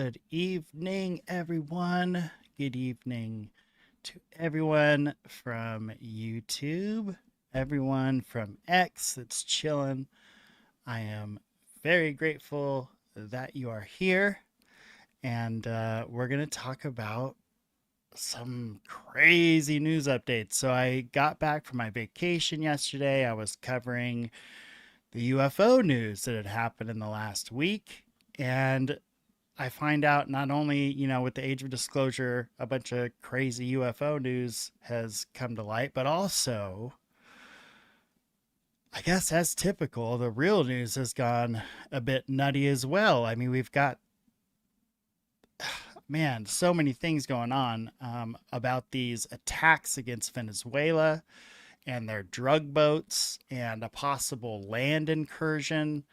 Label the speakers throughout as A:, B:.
A: Good evening, everyone. Good evening to everyone from YouTube, everyone from X that's chilling. I am very grateful that you are here, and we're going to talk about some crazy news updates. So, I got back from my vacation yesterday. I was covering the UFO news that had happened in the last week. And I find out not only, with the age of disclosure, a bunch of crazy UFO news has come to light, but also, I guess as typical, the real news has gone a bit nutty as well. I mean, we've got, man, so many things going on about these attacks against Venezuela and their drug boats and a possible land incursion.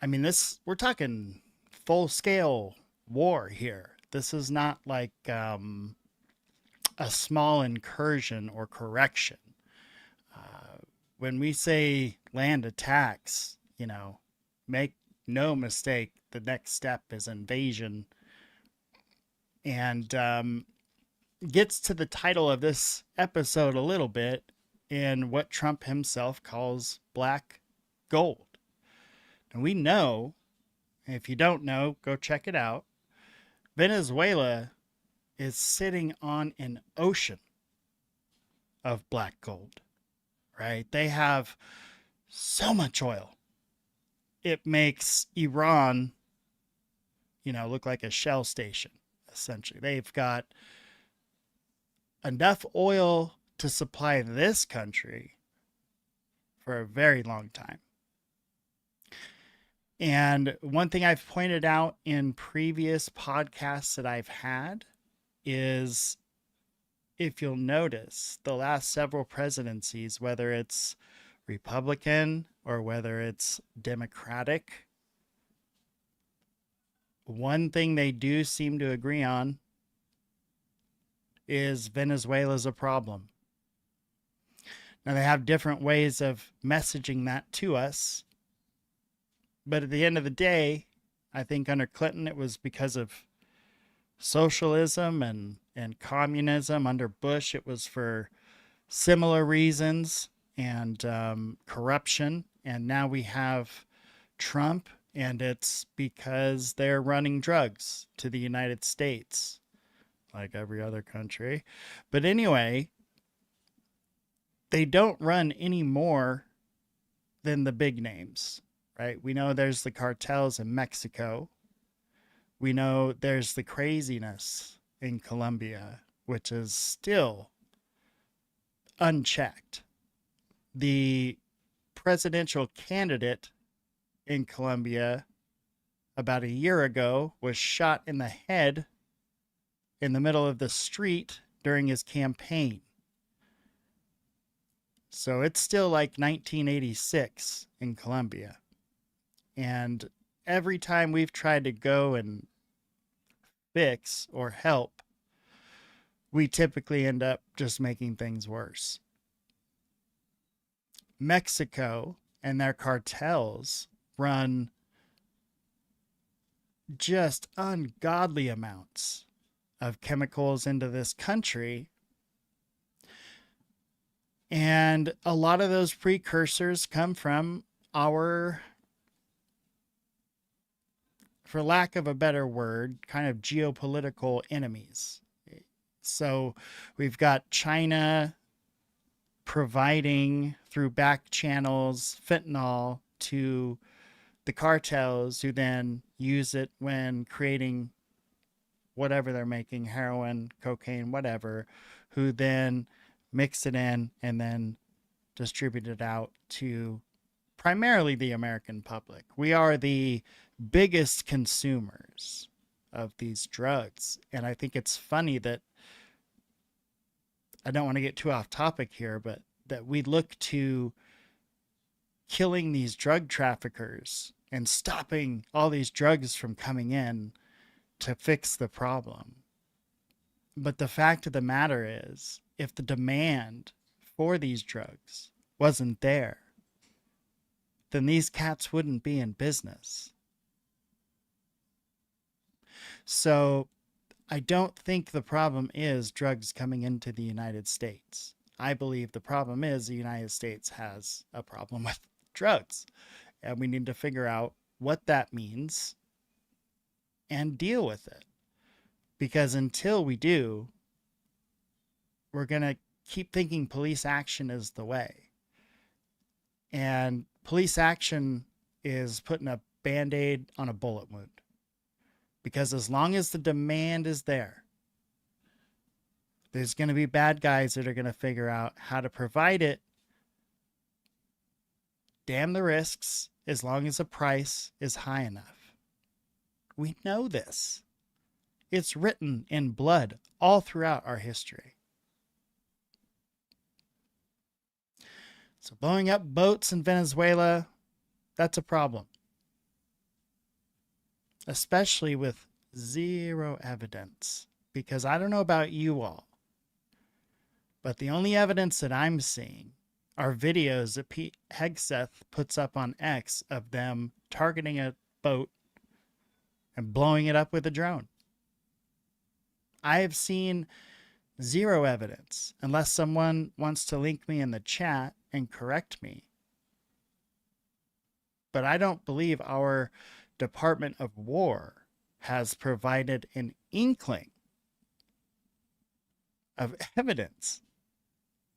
A: I mean, we're talking full scale war here. This is not like a small incursion or correction. When we say land attacks, make no mistake, the next step is invasion. And gets to the title of this episode a little bit in what Trump himself calls black gold. And we know, if you don't know, go check it out. Venezuela is sitting on an ocean of black gold, right? They have so much oil. It makes Iran, look like a shell station, essentially. They've got enough oil to supply this country for a very long time. And one thing I've pointed out in previous podcasts that I've had is, if you'll notice, the last several presidencies, whether it's Republican or whether it's Democratic, one thing they do seem to agree on is Venezuela's a problem. Now, they have different ways of messaging that to us. But at the end of the day, I think under Clinton, it was because of socialism and communism. Under Bush, it was for similar reasons and corruption. And now we have Trump, and it's because they're running drugs to the United States, like every other country. But anyway, they don't run any more than the big names, right? We know there's the cartels in Mexico. We know there's the craziness in Colombia, which is still unchecked. The presidential candidate in Colombia about a year ago was shot in the head in the middle of the street during his campaign. So it's still like 1986 in Colombia. And every time we've tried to go and fix or help, we typically end up just making things worse. Mexico and their cartels run just ungodly amounts of chemicals into this country. And a lot of those precursors come from our, for lack of a better word, kind of geopolitical enemies. So we've got China providing through back channels fentanyl to the cartels, who then use it when creating whatever they're making, heroin, cocaine, whatever, who then mix it in and then distribute it out to primarily the American public. We are the biggest consumers of these drugs. And I think it's funny that, I don't want to get too off topic here, but that we look to killing these drug traffickers and stopping all these drugs from coming in to fix the problem. But the fact of the matter is, if the demand for these drugs wasn't there, then these cats wouldn't be in business. So I don't think the problem is drugs coming into the United States. I believe the problem is the United States has a problem with drugs, and we need to figure out what that means and deal with it. Because until we do, we're going to keep thinking police action is the way. And police action is putting a Band-Aid on a bullet wound. Because as long as the demand is there, there's going to be bad guys that are going to figure out how to provide it. Damn the risks, as long as the price is high enough. We know this. It's written in blood all throughout our history. So blowing up boats in Venezuela, that's a problem. Especially with zero evidence. Because I don't know about you all, but the only evidence that I'm seeing are videos that Pete Hegseth puts up on X of them targeting a boat and blowing it up with a drone. I have seen zero evidence, unless someone wants to link me in the chat and correct me. But I don't believe our Department of War has provided an inkling of evidence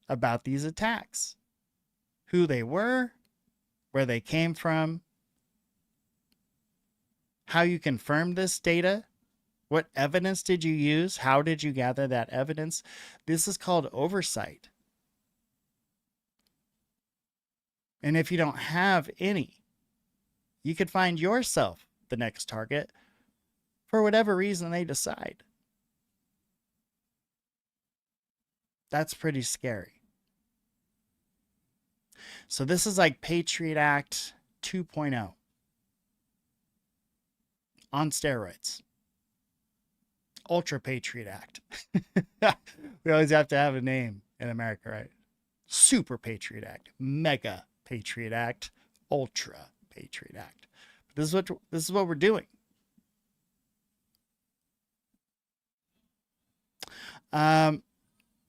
A: about these attacks. Who they were, where they came from, how you confirmed this data, what evidence did you use, how did you gather that evidence. This is called oversight. And if you don't have any, you could find yourself the next target for whatever reason they decide. That's pretty scary. So this is like Patriot Act 2.0 on steroids. Ultra Patriot Act. We always have to have a name in America, right? Super Patriot Act, Mega Patriot Act, Ultra Patriot Act. This is what we're doing.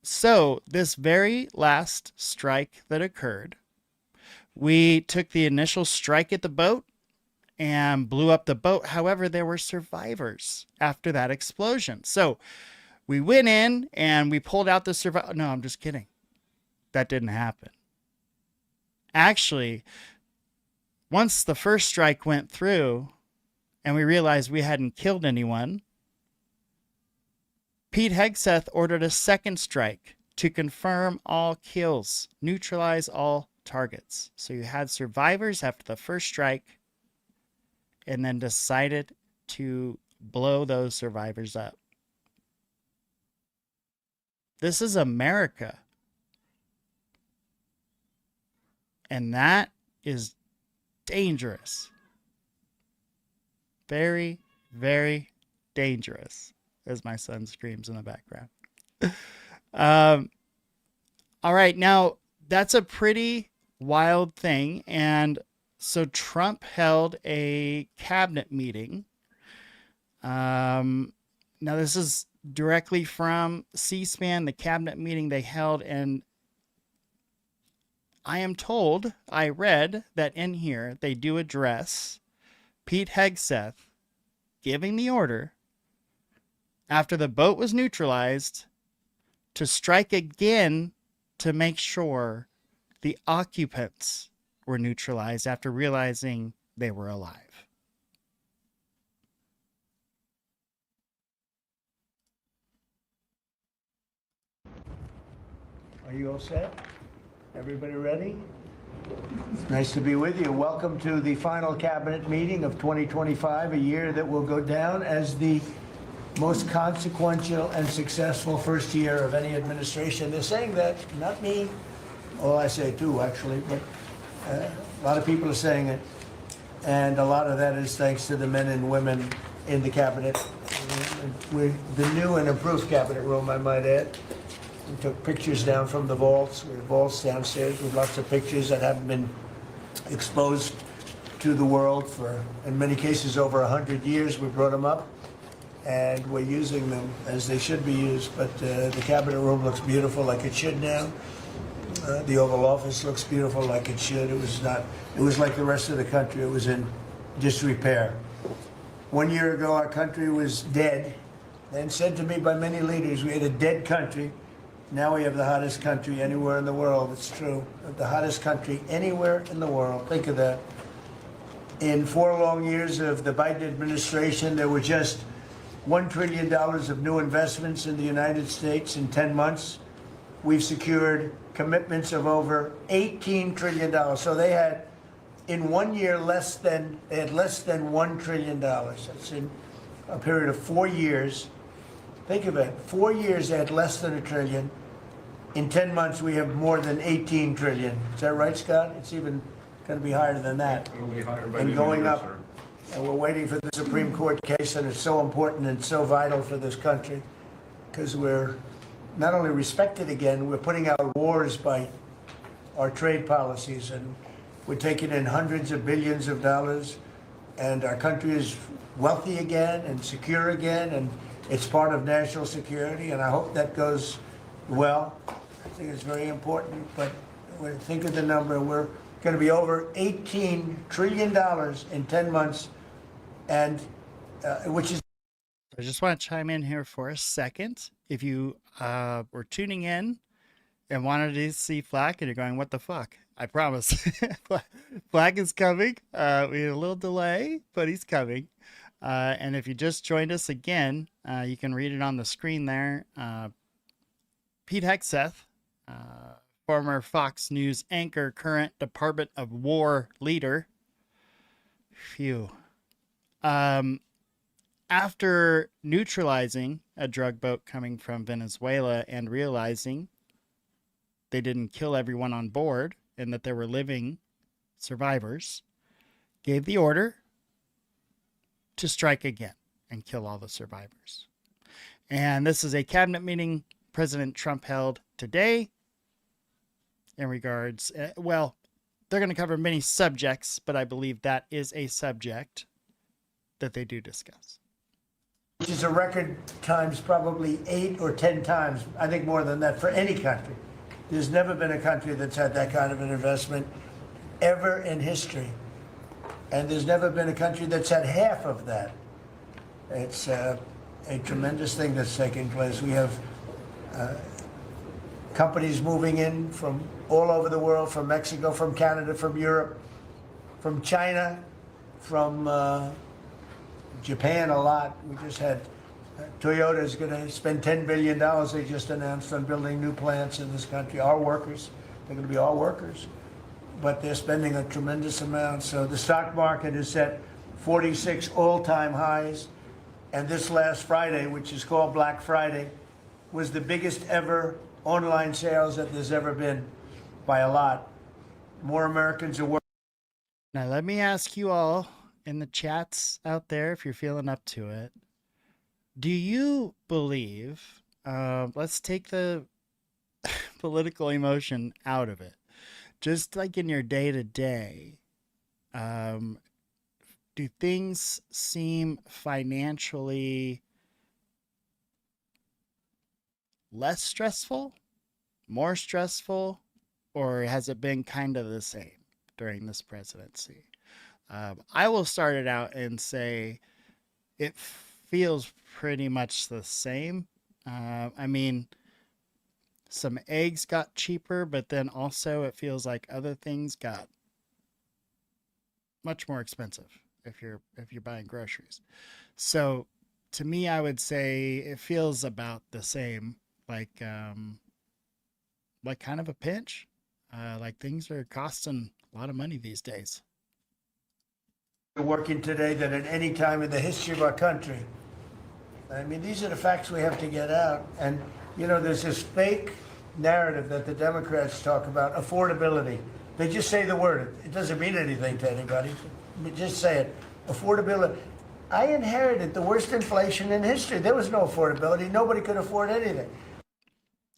A: So this very last strike that occurred, we took the initial strike at the boat and blew up the boat. However, there were survivors after that explosion. So we went in and we pulled out the survivor. No, I'm just kidding. That didn't happen. Actually, once the first strike went through and we realized we hadn't killed anyone, Pete Hegseth ordered a second strike to confirm all kills, neutralize all targets. So you had survivors after the first strike and then decided to blow those survivors up. This is America. And that is dangerous. Very, very dangerous, as my son screams in the background. All right, now that's a pretty wild thing. And so Trump held a cabinet meeting. Now this is directly from C-SPAN, the cabinet meeting they held. And I am told, I read that in here, they do address Pete Hegseth giving the order after the boat was neutralized to strike again to make sure the occupants were neutralized after realizing they were alive.
B: Are you all set? Everybody ready? It's nice to be with you. Welcome to the final cabinet meeting of 2025, a year that will go down as the most consequential and successful first year of any administration. They're saying that, not me. Well, I say too, actually, but a lot of people are saying it. And a lot of that is thanks to the men and women in the cabinet. The new and improved cabinet room, I might add. We took pictures down from the vaults. We have vaults downstairs with lots of pictures that haven't been exposed to the world for, in many cases, over 100 years. We brought them up. and we're using them as they should be used. But the cabinet room looks beautiful like it should now. The Oval Office looks beautiful like it should. It was not. It was like the rest of the country. It was in disrepair. 1 year ago, our country was dead, and said to me by many leaders, we had a dead country. Now we have the hottest country anywhere in the world. It's true. The hottest country anywhere in the world. Think of that. In 4 long years of the Biden administration, there were just $1 trillion of new investments in the United States in 10 months. We've secured commitments of over $18 trillion. So they had, in 1 year, less than $1 trillion. That's in a period of 4 years. Think of it, 4 years they had less than $1 trillion. In 10 months, we have more than $18 trillion. Is that right, Scott? It's even going to be higher than that.
C: It'll be higher by
B: And
C: the
B: going
C: end of
B: up.
C: this year.
B: And we're waiting for the Supreme Court case, and it's so important and so vital for this country, because we're not only respected again, we're putting out wars by our trade policies, and we're taking in hundreds of billions of dollars, and our country is wealthy again and secure again, and it's part of national security, and I hope that goes well. I think it's very important, but when you think of the number, we're going to be over $18 trillion in 10 months, and which is.
A: I just want to chime in here for a second. If you were tuning in and wanted to see Flak and you're going, what the fuck? I promise. Flak is coming. We had a little delay, but he's coming. And if you just joined us again, you can read it on the screen there. Pete Hegseth, former Fox News anchor, current Department of War leader. Phew. After neutralizing a drug boat coming from Venezuela and realizing they didn't kill everyone on board and that there were living survivors, gave the order to strike again and kill all the survivors. And this is a cabinet meeting President Trump held today in regards, well, they're going to cover many subjects, but I believe that is a subject that they do discuss.
B: Which is a record times probably 8 or 10 times, I think more than that, for any country. There's never been a country that's had that kind of an investment ever in history. And there's never been a country that's had half of that. It's a tremendous thing that's taking place. We have companies moving in from all over the world, from Mexico, from Canada, from Europe, from China, from Japan a lot. We just had Toyota is going to spend $10 billion, they just announced, on building new plants in this country. Our workers, they're going to be our workers, but they're spending a tremendous amount. So the stock market is at 46 all-time highs, and this last Friday, which is called Black Friday, was the biggest ever online sales that there's ever been by a lot. More Americans are working.
A: Now, let me ask you all in the chats out there, if you're feeling up to it, do you believe, let's take the political emotion out of it, just like in your day-to-day, do things seem financially less stressful, more stressful, or has it been kind of the same during this presidency? I will start it out and say it feels pretty much the same. I mean, some eggs got cheaper, but then also it feels like other things got much more expensive if you're buying groceries. So to me, I would say it feels about the same, like kind of a pinch. Like things are costing a lot of money these days.
B: Working today than at any time in the history of our country. I mean, these are the facts we have to get out. And, you know, there's this fake narrative that the Democrats talk about, affordability. They just say the word. It doesn't mean anything to anybody. Just say it. Affordability. I inherited the worst inflation in history. There was no affordability. Nobody could afford anything.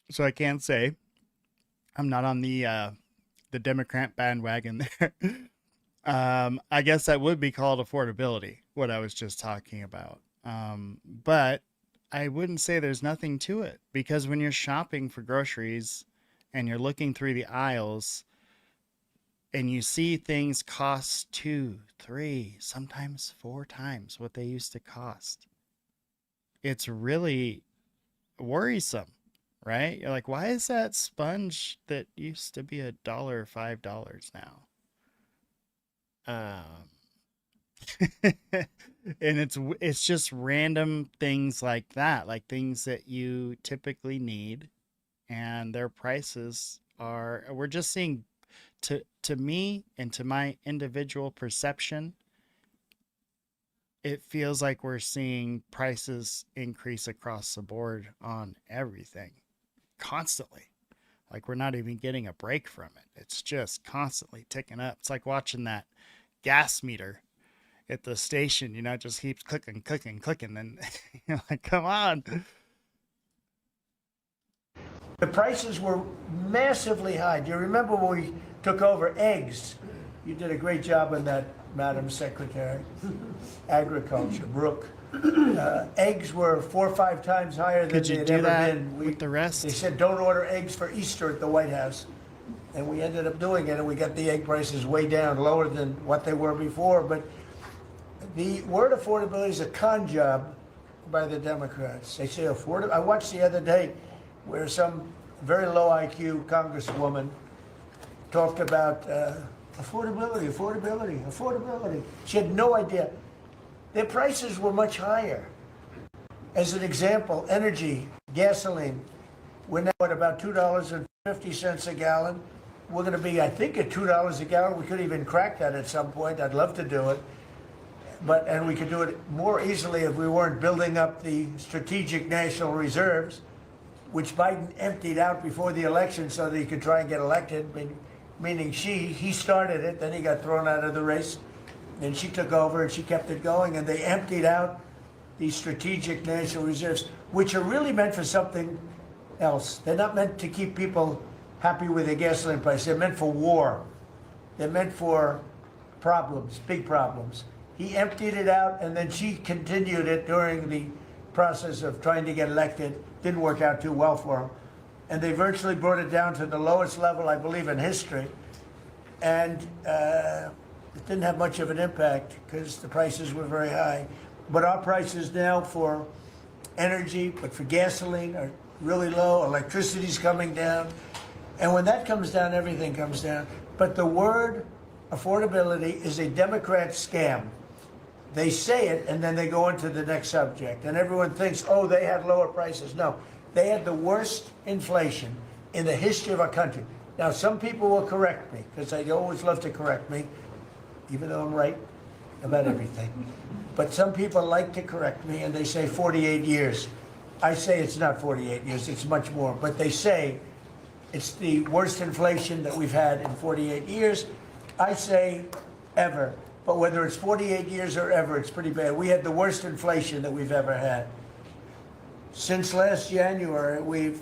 A: So I can't say I'm not on the Democrat bandwagon there. I guess that would be called affordability, what I was just talking about. But I wouldn't say there's nothing to it, because when you're shopping for groceries and you're looking through the aisles and you see things cost two, three, sometimes four times what they used to cost, it's really worrisome, right? You're like, why is that sponge that used to be $1 $5 now? And it's just random things like that, like things that you typically need, and their prices are, we're just seeing, to me and to my individual perception, it feels like we're seeing prices increase across the board on everything constantly. Like we're not even getting a break from it. It's just constantly ticking up. It's like watching that gas meter at the station, it just keeps clicking, clicking, clicking. And you're like, come on.
B: The prices were massively high. Do you remember when we took over eggs? You did a great job on that, Madam Secretary. Agriculture, Brooke. Eggs were 4 or 5 times higher than
A: Could you
B: they'd
A: do
B: ever
A: that
B: been.
A: with the rest?
B: They said don't order eggs for Easter at the White House. And we ended up doing it, and we got the egg prices way down, lower than what they were before. But the word affordability is a con job by the Democrats. They say affordable. I watched the other day where some very low IQ congresswoman talked about affordability, affordability, affordability. She had no idea. Their prices were much higher. As an example, energy, gasoline, we're now at about $2.50 a gallon. We're going to be, I think, at $2 a gallon. We could even crack that at some point. I'd love to do it. And we could do it more easily if we weren't building up the strategic national reserves, which Biden emptied out before the election so that he could try and get elected, meaning he started it, then he got thrown out of the race, and she took over and she kept it going, and they emptied out these strategic national reserves, which are really meant for something else. They're not meant to keep people happy with their gasoline price. They're meant for war. They're meant for problems, big problems. He emptied it out, and then she continued it during the process of trying to get elected. Didn't work out too well for him. And they virtually brought it down to the lowest level, I believe, in history. And it didn't have much of an impact because the prices were very high. But our prices now for energy, but for gasoline, are really low. Electricity's coming down. And when that comes down, everything comes down. But the word affordability is a Democrat scam. They say it, and then they go into the next subject. And everyone thinks, oh, they had lower prices. No, they had the worst inflation in the history of our country. Now, some people will correct me, because they always love to correct me, even though I'm right about everything. But some people like to correct me, and they say 48 years. I say it's not 48 years, it's much more. But they say it's the worst inflation that we've had in 48 years. I say ever. But whether it's 48 years or ever, it's pretty bad. We had the worst inflation that we've ever had. Since last January, we've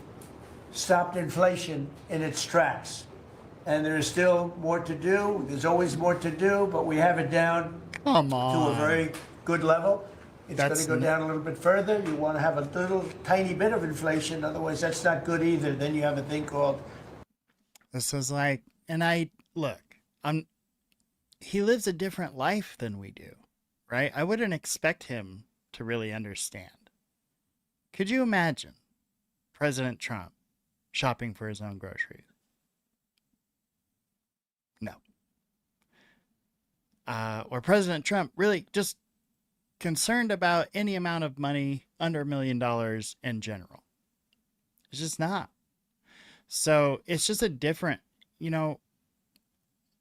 B: stopped inflation in its tracks. And there is still more to do. There's always more to do, but we have it down
A: Come
B: to a
A: on.
B: very good level. It's going
A: That's
B: to go down a little bit further. You want to have a little tiny bit of inflation. Otherwise, that's not good either. Then you have a thing called...
A: This is like, and look, he lives a different life than we do, right? I wouldn't expect him to really understand. Could you imagine President Trump shopping for his own groceries? No. Or President Trump really just concerned about any amount of money under $1 million in general. It's just not. So it's just a different,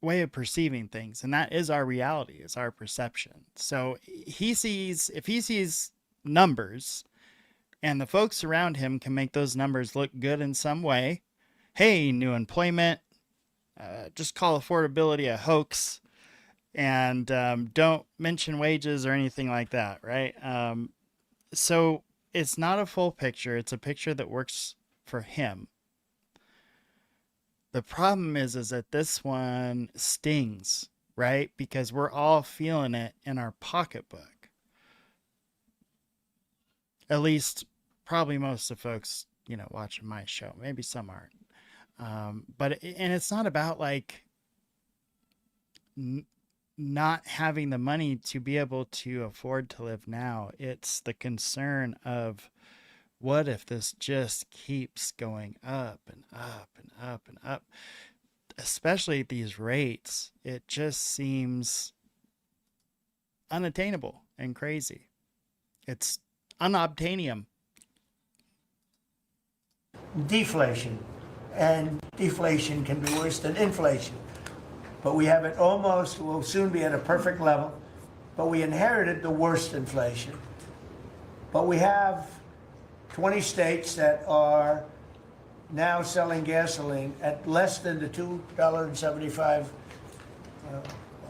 A: way of perceiving things, and that is our reality, is our perception. So if he sees numbers and the folks around him can make those numbers look good in some way, hey, new employment, just call affordability a hoax, and don't mention wages or anything like that, right? So it's not a full picture. It's a picture that works for him. The problem is that this one stings, right? Because we're all feeling it in our pocketbook. At least probably most of the folks, watching my show. Maybe some aren't. And it's not about like not having the money to be able to afford to live now. It's the concern of what if this just keeps going up and up and up and up, especially at these rates. It just seems unattainable and crazy. It's unobtainium.
B: Deflation. And deflation can be worse than inflation. But we have it almost, we'll soon be at a perfect level, but we inherited the worst inflation. But we have 20 states that are now selling gasoline at less than the $2.75,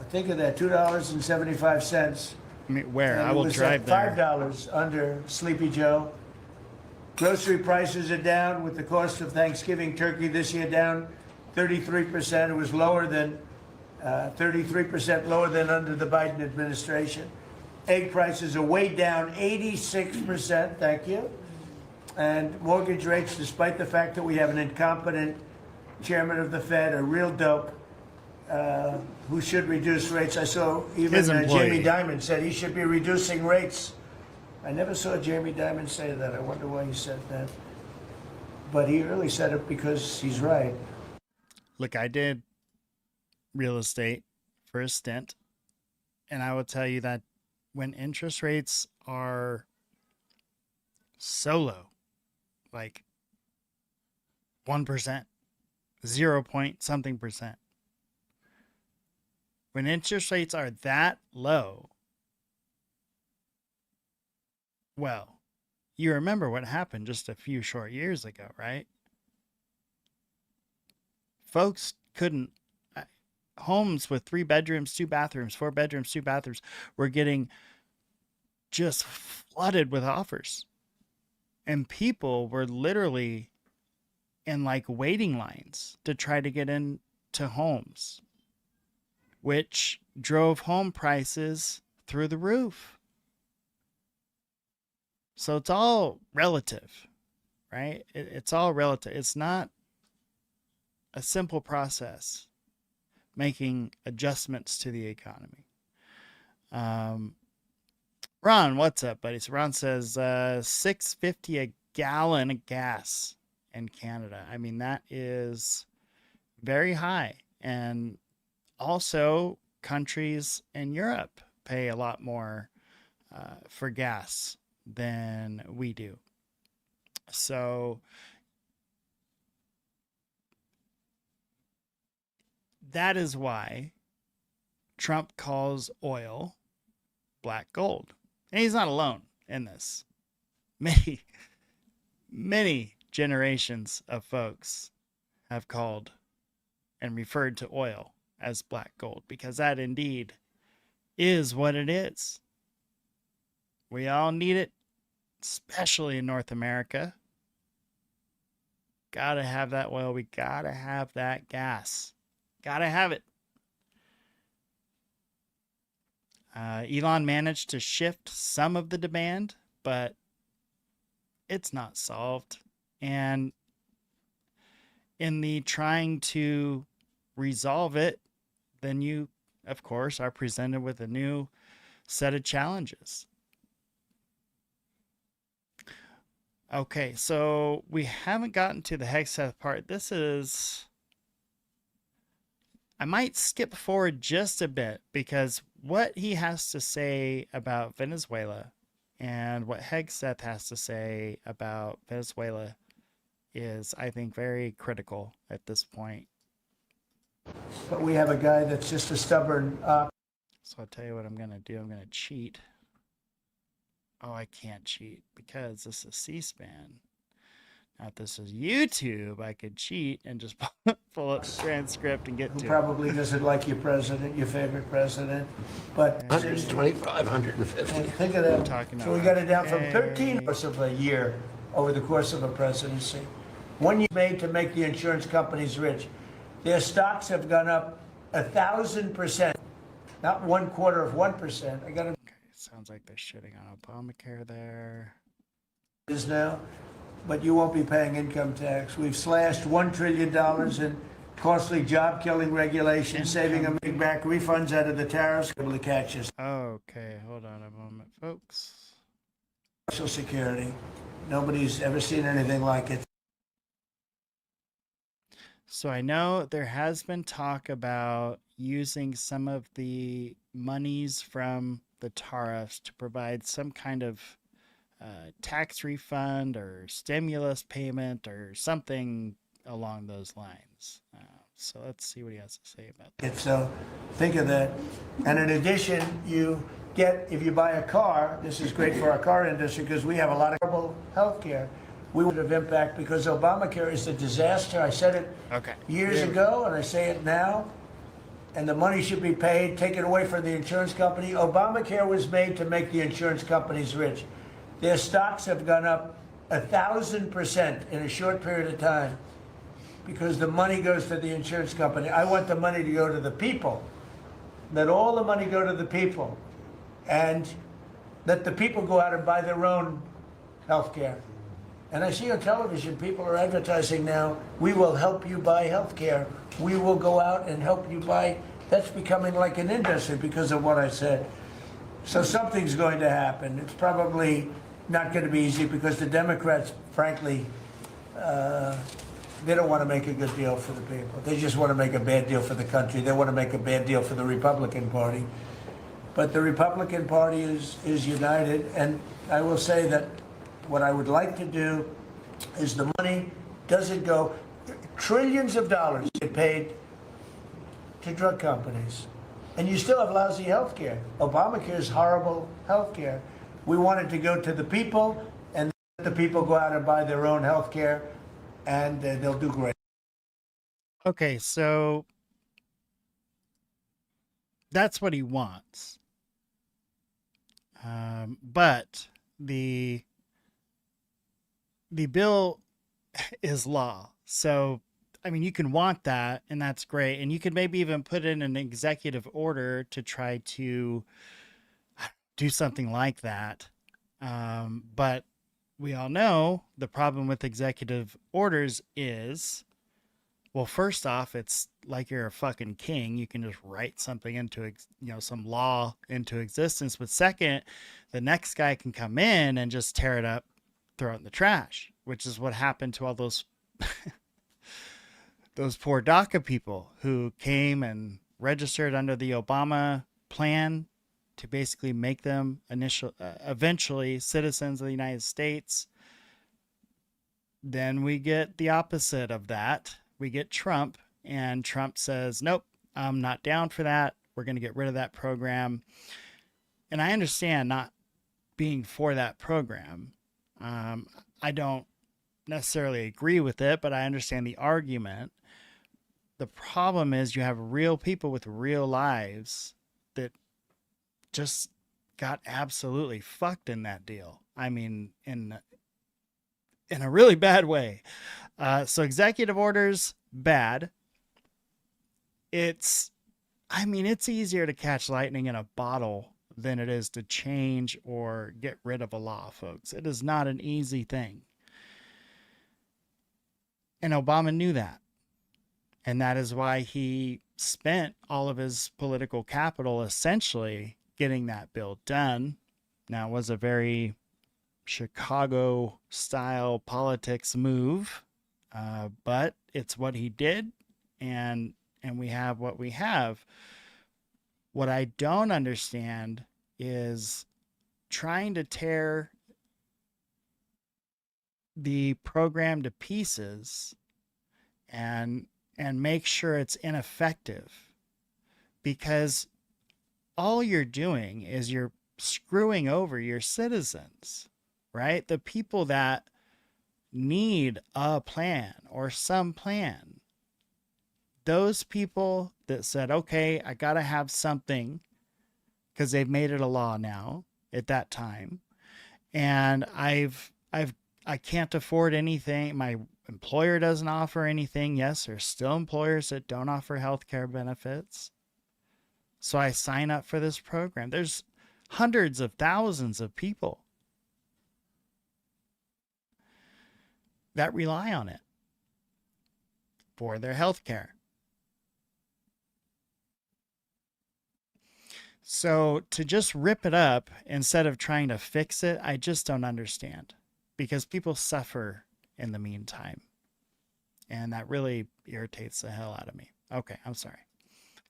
B: think of that, $2.75.
A: I mean, where?
B: And
A: I will drive there.
B: $5 under Sleepy Joe. Grocery prices are down with the cost of Thanksgiving turkey this year down 33%. It was lower than 33% lower than under the Biden administration. Egg prices are way down 86%. Thank you. And mortgage rates, despite the fact that we have an incompetent chairman of the Fed, a real dope, who should reduce rates. I saw even Jamie Dimon said he should be reducing rates. I never saw Jamie Dimon say that. I wonder why he said that. But he really said it because he's right.
A: Look, I did real estate for a stint, and I will tell you that when interest rates are so low, like 1%, 0 point something percent, when interest rates are that low, well, you remember what happened just a few short years ago, right? Folks couldn't, homes with 3 bedrooms, 2 bathrooms, 4 bedrooms, 2 bathrooms were getting just flooded with offers. And people were literally in like waiting lines to try to get into homes, which drove home prices through the roof. So it's all relative, right? It's all relative. It's not a simple process making adjustments to the economy. Ron, what's up, buddy? So Ron says $6.50 a gallon of gas in Canada. I mean, that is very high. And also countries in Europe pay a lot more for gas than we do. So that is why Trump calls oil black gold. And he's not alone in this. Many generations of folks have called and referred to oil as black gold, because that indeed is what it is. We all need it, especially in North America. Gotta have that oil. We gotta have that gas. Gotta have it. Elon managed to shift some of the demand, but it's not solved. And in the trying to resolve it, then you, of course, are presented with a new set of challenges. Okay, so we haven't gotten to the Hegseth part. I might skip forward just a bit, because what he has to say about Venezuela and what Hegseth has to say about Venezuela is, I think, very critical at this point.
B: But we have a guy that's just a stubborn
A: So I'll tell you what I'm going to do. I'm going to cheat. Oh, I can't cheat because this is C-SPAN. Now, if this is YouTube, I could cheat and just pull up the transcript and get to it.
B: Probably doesn't like your president, your favorite president. But
C: 125, 150.
B: Think of that. So we got it down from 13 of a year over the course of a presidency. 1 year made to make the insurance companies rich. Their stocks have gone up 1,000%, not 1/4 of 1%. I got to.
A: Okay, sounds like they're shitting on Obamacare there.
B: is now, but you won't be paying income tax. We've slashed $1 trillion in costly job-killing regulations, saving them big back refunds out of the tariffs, able to catch us.
A: Okay, hold on a moment, folks.
B: Social Security. Nobody's ever seen anything like it.
A: So I know there has been talk about using some of the monies from the tariffs to provide some kind of tax refund or stimulus payment or something along those lines. So let's see what he has to say about that.
B: So think of that. And in addition, you get, if you buy a car, this is great for our car industry because we have a lot of horrible health care. We would have impact because Obamacare is a disaster. I said it years ago and I say it now. And the money should be paid, taken away from the insurance company. Obamacare was made to make the insurance companies rich. Their stocks have gone up 1,000% in a short period of time because the money goes to the insurance company. I want the money to go to the people. Let all the money go to the people. And let the people go out and buy their own health care. And I see on television, people are advertising now, we will help you buy health care. We will go out and help you buy. That's becoming like an industry because of what I said. So something's going to happen. It's probably not going to be easy because the Democrats, frankly, they don't want to make a good deal for the people. They just want to make a bad deal for the country. They want to make a bad deal for the Republican Party. But the Republican Party is united. And I will say that what I would like to do is the money doesn't go, trillions of dollars get paid to drug companies. And you still have lousy health care. Obamacare is horrible health care. We want it to go to the people, and let the people go out and buy their own health care, and they'll do great.
A: Okay, so that's what he wants. But the bill is law. So, I mean, you can want that, and that's great. And you could maybe even put in an executive order to try to do something like that. But we all know the problem with executive orders is, well, first off, it's like you're a fucking king. You can just write something into, some law into existence. But second, the next guy can come in and just tear it up, throw it in the trash, which is what happened to all those those poor DACA people who came and registered under the Obama plan to basically make them eventually citizens of the United States. Then we get the opposite of that. We get Trump, and Trump says, nope, I'm not down for that. We're going to get rid of that program. And I understand not being for that program. I don't necessarily agree with it, but I understand the argument. The problem is you have real people with real lives that just got absolutely fucked in that deal. I mean, in a really bad way. So executive orders, bad. It's easier to catch lightning in a bottle than it is to change or get rid of a law, folks. It is not an easy thing. And Obama knew that. And that is why he spent all of his political capital essentially getting that bill done. Now, it was a very Chicago style politics move, but it's what he did, and we have what we have. What I don't understand is trying to tear the program to pieces and make sure it's ineffective, because all you're doing is you're screwing over your citizens, right? The people that need a plan or some plan. Those people that said, okay, I got to have something because they've made it a law now at that time. And I can't afford anything. My employer doesn't offer anything. Yes, there's still employers that don't offer health care benefits. So I sign up for this program. There's hundreds of thousands of people that rely on it for their health care. So to just rip it up instead of trying to fix it, I just don't understand, because people suffer in the meantime. And that really irritates the hell out of me. Okay, I'm sorry.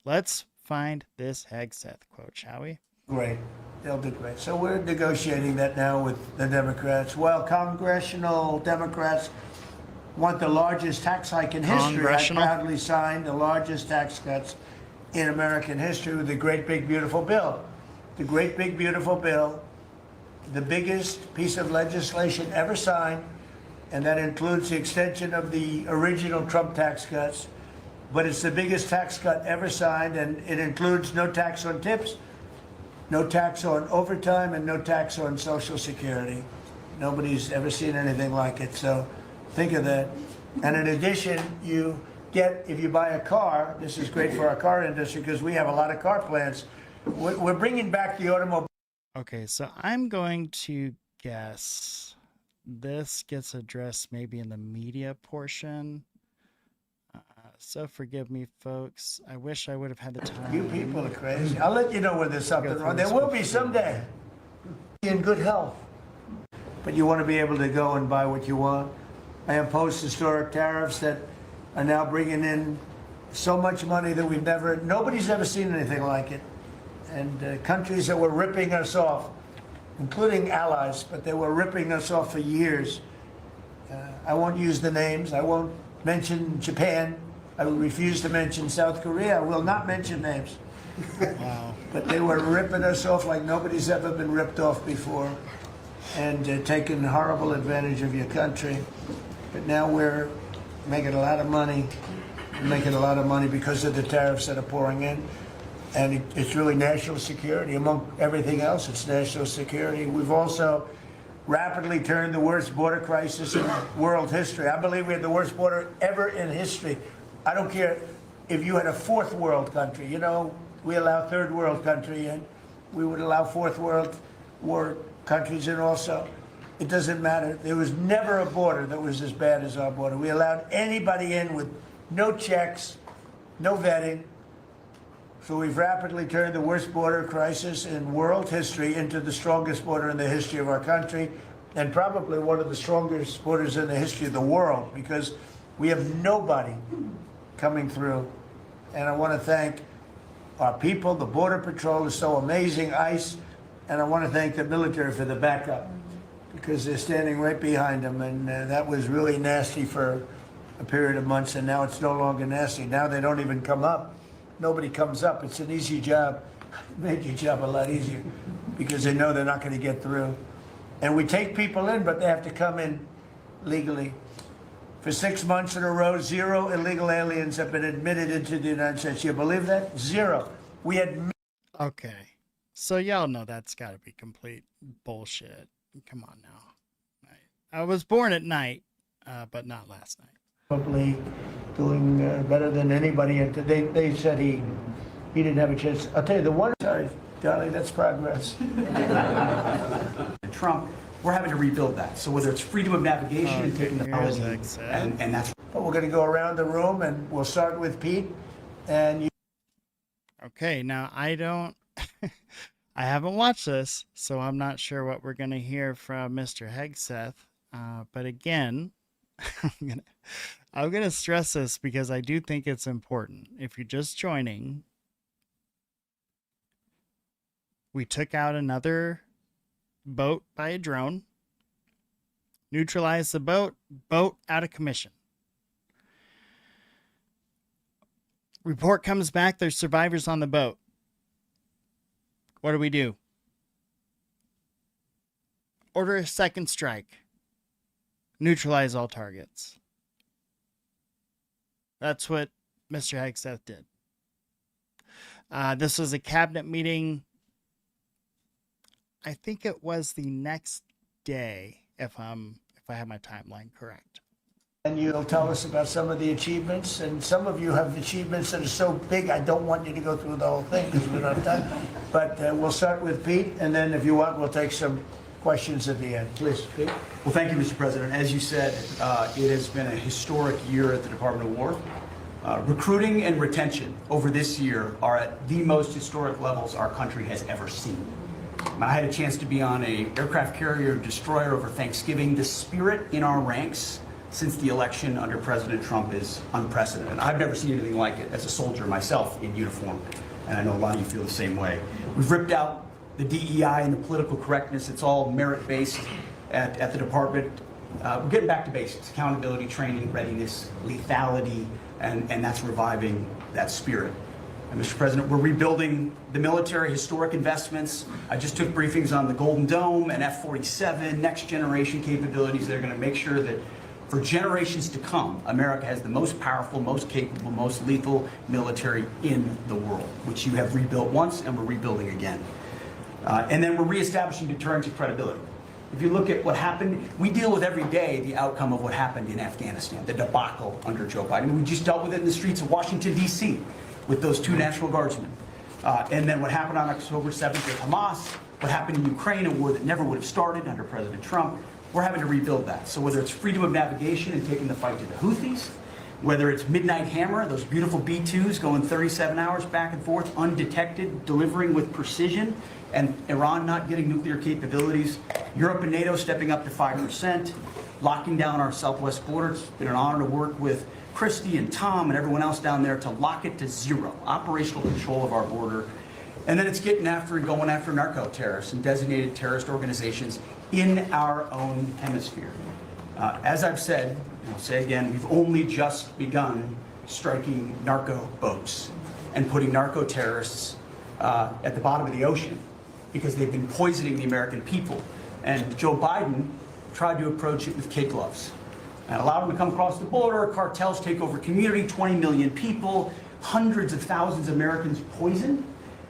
A: Let's find this Hegseth quote, shall we?
B: Great. They'll do great. So we're negotiating that now with the Democrats. Well, congressional Democrats want the largest tax hike in history. I proudly signed the largest tax cuts in American history with the Great Big Beautiful Bill. The Great Big Beautiful Bill, the biggest piece of legislation ever signed, and that includes the extension of the original Trump tax cuts, but it's the biggest tax cut ever signed, and it includes no tax on tips, no tax on overtime, and no tax on Social Security. Nobody's ever seen anything like it, so think of that. And in addition, you get, if you buy a car, this is great for our car industry because we have a lot of car plants. We're bringing back the automobile.
A: Okay, so I'm going to guess this gets addressed maybe in the media portion. So forgive me, folks. I wish I would have had the time.
B: You people are crazy. I'll let you know when there's something wrong. There will be someday. In good health. But you want to be able to go and buy what you want. I imposed historic tariffs that are now bringing in so much money that nobody's ever seen anything like it. And countries that were ripping us off, including allies, but they were ripping us off for years. I won't use the names. I won't mention Japan. I will refuse to mention South Korea. I will not mention names.
A: Wow.
B: But they were ripping us off like nobody's ever been ripped off before, and taking horrible advantage of your country. But now we're making a lot of money, because of the tariffs that are pouring in. And it's really national security. Among everything else, it's national security. We've also rapidly turned the worst border crisis in world history. I believe we had the worst border ever in history. I don't care if you had a fourth world country. You know, we allow third world country in. We would allow fourth world war countries in also. It doesn't matter. There was never a border that was as bad as our border. We allowed anybody in with no checks, no vetting. So we've rapidly turned the worst border crisis in world history into the strongest border in the history of our country, and probably one of the strongest borders in the history of the world, because we have nobody coming through. And I want to thank our people. The Border Patrol is so amazing, ICE, and I want to thank the military for the backup, because they're standing right behind them. And that was really nasty for a period of months, and now it's no longer nasty. Now they don't even come up. Nobody comes up. It's an easy job. It made your job a lot easier, because they know they're not going to get through. And we take people in, but they have to come in legally. For 6 months in a row, 0 illegal aliens have been admitted into the United States. You believe that? 0. We had...
A: Okay. So y'all know that's got to be complete bullshit. Come on now. I was born at night, but not last night.
B: Probably doing better than anybody. And they said he didn't have a chance. I'll tell you, the one... Sorry, darling, that's progress.
D: Trump, we're having to rebuild that. So whether it's freedom of navigation and technology, and that's...
B: But we're going to go around the room, and we'll start with Pete. And you...
A: Okay, now I don't... I haven't watched this, so I'm not sure what we're going to hear from Mr. Hegseth. But again, I'm gonna stress this because I do think it's important. If you're just joining, we took out another boat by a drone, neutralized the boat out of commission. Report comes back, there's survivors on the boat. What do? Order a second strike. Neutralize all targets. That's what Mr. Hegseth did. This was a cabinet meeting. I think it was the next day, if I have my timeline correct.
B: And you'll tell us about some of the achievements, and some of you have achievements that are so big, I don't want you to go through the whole thing because we don't have time. But we'll start with Pete, and then if you want, we'll take some questions at the end. Please.
D: Well, thank you, Mr. President. As you said, it has been a historic year at the Department of War. Recruiting and retention over this year are at the most historic levels our country has ever seen. I had a chance to be on an aircraft carrier destroyer over Thanksgiving. The spirit in our ranks since the election under President Trump is unprecedented. I've never seen anything like it as a soldier myself in uniform, and I know a lot of you feel the same way. We've ripped out the DEI and the political correctness. It's all merit-based at the department. We're getting back to basics: accountability, training, readiness, lethality, and that's reviving that spirit. And Mr. President, we're rebuilding the military, historic investments. I just took briefings on the Golden Dome and F-47, next generation capabilities that are going to make sure that for generations to come, America has the most powerful, most capable, most lethal military in the world, which you have rebuilt once and we're rebuilding again. And then we're reestablishing deterrence and credibility. If you look at what happened, we deal with every day the outcome of what happened in Afghanistan, the debacle under Joe Biden. We just dealt with it in the streets of Washington, D.C. with those 2 National Guardsmen. And then what happened on October 7th with Hamas, what happened in Ukraine, a war that never would have started under President Trump. We're having to rebuild that. So whether it's freedom of navigation and taking the fight to the Houthis, whether it's Midnight Hammer, those beautiful B-2s going 37 hours back and forth, undetected, delivering with precision, and Iran not getting nuclear capabilities, Europe and NATO stepping up to 5%, locking down our southwest border. It's been an honor to work with Christy and Tom and everyone else down there to lock it to 0, operational control of our border. And then it's getting after and going after narco-terrorists and designated terrorist organizations in our own hemisphere. As I've said, and I'll say again, we've only just begun striking narco boats and putting narco-terrorists at the bottom of the ocean because they've been poisoning the American people. And Joe Biden tried to approach it with kid gloves and allowed them to come across the border. Cartels take over community, 20 million people, hundreds of thousands of Americans poisoned.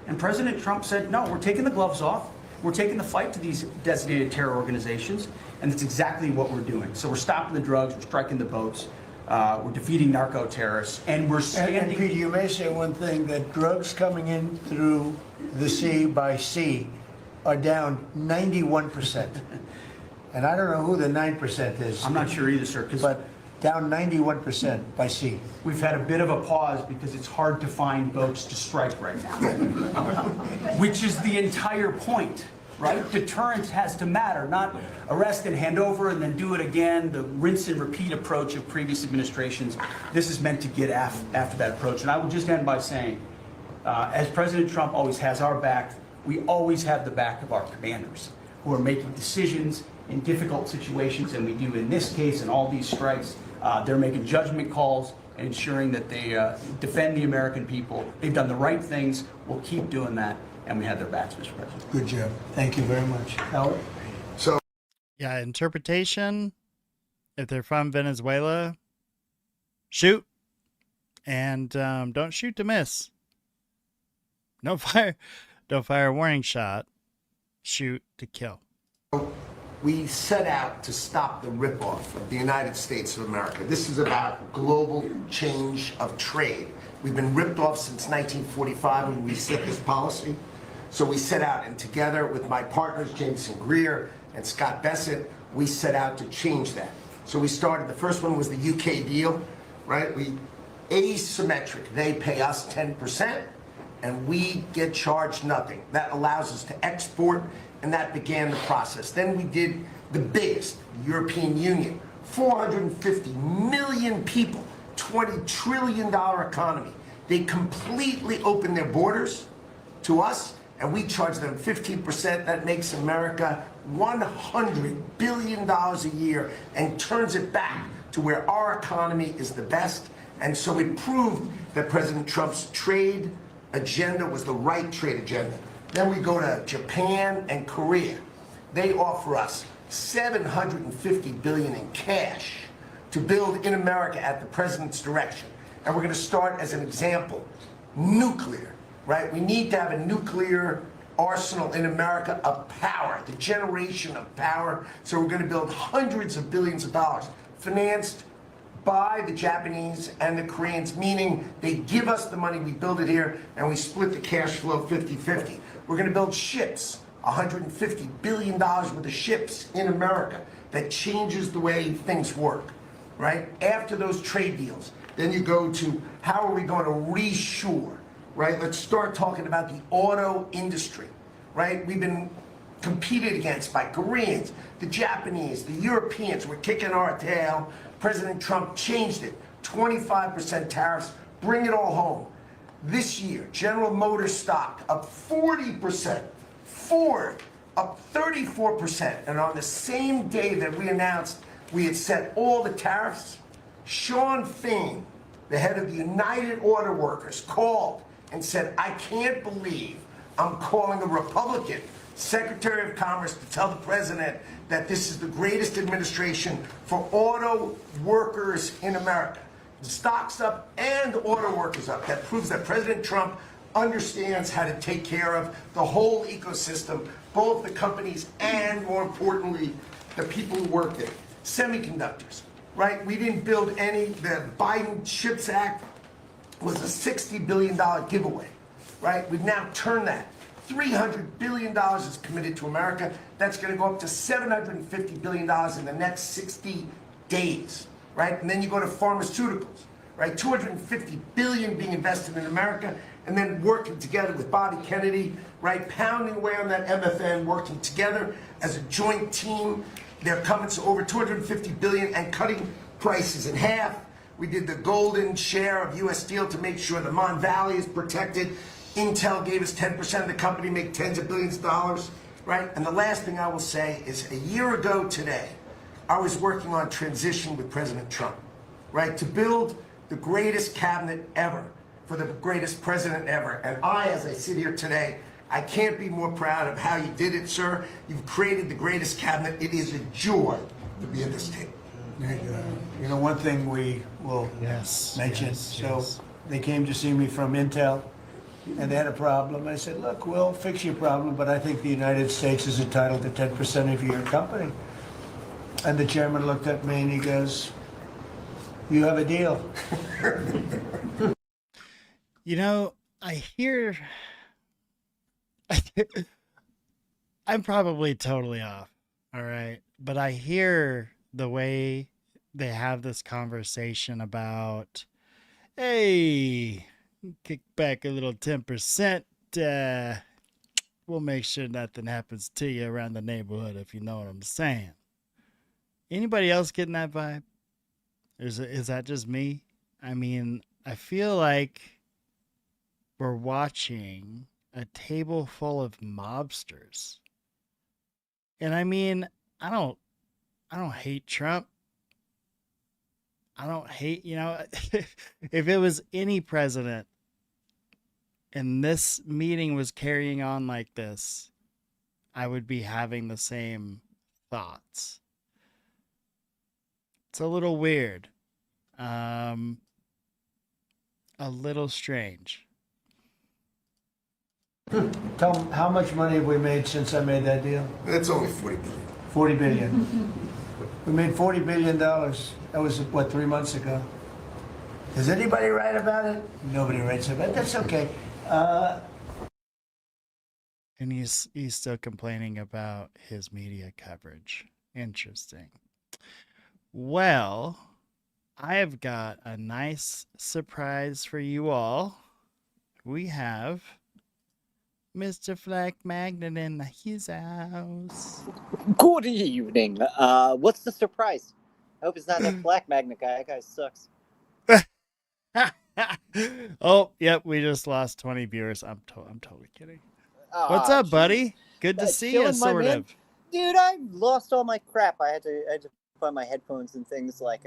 D: And President Trump said, no, we're taking the gloves off. We're taking the fight to these designated terror organizations. And that's exactly what we're doing. So we're stopping the drugs, we're striking the boats, we're defeating narco terrorists, and we're standing.
B: And Peter, you may say one thing, that drugs coming in through the sea by sea are down 91%. And I don't know who the 9% is.
D: I'm not sure either, sir.
B: But down 91% by sea.
D: We've had a bit of a pause because it's hard to find boats to strike right now, which is the entire point, right? Deterrence has to matter, not arrest and hand over and then do it again, the rinse and repeat approach of previous administrations. This is meant to get after that approach. And I will just end by saying, as President Trump always has our back, we always have the back of our commanders who are making decisions in difficult situations, and we do in this case and all these strikes. They're making judgment calls and ensuring that they defend the American people. They've done the right things. We'll keep doing that, and we have their backs, Mr. President.
B: Good job. Thank you very much. Howard?
A: Yeah, interpretation. If they're from Venezuela, shoot. And don't shoot to miss. No fire. Don't fire a warning shot. Shoot to kill.
C: We set out to stop the ripoff of the United States of America. This is about global change of trade. We've been ripped off since 1945 when we set this policy. So we set out, and together with my partners, Jameson Greer and Scott Bessent, we set out to change that. So we started, the first one was the UK deal, right? We asymmetric. They pay us 10%, and we get charged nothing. That allows us to export, and that began the process. Then we did the biggest, the European Union, 450 million people, $20 trillion economy. They completely opened their borders to us, and we charge them 15%. That makes America $100 billion a year and turns it back to where our economy is the best. And so it proved that President Trump's trade agenda was the right trade agenda. Then we go to Japan and Korea. They offer us $750 billion in cash to build in America at the president's direction. And we're going to start, as an example, nuclear, right? We need to have a nuclear arsenal in America of power, the generation of power. So we're going to build hundreds of billions of dollars, financed by the Japanese and the Koreans, meaning they give us the money, we build it here, and we split the cash flow 50-50. We're going to build ships $150 billion worth of ships in America. That changes the way things work, right? After those trade deals, then you go to how are we going to reshore, right? Let's start talking about the auto industry, right? We've been competed against by Koreans, the Japanese, the Europeans. We're kicking our tail. President Trump changed it. 25% tariffs, bring it all home. This year, General Motors stock up 40%, Ford up 34%, and on the same day that we announced we had set all the tariffs, Sean Fain, the head of the United Auto Workers, called and said, I can't believe I'm calling a Republican Secretary of Commerce to tell the president that this is the greatest administration for auto workers in America. The stock's up and auto workers up. That proves that President Trump understands how to take care of the whole ecosystem, both the companies and, more importantly, the people who work there. Semiconductors, right? We didn't build any. The Biden CHIPS Act was a $60 billion giveaway, right? We've now turned that. $300 billion is committed to America. That's going to go up to $750 billion in the next 60 days, right? And then you go to pharmaceuticals, right? $250 billion being invested in America, and then working together with Bobby Kennedy, right? Pounding away on that MFN, working together as a joint team. They're coming to over $250 billion and cutting prices in half. We did the golden share of U.S. Steel to make sure the Mon Valley is protected. Intel gave us 10% of the company, make tens of billions of dollars, right? And the last thing I will say is a year ago today, I was working on transition with President Trump, right? To build the greatest cabinet ever for the greatest president ever. And I, as I sit here today, I can't be more proud of how you did it, sir. You've created the greatest cabinet. It is a joy to be at this table.
B: You know, one thing we will mention, they came to see me from Intel, and they had a problem. I said, look, we'll fix your problem, but I think the United States is entitled to 10% of your company. And the chairman looked at me and he goes, you have a deal.
A: You know, I'm probably totally off, all right? But I hear the way they have this conversation about, hey, kick back a little 10%. We'll make sure nothing happens to you around the neighborhood, if you know what I'm saying. Anybody else getting that vibe? Is that just me? I mean, I feel like we're watching a table full of mobsters. And I mean, I don't hate Trump. I don't hate, if it was any president and this meeting was carrying on like this, I would be having the same thoughts. It's a little weird. A little strange.
B: Tell them, how much money have we made since I made that deal?
C: It's only $40 billion.
B: 40 billion. We made $40 billion. That was, what, 3 months ago? Does anybody write about it? Nobody writes about it. That's okay.
A: And he's still complaining about his media coverage. Interesting. Well, I have got a nice surprise for you all. We have Mr. Flak Magnet in his house.
E: Good evening. What's the surprise? I hope it's not that Flak Magnet guy. That guy sucks.
A: Oh, yep, we just lost 20 viewers. I'm totally kidding. What's up,
E: Geez.
A: buddy? Good to see you, sort of.
E: Dude, I lost all my crap. I had to find my headphones and things like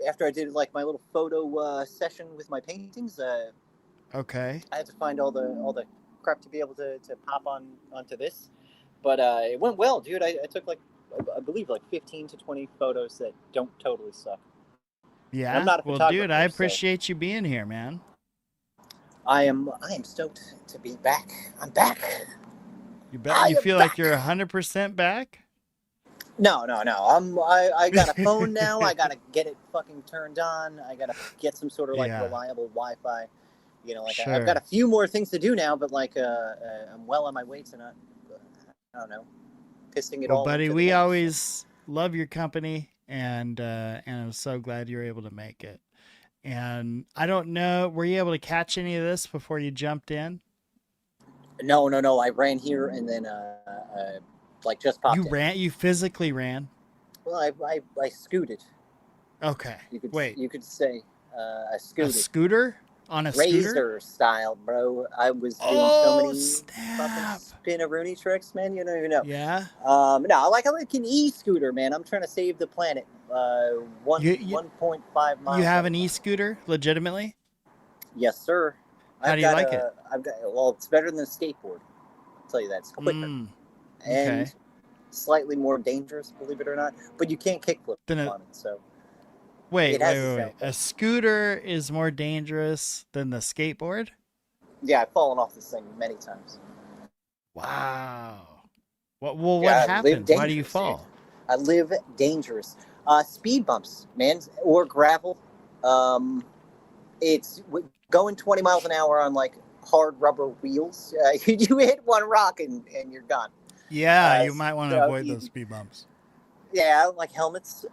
E: after I did like my little photo session with my paintings.
A: Okay.
E: I had to find all the crap to be able to pop onto this, but it went well, dude. I took like I believe like 15 to 20 photos that don't totally suck.
A: Yeah.
E: I'm not a
A: well, dude, I
E: photographer,
A: appreciate you being here, man.
E: I am stoked to be back. I'm back.
A: You feel like you're 100% back?
E: No. I got a phone now. I gotta get it fucking turned on. I gotta get some sort of like reliable Wi-Fi. I've got a few more things to do now, but like I'm well on my way to not don't know, pissing it
A: Well,
E: all
A: buddy,
E: into the
A: we
E: mix.
A: always love your company, and I'm so glad you were able to make it. And I don't know, were you able to catch any of this before you jumped in?
E: No. I ran here and then like just popped
A: You
E: in.
A: ran? You physically ran?
E: Well, I scooted.
A: Okay. Wait,
E: You could say I
A: a
E: scooted.
A: scooter on a scooter?
E: Razor style, bro. I was doing so
A: Oh,
E: many fucking
A: snap!
E: spin-a-rooney tricks, man. You don't even know.
A: Yeah.
E: No, like an e-scooter, man. I'm trying to save the planet.
A: You
E: 1.5 miles.
A: you have
E: at
A: an
E: a time.
A: e-scooter, legitimately?
E: Yes, sir.
A: How do you like it?
E: Well, it's better than a skateboard. I'll tell you that. It's quicker
A: Okay.
E: and slightly more dangerous, believe it or not. But you can't kickflip
A: Then
E: on it, so
A: wait.
E: it has its
A: A scooter is more dangerous than the skateboard?
E: yeah, I've fallen off this thing many times.
A: Wow. Well,
E: Yeah,
A: what
E: I live
A: happens? Why do you
E: dangerous, dude.
A: fall?
E: I live dangerous. Speed bumps, man, or gravel. It's going 20 miles an hour on like hard rubber wheels. You hit one rock and you're gone.
A: Yeah, you might want to
E: so
A: avoid
E: you-
A: those speed bumps.
E: Yeah, I don't like helmets.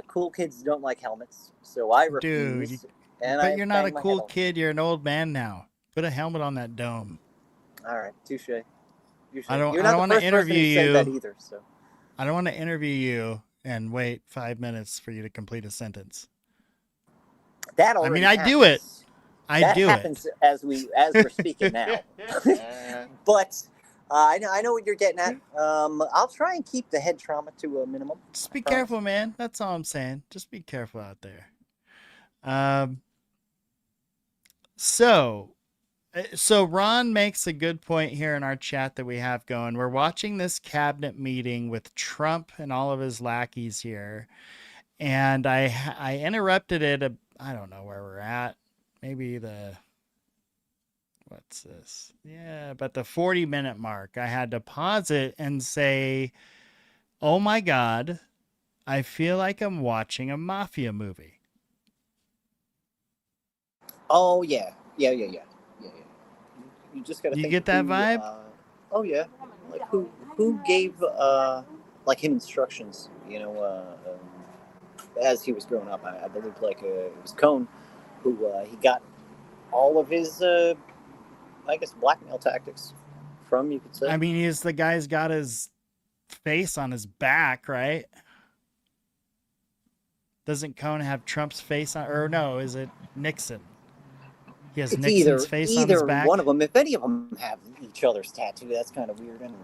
E: Cool kids don't like helmets, so I refuse.
A: Dude,
E: and
A: but
E: I
A: you're not a
E: bang my
A: cool
E: head on.
A: kid. You're an old man now. Put a helmet on that dome.
E: All right, touche.
A: I don't-
E: You're
A: I
E: not
A: don't
E: the
A: wanna
E: first person
A: interview
E: to say
A: you.
E: that either. So
A: I don't want to interview you and wait 5 minutes for you to complete a sentence.
E: that
A: I
E: already.
A: mean, I do it. I
E: that
A: do
E: happens
A: it.
E: as we're speaking now. But I know what you're getting at. I'll try and keep the head trauma to a minimum.
A: Just be
E: I promise.
A: careful, man. That's all I'm saying. Just be careful out there. So Ron makes a good point here in our chat that we have going. We're watching this cabinet meeting with Trump and all of his lackeys here, and I interrupted it. I don't know where we're at. Maybe what's this? Yeah, but the 40-minute mark. I had to pause it and say, "Oh my God, I feel like I'm watching a mafia movie."
E: Oh yeah. You just gotta
A: You
E: think.
A: get that vibe?
E: Oh yeah. Like who gave like him instructions? As he was growing up, I believe like it was Cohn, who he got all of his I guess blackmail tactics from. You could say.
A: I mean, the guy's got his face on his back, right? Doesn't Cohn have Trump's face on? Or no, is it Nixon? He has
E: It's
A: Nixon's face on his
E: either
A: back.
E: one of them. If any of them have each other's tattoo, that's kind of weird anyway.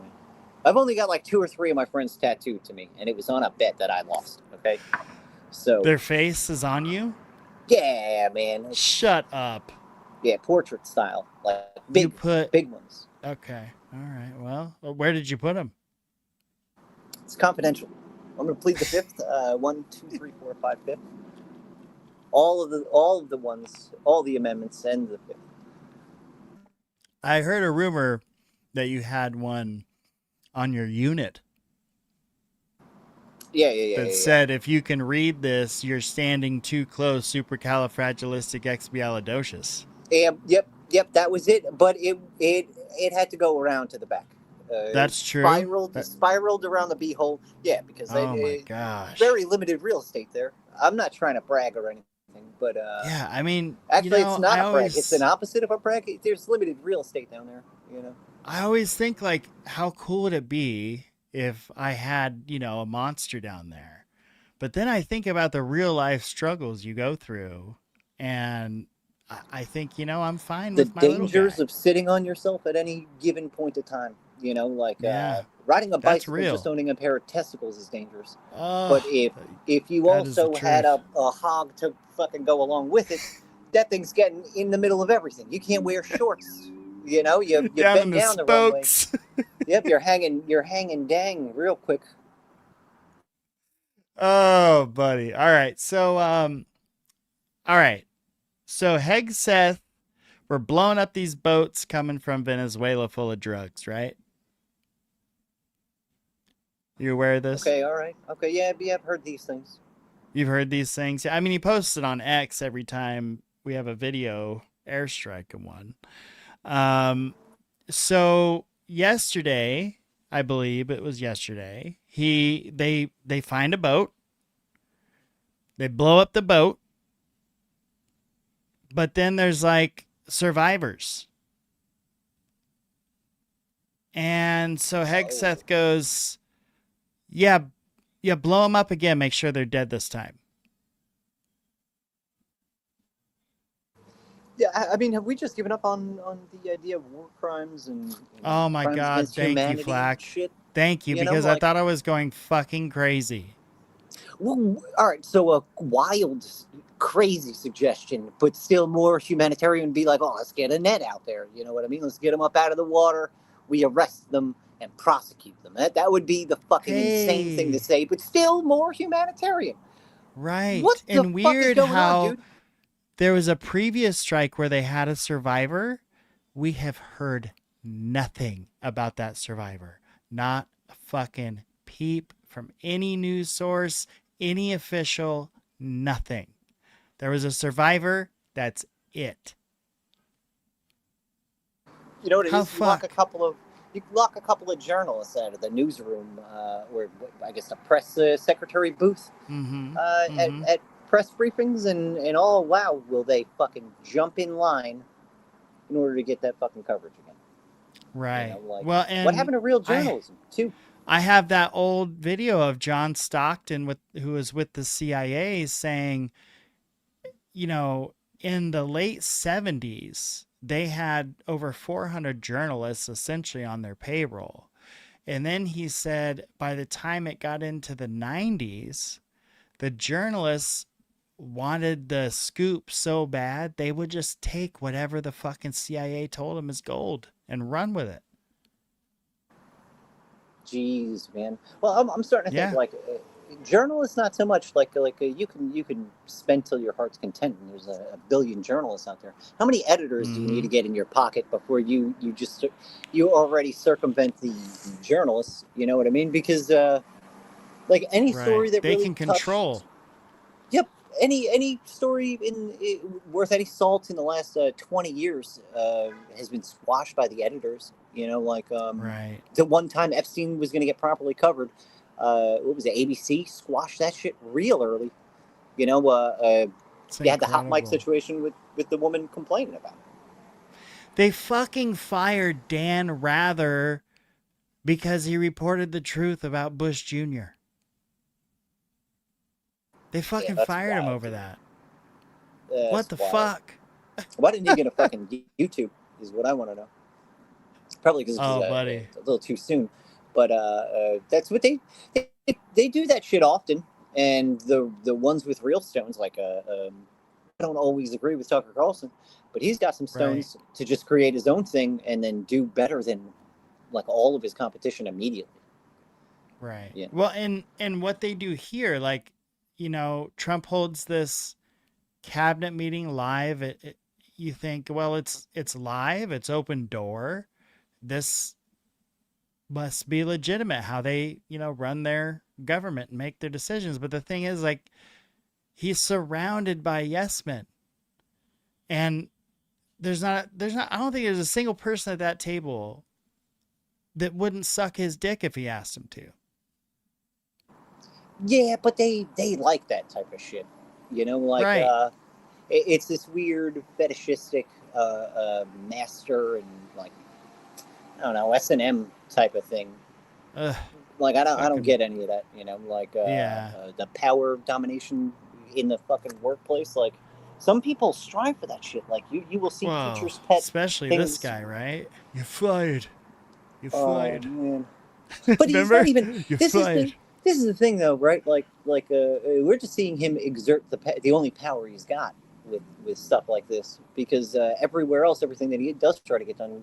E: I've only got like 2 or 3 of my friends tattooed to me, and it was on a bet that I lost. Okay, so
A: Their face is on you?
E: yeah, man.
A: Shut up.
E: Yeah, portrait style, like
A: You
E: big
A: put.
E: big ones.
A: Okay. All right. Well, where did you put him?
E: It's confidential. I'm gonna plead the fifth. 1, 2, 3, 4, 5, 5th. All of the ones, all the amendments, and the fifth.
A: I heard a rumor that you had one on your unit
E: Yeah.
A: that said if you can read this, you're standing too close, supercalifragilisticexpialidocious.
E: Yep. That was it. But it had to go around to the back.
A: That's true.
E: Spiraled around the beehole. Yeah, because
A: Oh my gosh.
E: very limited real estate there. I'm not trying to brag or anything, but
A: Yeah, I mean,
E: actually,
A: you know,
E: it's not
A: I
E: a brag. It's an opposite of a brag. There's limited real estate down there.
A: I always think, like, how cool would it be if I had, a monster down there? But then I think about the real life struggles you go through, and I think, I'm fine
E: The
A: with my little
E: dangers
A: guy.
E: of sitting on yourself at any given point of time. Like
A: Yeah,
E: riding a
A: that's
E: bicycle,
A: real.
E: just owning a pair of testicles is dangerous.
A: Oh,
E: But if you
A: that is the
E: also had
A: truth.
E: a hog to fucking go along with it, that thing's getting in the middle of everything. You can't wear shorts. You
A: down in
E: bend
A: the
E: down the wrong way.
A: spokes.
E: Yep, you're hanging dang real quick.
A: Oh, buddy. All right. So, Hegseth, we're blowing up these boats coming from Venezuela full of drugs, right? You aware of this?
E: Okay, all right. Okay, yeah, I've heard these things.
A: You've heard these things? I mean, he posts it on X every time we have a video airstrike of one. So yesterday, I believe it was yesterday. They find a boat. They blow up the boat. But then there's like survivors. And so Hegseth goes, yeah, blow them up again. Make sure they're dead this time.
E: Yeah, I mean, have we just given up on the idea of war crimes and
A: Oh my
E: crimes
A: God.
E: against
A: Thank you,
E: humanity and
A: Flak.
E: shit?
A: Thank you,
E: You know,
A: because I
E: like,
A: thought I was going fucking crazy.
E: well, all right, so a wild, crazy suggestion, but still more humanitarian would be like, oh, let's get a net out there. You know what I mean? Let's get them up out of the water. We arrest them and prosecute them. That would be the fucking insane thing to
A: Hey.
E: say, but still more humanitarian.
A: Right.
E: What the
A: And
E: fuck is
A: weird
E: going on,
A: how
E: dude?
A: there was a previous strike where they had a survivor. We have heard nothing about that survivor. Not a fucking peep from any news source, any official, nothing. There was a survivor. That's it.
E: You know what it
A: How
E: is? You lock
A: fuck?
E: a couple of journalists out of the newsroom, or I guess the press secretary booth,
A: Mm-hmm.
E: at,
A: Mm-hmm.
E: at press briefings, and oh wow, will they fucking jump in line in order to get that fucking coverage again? You
A: Right.
E: know, like
A: Well,
E: what
A: and
E: happened to real
A: I
E: journalism too?
A: I have that old video of John Stockton who was with the CIA saying, you know, in the late 70s, they had over 400 journalists essentially on their payroll. And then he said by the time it got into the 90s, the journalists wanted the scoop so bad, they would just take whatever the fucking CIA told them is gold and run with it.
E: Jeez, man. Well, I'm starting to think
A: Yeah.
E: like journalists, not so much like you can spend till your heart's content. And there's a billion journalists out there. How many editors do you need
A: Mm-hmm.
E: to get in your pocket before you already circumvent the journalists? You know what I mean? Because like any
A: Right.
E: story that
A: They
E: really
A: can
E: touched,
A: control.
E: yep, any story worth any salt in the last 20 years has been squashed by the editors. You know, like
A: Right.
E: the one time Epstein was going to get properly covered, what was it? ABC squashed that shit real early. You know,
A: It's
E: you had the hot mic
A: incredible.
E: situation with the woman complaining about it.
A: They fucking fired Dan Rather because he reported the truth about Bush Jr. They
E: Yeah,
A: fucking
E: that's
A: fired him
E: wild,
A: over
E: dude.
A: that. What
E: That's
A: the
E: wild.
A: fuck?
E: Why didn't he get a fucking YouTube? Is what I want to know. Probably because it was
A: Oh, buddy.
E: a little too soon. But that's what they do that shit often. And the ones with real stones, like I don't always agree with Tucker Carlson, but he's got some
A: Right.
E: stones to just create his own thing and then do better than like all of his competition immediately.
A: Right.
E: Yeah.
A: Well, and what they do here, like, you know, Trump holds this cabinet meeting live. You think, well, it's live, it's open door. This must be legitimate how they, you know, run their government and make their decisions. But the thing is, like, he's surrounded by yes men. And there's not I don't think there's a single person at that table that wouldn't suck his dick if he asked him to.
E: Yeah, but they like that type of shit. You know, like
A: Right.
E: it's this weird fetishistic master and like I don't know S&M type of thing.
A: Ugh,
E: Like I don't
A: fucking
E: get any of that. You know, like
A: yeah.
E: the power domination in the fucking workplace. Like some people strive for that shit. Like you will see
A: Well,
E: teachers' pet
A: especially this
E: things.
A: guy, right? You're fired. You're
E: Oh
A: fired.
E: man, but he's not
A: Remember?
E: even.
A: You're
E: This is the
A: fired.
E: this is the thing though, right? Like we're just seeing him exert the only power he's got with stuff like this because everywhere else, everything that he does try to get done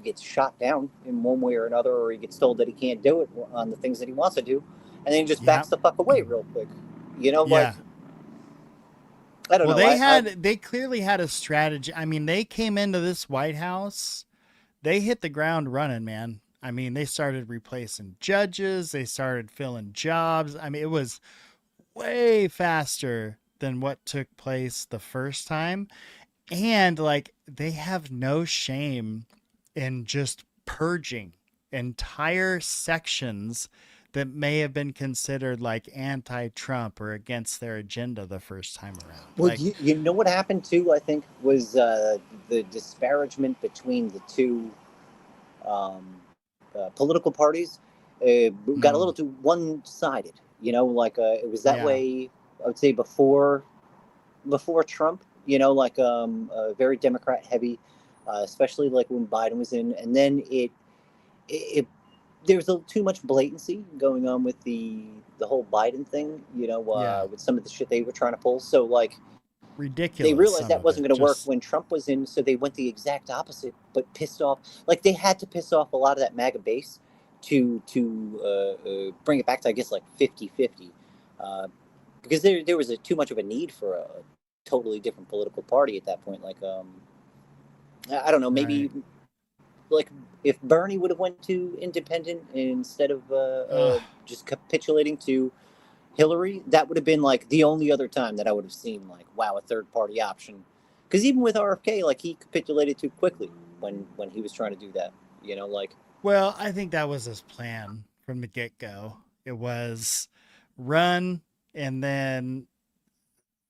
E: gets shot down in one way or another, or he gets told that he can't do it on the things that he wants to do, and then he just backs
A: Yep.
E: the fuck away real quick. You know, like
A: Yeah.
E: I don't
A: Well,
E: know. I
A: they clearly had a strategy. I mean, they came into this White House, they hit the ground running, man. I mean, they started replacing judges, they started filling jobs. I mean, it was way faster than what took place the first time. And like they have no shame in just purging entire sections that may have been considered like anti-Trump or against their agenda the first time around.
E: Well,
A: Like,
E: you know what happened too, I think, was the disparagement between the two um, political parties got a little too one-sided. Like it was that
A: yeah,
E: way. I would say before Trump. Like very Democrat heavy, especially like when Biden was in, and then it there was too much blatancy going on with the whole Biden thing.
A: yeah,
E: With some of the shit they were trying to pull. So like they
A: ridiculous.
E: realized
A: Some
E: that
A: of
E: wasn't
A: it
E: going to work
A: just
E: when Trump was in, so they went the exact opposite, but pissed off. Like they had to piss off a lot of that MAGA base to bring it back to, I guess, like 50-50. Because there was too much of a need for a totally different political party at that point. Like I don't know,
A: right.
E: maybe like if Bernie would have went to independent instead of
A: Ugh,
E: just capitulating to Hillary, that would have been like the only other time that I would have seen like, wow, a third party option. Because even with RFK, like he capitulated too quickly when he was trying to do that. Like
A: well, I think that was his plan from the get-go. It was run, and then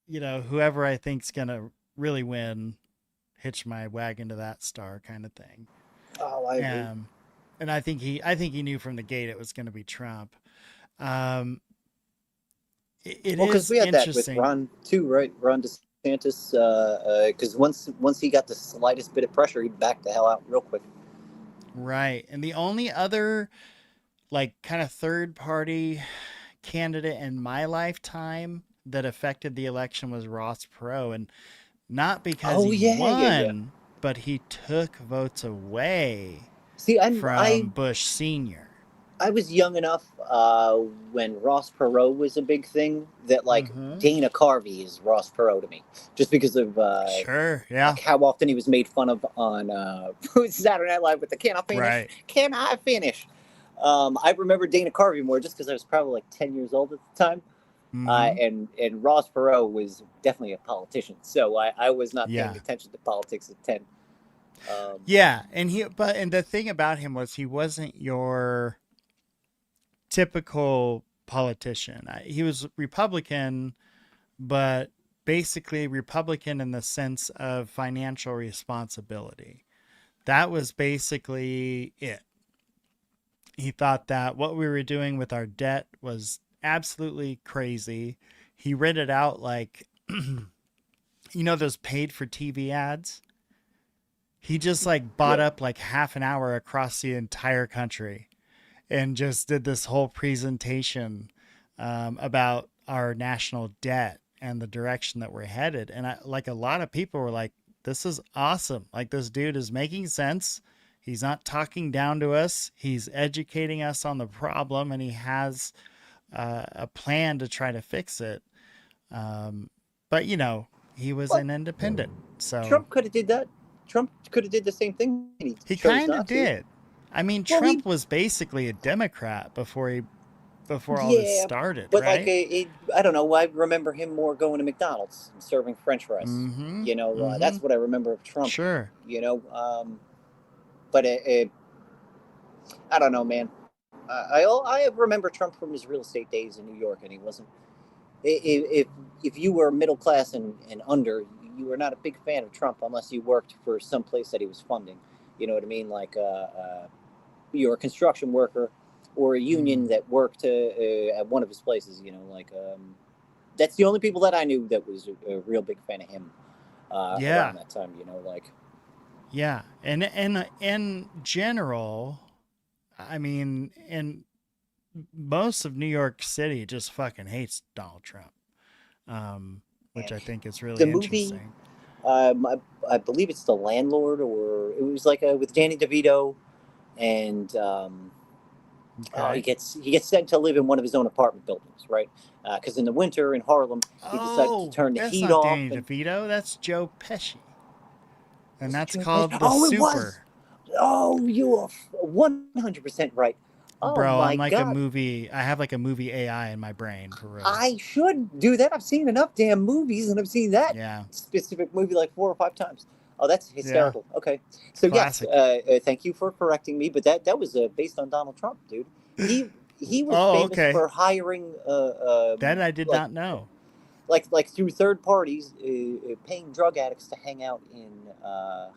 A: whoever I think's gonna really win, hitch my wagon to that star kind of thing.
E: oh, I agree.
A: Um, and I think he knew from the gate it was going to be Trump. Um, it
E: Well, because
A: is
E: we had that with
A: interesting,
E: Ron too, right? Ron DeSantis. Because once he got the slightest bit of pressure, he backed the hell out real quick.
A: right? And the only other like kind of third party candidate in my lifetime that affected the election was Ross Perot, and not because
E: Oh
A: he
E: yeah, yeah, yeah.
A: won, but he took votes away
E: See,
A: from Bush Senior.
E: I was young enough when Ross Perot was a big thing that like
A: Mm-hmm.
E: Dana Carvey is Ross Perot to me, just because of
A: Sure. Yeah.
E: like how often he was made fun of on Saturday Night Live with the "Can I finish?
A: Right.
E: Can I finish?" I remember Dana Carvey more just because I was probably like 10 years old at the time,
A: Mm-hmm.
E: and Ross Perot was definitely a politician, so I was not paying
A: Yeah.
E: attention to politics at 10.
A: Yeah, and the thing about him was he wasn't your typical politician. He was Republican, but basically Republican in the sense of financial responsibility. That was basically it. He thought that what we were doing with our debt was absolutely crazy. He read it out like, those paid for TV ads. He just like bought
E: Yeah.
A: up like half an hour across the entire country and just did this whole presentation about our national debt and the direction that we're headed. And like a lot of people were like, this is awesome. Like this dude is making sense. He's not talking down to us. He's educating us on the problem, and he has a plan to try to fix it. But he was
E: But
A: an independent, so
E: Trump could have did that. Trump could have did the same thing, and he
A: he
E: chose
A: kind of
E: not to.
A: did. I mean,
E: Well,
A: Trump was basically a Democrat before all this
E: yeah,
A: started,
E: but like
A: right?
E: I don't know. I remember him more going to McDonald's and serving French fries.
A: Mm-hmm. Mm-hmm.
E: That's what I remember of Trump.
A: Sure.
E: You know, but I don't know, man. I remember Trump from his real estate days in New York, and he wasn't. If you were middle class and under, you were not a big fan of Trump unless you worked for some place that he was funding. You know what I mean? Like you're a construction worker or a union
A: Mm.
E: that worked at one of his places. Like that's the only people that I knew that was a real big fan of him
A: Yeah.
E: around that time. Like
A: Yeah. And in general, I mean, in most of New York City just fucking hates Donald Trump. Which
E: and
A: I think is
E: the
A: really
E: movie,
A: interesting.
E: I believe it's The Landlord, or it was like with Danny DeVito, and he
A: Okay.
E: gets sent to live in one of his own apartment buildings, right? Because in the winter in Harlem, he decided to
A: Oh,
E: turn the
A: that's
E: heat
A: not
E: off.
A: Danny
E: And
A: DeVito. That's Joe Pesci. And
E: was it
A: that's
E: Joe Pesci?
A: called The
E: Oh, it was.
A: Super.
E: Oh, you are 100% right. Oh
A: Bro,
E: my
A: I'm like a
E: God.
A: movie. I have like a movie AI in my brain for real.
E: I should do that. I've seen enough damn movies, and I've seen that
A: Yeah.
E: specific movie like 4 or 5 times. Oh, that's hysterical. Okay, so
A: Classic.
E: yes, thank you for correcting me. But that was based on Donald Trump, dude. He was
A: Oh,
E: famous
A: okay.
E: for hiring
A: That I did
E: like
A: not know.
E: through third parties, paying drug addicts to hang out in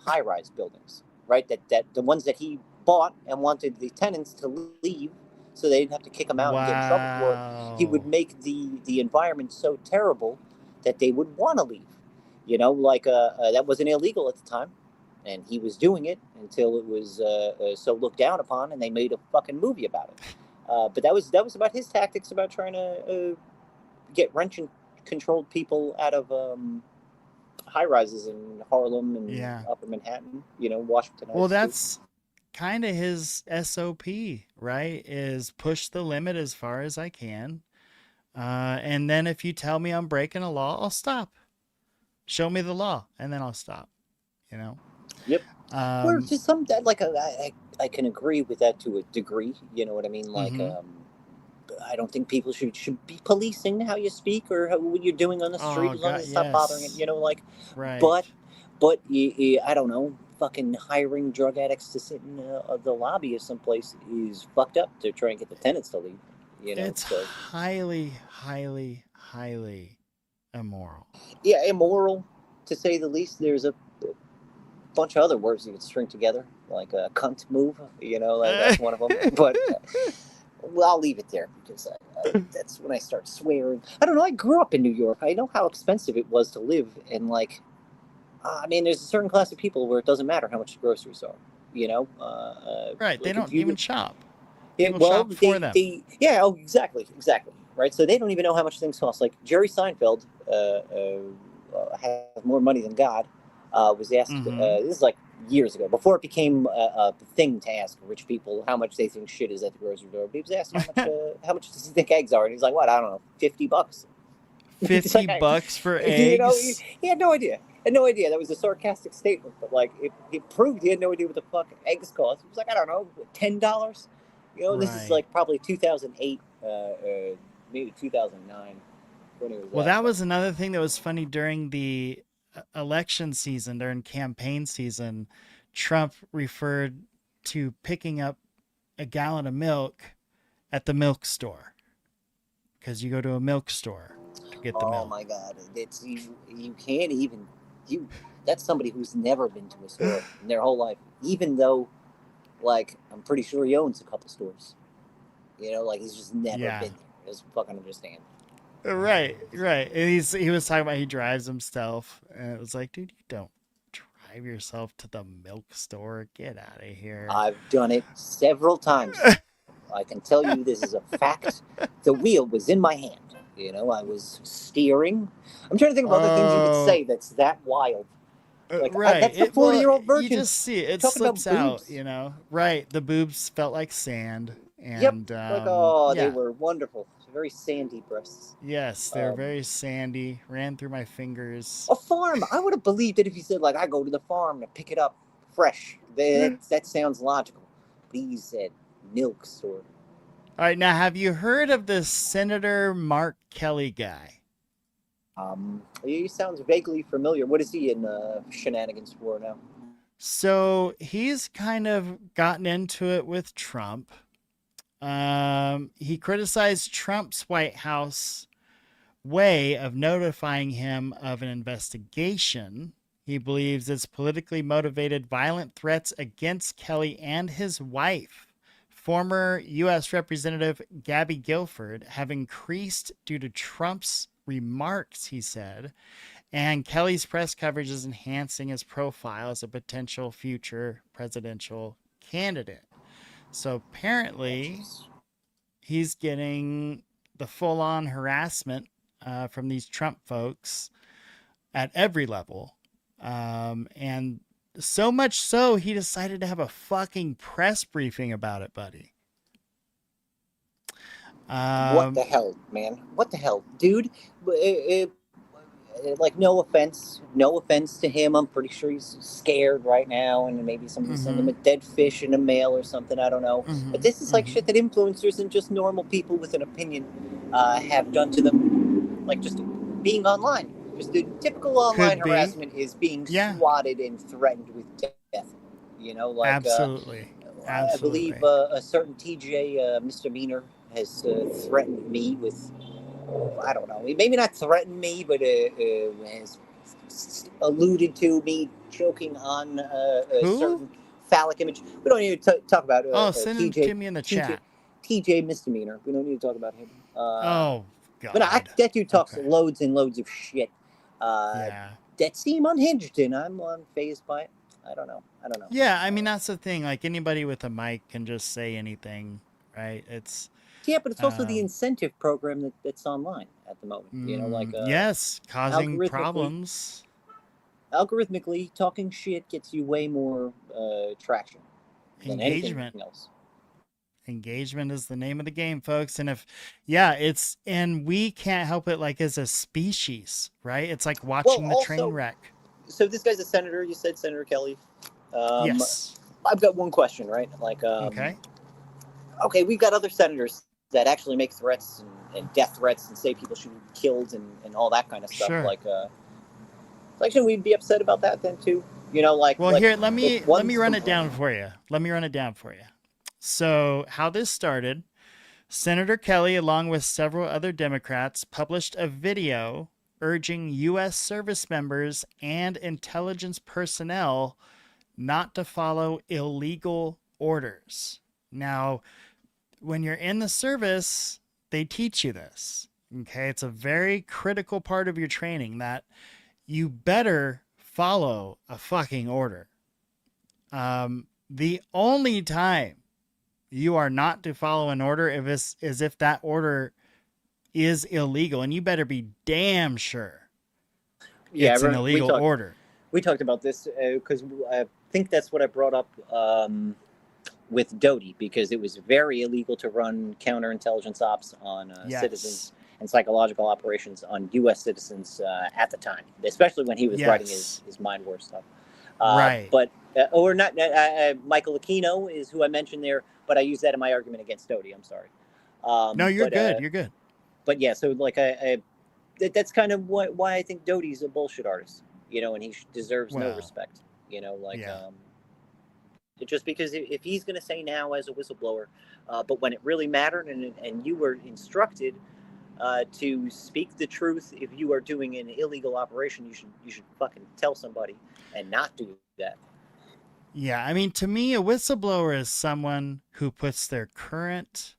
E: high-rise buildings, right? That the ones that he bought and wanted the tenants to leave, so they didn't have to kick him out and get in trouble for it. He would
A: Wow.
E: make the environment so terrible that they would want to leave. That wasn't illegal at the time, and he was doing it until it was so looked down upon, and they made a fucking movie about it. But that was about his tactics about trying to get rent controlled people out of high rises in Harlem and
A: Yeah.
E: Upper Manhattan, Washington
A: Well,
E: Heights too.
A: that's kind of his SOP, right? Is push the limit as far as I can. And then if you tell me I'm breaking a law, I'll stop. Show me the law, and then I'll stop. You know.
E: Yep. Where
A: Um,
E: just some that like I can agree with that to a degree. You know what I mean?
A: mm-hmm.
E: I don't think people should be policing how you speak or what you're doing on the street
A: Oh
E: as long
A: God,
E: as it's not bothering it.
A: yes. Right.
E: But I don't know. Fucking hiring drug addicts to sit in the lobby of someplace is fucked up to try and get the tenants to leave.
A: It's
E: So
A: highly, highly, highly immoral.
E: yeah, immoral to say the least. There's a bunch of other words you could string together, like a cunt move. That's one of them. But well, I'll leave it there because that's when I start swearing. I don't know. I grew up in New York. I know how expensive it was to live, and I mean, there's a certain class of people where it doesn't matter how much the groceries are.
A: Right. They
E: Like if
A: don't
E: you,
A: even shop.
E: yeah,
A: People
E: well,
A: shop for them.
E: yeah, oh, exactly, right. So they don't even know how much things cost. Like Jerry Seinfeld has more money than God. Was asked.
A: Mm-hmm.
E: This is like years ago, before it became a thing to ask rich people how much they think shit is at the grocery store. But he was asked how much does he think eggs are, and he's like, "What? I don't know, $50." He's
A: 50
E: like,
A: bucks for
E: he
A: eggs.
E: had no idea. Had no idea. That was a sarcastic statement, but like it proved he had no idea what the fuck eggs cost. He was like, I don't know, $10. This is
A: Right.
E: like probably 2008, maybe 2009 when it was
A: Well,
E: that.
A: that was another thing that was funny during the election season, during campaign season. Trump referred to picking up a gallon of milk at the milk store because you go to a milk store to get the
E: Oh
A: milk.
E: my God, it's you can't even you. That's somebody who's never been to a store in their whole life, even though, like, I'm pretty sure he owns a couple stores. He's just never
A: Yeah.
E: been there. Just fucking understand.
A: Right, right. And he was talking about he drives himself, and it was like, dude, you don't drive yourself to the milk store. Get out of here.
E: I've done it several times. I can tell you this is a fact. The wheel was in my hand. I was steering. I'm trying to think of other things you could
A: Oh,
E: say that's that wild.
A: right.
E: That's the 40-year-old
A: You
E: virgin
A: just see it. It
E: talking about
A: slips out,
E: boobs.
A: Right. The boobs felt like sand,
E: Yep.
A: and
E: They
A: yeah,
E: were wonderful. Very sandy breasts.
A: yes, they're
E: Um,
A: very sandy. Ran through my fingers.
E: a farm. I would have believed it if you said, like, I go to the farm to pick it up fresh. That sounds logical. But he said milk store.
A: All right, now have you heard of this Senator Mark Kelly guy?
E: He sounds vaguely familiar. What is he in shenanigans for now?
A: So he's kind of gotten into it with Trump. He criticized Trump's White House way of notifying him of an investigation. He believes it's politically motivated violent threats against Kelly and his wife. Former U.S. Representative Gabby Guilford have increased due to Trump's remarks, he said, and Kelly's press coverage is enhancing his profile as a potential future presidential candidate. So apparently, he's getting the full on harassment from these Trump folks at every level. And so much so, he decided to have a fucking press briefing about it, buddy.
E: What the hell, man? What the hell, dude? Like, no offense to him. I'm pretty sure he's scared right now, and maybe somebody sent him a dead fish in the mail or something. I don't know. But this is like shit that influencers and just normal people with an opinion have done to them, like just being online. Just the typical online
A: Could be.
E: harassment is being
A: Yeah.
E: swatted and threatened with death. You know, like
A: Absolutely.
E: I believe
A: Absolutely.
E: a certain TJ misdemeanor has threatened me with, I don't know, maybe not threatened me, but has alluded to me choking on a
A: Who?
E: certain phallic image. We don't need to talk about
A: Oh, send him
E: TJ
A: to me in the
E: TJ
A: chat.
E: TJ misdemeanor. We don't need to talk about him.
A: Oh
E: But no,
A: God.
E: that dude talks
A: Okay.
E: loads and loads of shit
A: Yeah.
E: that seem unhinged, and I'm unfazed by it. I don't know.
A: Yeah, I mean that's the thing. Like anybody with a mic can just say anything, right? It's
E: Yeah, but it's also the
A: um
E: incentive program that's online at the moment. You know, like
A: yes, causing
E: algorithmically,
A: problems.
E: algorithmically, talking shit gets you way more traction than anything
A: Engagement.
E: else.
A: Engagement is the name of the game, folks. And if yeah, it's and we can't help it like as a species, right? It's like
E: Well,
A: watching the train
E: also,
A: wreck.
E: so this guy's a senator. You said Senator Kelly. Um,
A: Yes.
E: I've got one question, right? Like,
A: Okay.
E: okay, we've got other senators that actually make threats and death threats and say people should be killed and all that kind of stuff.
A: Sure.
E: Like, shouldn't we be upset about that then too? You know,
A: Well,
E: like
A: here, let me
E: if
A: let me
E: one's
A: run it down for you. Let me run it down for you. So, how this started, Senator Kelly, along with several other Democrats, published a video urging U.S. service members and intelligence personnel not to follow illegal orders. Now, when you're in the service, they teach you this. Okay, it's a very critical part of your training that you better follow a fucking order. The only time you are not to follow an order is if that order is illegal, and you better be damn sure it's an illegal order.
E: We talked about this because I think that's what I brought up with Doty, because it was very illegal to run counterintelligence ops on
A: Yes.
E: citizens and psychological operations on U.S. citizens at the time, especially when he was writing his Mind War stuff.
A: Right.
E: But or not. Michael Aquino is who I mentioned there, but I use that in my argument against Doty. I'm sorry.
A: No, you're good. You're good.
E: But yeah, so like that's kind of why I think Doty's a bullshit artist, you know, and he deserves no respect, you know, like just because if he's going to say now as a whistleblower, but when it really mattered and you were instructed to speak the truth, if you are doing an illegal operation, you should fucking tell somebody and not do that.
A: Yeah, I mean, to me, a whistleblower is someone who puts their current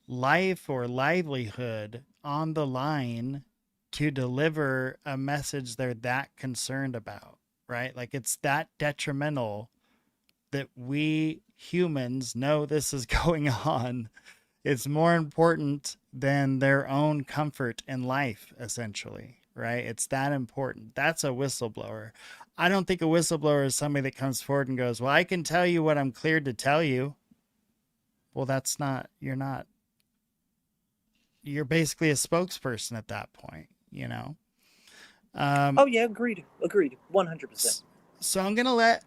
A: life or livelihood on the line to deliver a message they're that concerned about, right? Like it's that detrimental that we humans know this is going on. It's more important than their own comfort in life, essentially, right? It's that important. That's a whistleblower. I don't think a whistleblower is somebody that comes forward and goes, well, I can tell you what I'm cleared to tell you. Well, that's not, you're basically a spokesperson at that point, you know?
E: Oh yeah, agreed 100%.
A: So I'm gonna let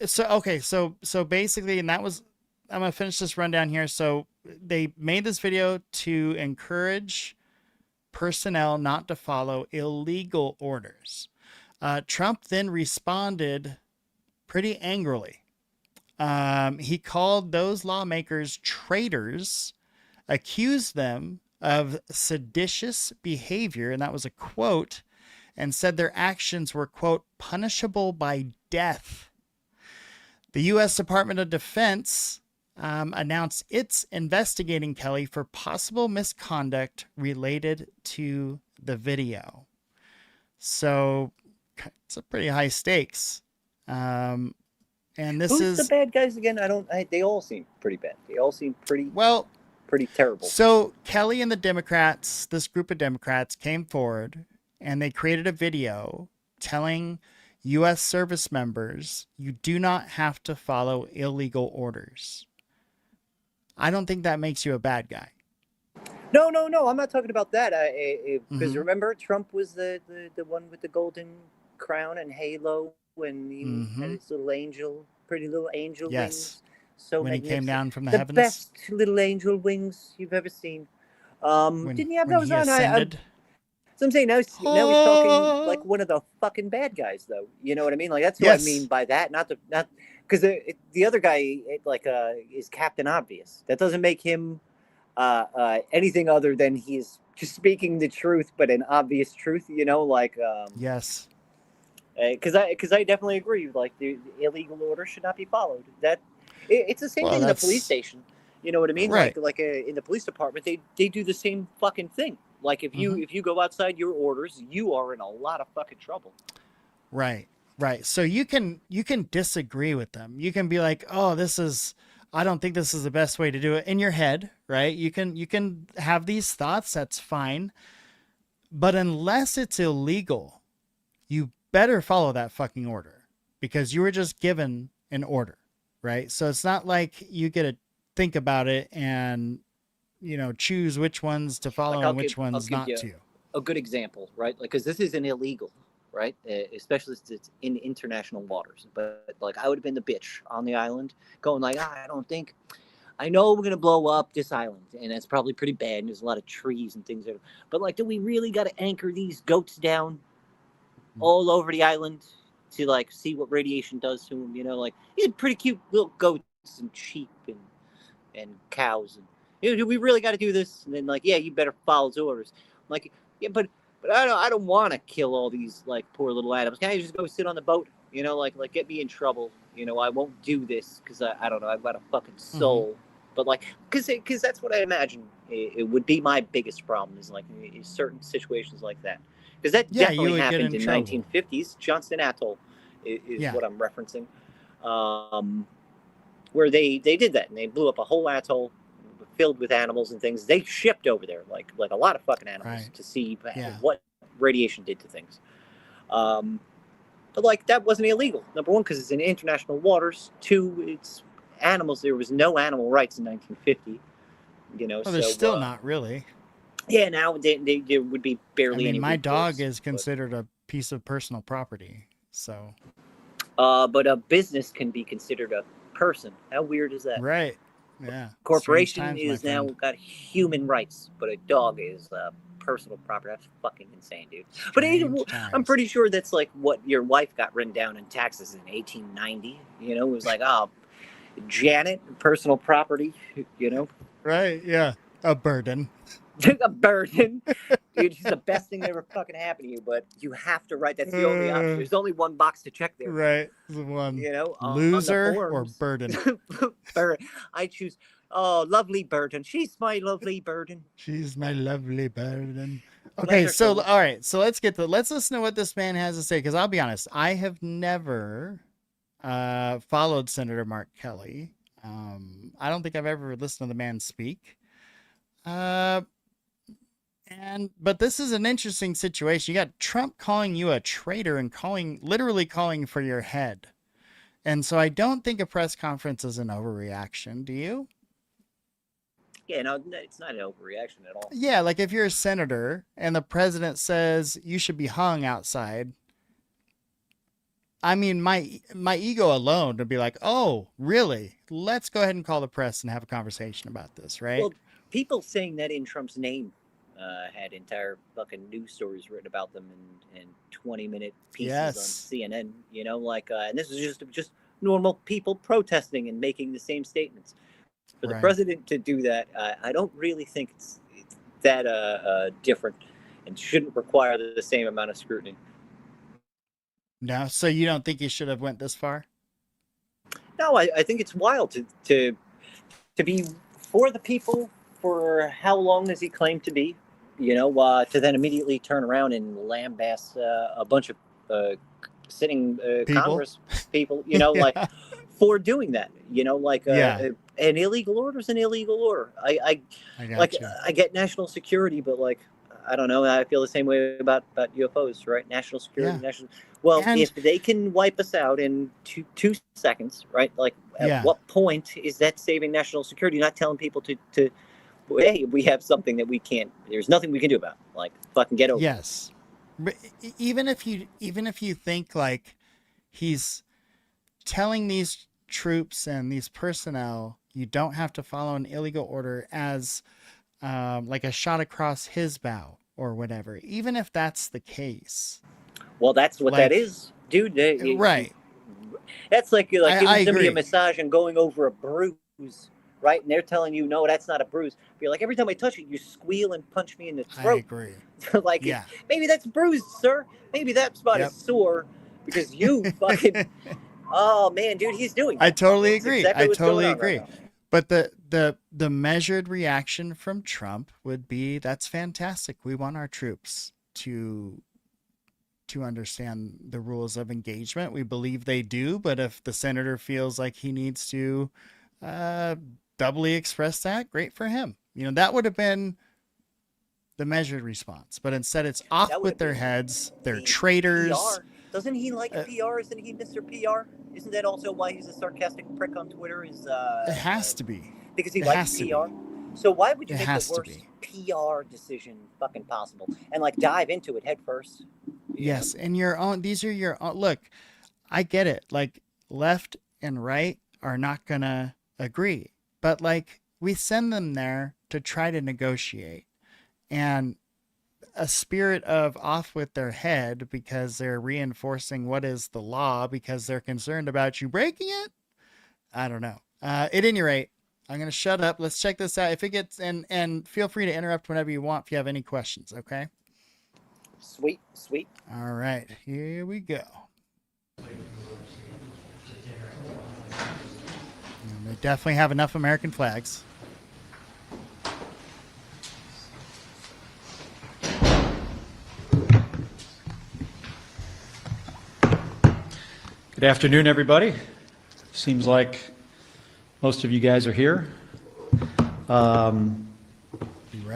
A: so basically, and that was, I'm gonna finish this rundown here. So they made this video to encourage personnel not to follow illegal orders. Trump then responded pretty angrily. He called those lawmakers traitors, accused them of seditious behavior, and that was a quote, and said their actions were, quote, punishable by death. The U.S. Department of Defense announced it's investigating Kelly for possible misconduct related to the video. So it's a pretty high stakes. And this
E: Who's the bad guys again? They all seem pretty bad. They all seem pretty terrible.
A: So Kelly and the Democrats, this group of Democrats, came forward and they created a video telling U.S. service members, you do not have to follow illegal orders. I don't think that makes you a bad guy.
E: No. I'm not talking about that. Because remember, Trump was the one with the golden crown and halo when he had his pretty little angel wings. So
A: when he came down from the
E: the
A: heavens.
E: best little angel wings you've ever seen. Didn't he have
A: when
E: those
A: he
E: on?
A: ascended.
E: So I'm saying now he's talking like one of the fucking bad guys, though. You know what I mean? Like that's what I mean
A: Yes.
E: by that. Not because the other guy is Captain Obvious. That doesn't make him anything other than he's just speaking the truth, but an obvious truth. You know, like
A: Yes.
E: because I definitely agree. Like the illegal order should not be followed. It's the same
A: Well,
E: thing in the police
A: that's
E: station. You know what I mean?
A: right.
E: In the police department, they do the same fucking thing. Like
A: Hmm.
E: if you go outside your orders, you are in a lot of fucking trouble.
A: Right. Right. So you can disagree with them. You can be like, "Oh, this is I don't think this is the best way to do it," in your head, right? You can have these thoughts, that's fine. But unless it's illegal, you better follow that fucking order because you were just given an order, right? So it's not like you get to think about it and, choose which ones to
E: Like
A: follow and which
E: I'll
A: ones
E: give
A: not
E: you
A: to.
E: a good example, right? Like because this isn't illegal, right? Especially since it's in international waters. But like I would have been the bitch on the island, going like, I don't think. I know we're gonna blow up this island, and that's probably pretty bad. And there's a lot of trees and things there. But like, do we really got to anchor these goats down all over the island to like see what radiation does to them? You know, like these are pretty cute little goats and sheep and cows. And do we really got to do this? And then like, yeah, you better follow the orders. I'm like, yeah, but I don't want to kill all these like poor little animals. Can I just go sit on the boat? You know, like get me in trouble. You know, I won't do this because I don't know. I've got a fucking
A: Hmm.
E: soul. But like, because that's what I imagine it would be my biggest problem is like certain situations like that. Because that
A: Yeah, you
E: definitely
A: would get
E: happened
A: in
E: in
A: trouble.
E: 1950s. Johnston Atoll is
A: Yeah.
E: what I'm referencing. Um, where they did that and they blew up a whole atoll filled with animals and things. They shipped over there like a lot of fucking animals
A: Right.
E: to see
A: Yeah.
E: what radiation did to things. Um, but like that wasn't illegal. Number one, because it's in international waters. Two, it's animals. There was no animal rights in 1950. You know,
A: Well, there's
E: so
A: still not really.
E: yeah, now there would be
A: I
E: barely
A: mean,
E: any
A: my dog
E: recourse.
A: is considered a piece of personal property. So,
E: But a business can be considered a person. How weird is that?
A: right. Yeah. Strange
E: Corporation
A: times, my
E: is now
A: friend.
E: got human rights, but a dog is personal property. That's fucking insane, dude. But
A: Strange
E: I'm
A: times.
E: pretty sure that's like what your wife got written down in taxes in 1890. You know, it was like, oh, Janet, personal property. You know,
A: Right. Yeah. A burden.
E: a burden. Dude, it's the best thing that ever fucking happened to you. But you have to write. That's the only option.
A: Uh,
E: There's only one box to check there.
A: right. The one
E: You know, on the
A: loser or
E: forms.
A: burden.
E: I choose. Oh, lovely burden. She's my lovely burden.
A: She's my lovely burden.
E: Bless
A: Okay,
E: her
A: so
E: soul.
A: all right, so let's listen to what this man has to say because I'll be honest, I have never followed Senator Mark Kelly. I don't think I've ever listened to the man speak. Uh, but this is an interesting situation. You got Trump calling you a traitor and literally calling for your head. And so I don't think a press conference is an overreaction. Do you?
E: Yeah, no, it's not an overreaction at all.
A: Yeah, like if you're a senator and the president says you should be hung outside, I mean, my ego alone to be like, oh, really? Let's go ahead and call the press and have a conversation about this, right?
E: Well, people saying that in Trump's name had entire fucking news stories written about them and 20-minute pieces on
A: Yes.
E: CNN. You know, like, and this is just normal people protesting and making the same statements. For the
A: Right.
E: president to do that, I don't really think it's that different and shouldn't require the same amount of scrutiny.
A: No, so you don't think he should have went this far?
E: No, I think it's wild to be for the people for how long does he claim to be? You know, to then immediately turn around and lambaste a bunch of sitting
A: People?
E: Congress people, you know, like
A: Yeah.
E: for doing that. You know, like
A: Yeah,
E: an illegal order is an illegal order.
A: I
E: Like
A: got you.
E: I get national security, but like I don't know. I feel the same way about UFOs, right? National security,
A: Yeah.
E: national. Well,
A: And
E: if they can wipe us out in two seconds, right? Like, at
A: yeah.
E: what point is that saving national security? You're not telling people to hey, we have something that we can't. There's nothing we can do about it. Like, fucking get over it.
A: Yes. But even if you think like he's telling these troops and these personnel you don't have to follow an illegal order as like a shot across his bow or whatever, even if that's the case.
E: Well, that's what that
A: Like,
E: is, dude.
A: right.
E: That's like you're like
A: I
E: giving somebody a
A: agree.
E: massage and going over a bruise, right? And they're telling you, no, that's not a bruise. But you're like, every time I touch it, you squeal and punch me in the
A: I
E: throat.
A: agree.
E: Like,
A: Yeah.
E: maybe that's bruised, sir. Maybe that spot
A: Yep.
E: is sore because you fucking. Oh man, dude, he's doing.
A: I
E: That.
A: totally
E: It's
A: agree.
E: exactly
A: I
E: what's going
A: totally
E: on
A: agree.
E: right now.
A: But the measured reaction from Trump would be, that's fantastic. We want our troops to understand the rules of engagement. We believe they do, but if the senator feels like he needs to doubly express that, great for him. That would have been the measured response. But instead, it's off
E: That would
A: with
E: have
A: their
E: been
A: heads. They're
E: the
A: traitors.
E: PR. Doesn't he like PR? Isn't he Mr. PR? Isn't that also why he's a sarcastic prick on Twitter?
A: It has to be.
E: Because he
A: It
E: likes
A: has to
E: PR.
A: be.
E: So why would you
A: It
E: make
A: has
E: the
A: to
E: worst
A: be.
E: PR decision fucking possible and like dive into it head first?
A: Yes, and your own. These are your own. Look, I get it. Like, left and right are not gonna agree, but like, we send them there to try to negotiate, and a spirit of off with their head because they're reinforcing what is the law because they're concerned about you breaking it. I don't know. At any rate, I'm gonna shut up. Let's check this out. If it gets and feel free to interrupt whenever you want if you have any questions. Okay.
E: Sweet, sweet.
A: All right, here we go. And they definitely have enough American flags.
F: Good afternoon, everybody. Seems like most of you guys are here.
A: Be right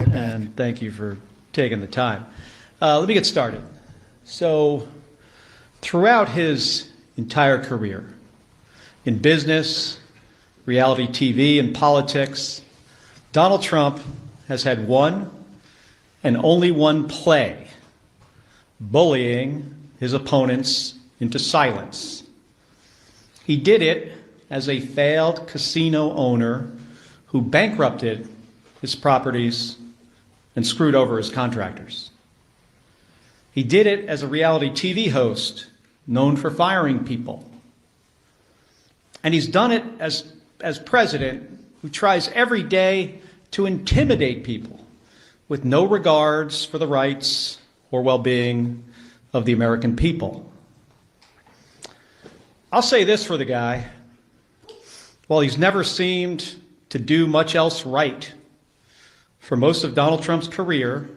A: back.
F: And thank you for taking the time. Let me get started. So, throughout his entire career, in business, reality TV, and politics, Donald Trump has had one and only one play: bullying his opponents into silence. He did it as a failed casino owner who bankrupted his properties and screwed over his contractors. He did it as a reality TV host known for firing people. And he's done it as president who tries every day to intimidate people with no regards for the rights or well-being of the American people. I'll say this for the guy: while he's never seemed to do much else right, for most of Donald Trump's career,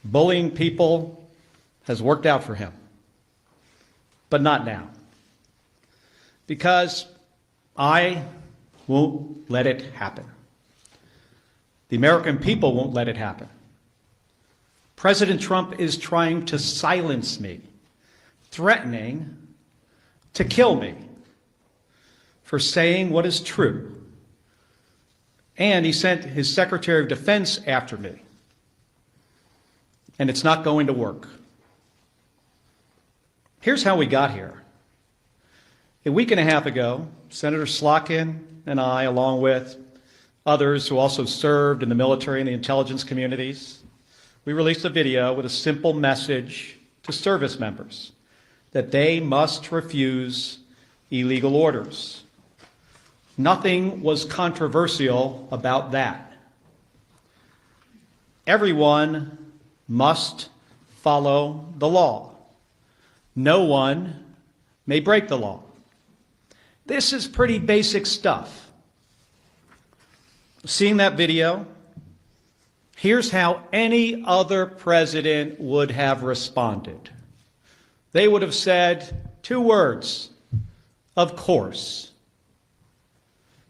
F: bullying people has worked out for him. But not now. Because I won't let it happen. The American people won't let it happen. President Trump is trying to silence me, threatening to kill me for saying what is true. And he sent his Secretary of Defense after me. And it's not going to work. Here's how we got here. A week and a half ago, Senator Slotkin and I, along with others who also served in the military and the intelligence communities, we released a video with a simple message to service members that they must refuse illegal orders. Nothing was controversial about that. Everyone must follow the law. No one may break the law. This is pretty basic stuff. Seeing that video, here's how any other president would have responded. They would have said 2 words: of course.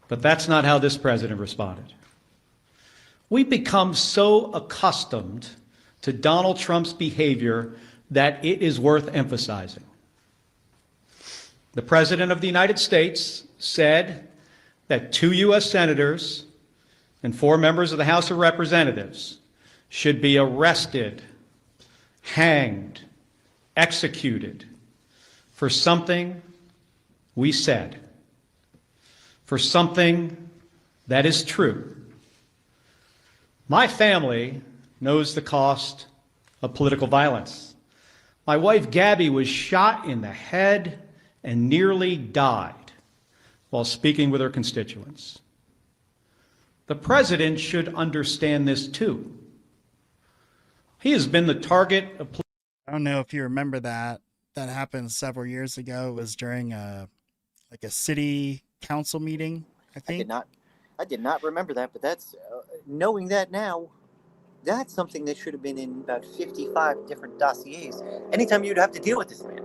F: But that's not how this president responded. We've become so accustomed to Donald Trump's behavior that it is worth emphasizing. The President of the United States said that 2 U.S. senators and 4 members of the House of Representatives should be arrested, hanged, executed for something we said, for something that is true. My family knows the cost of political violence. My wife, Gabby, was shot in the head and nearly died while speaking with her constituents. The president should understand this too. He has been the target of.
A: I don't know if you remember that. That happened several years ago. It was during a city council meeting, I think.
E: I did not remember that, but that's knowing that now. That's something that should have been in about 55 different dossiers. Anytime you'd have to deal with this man,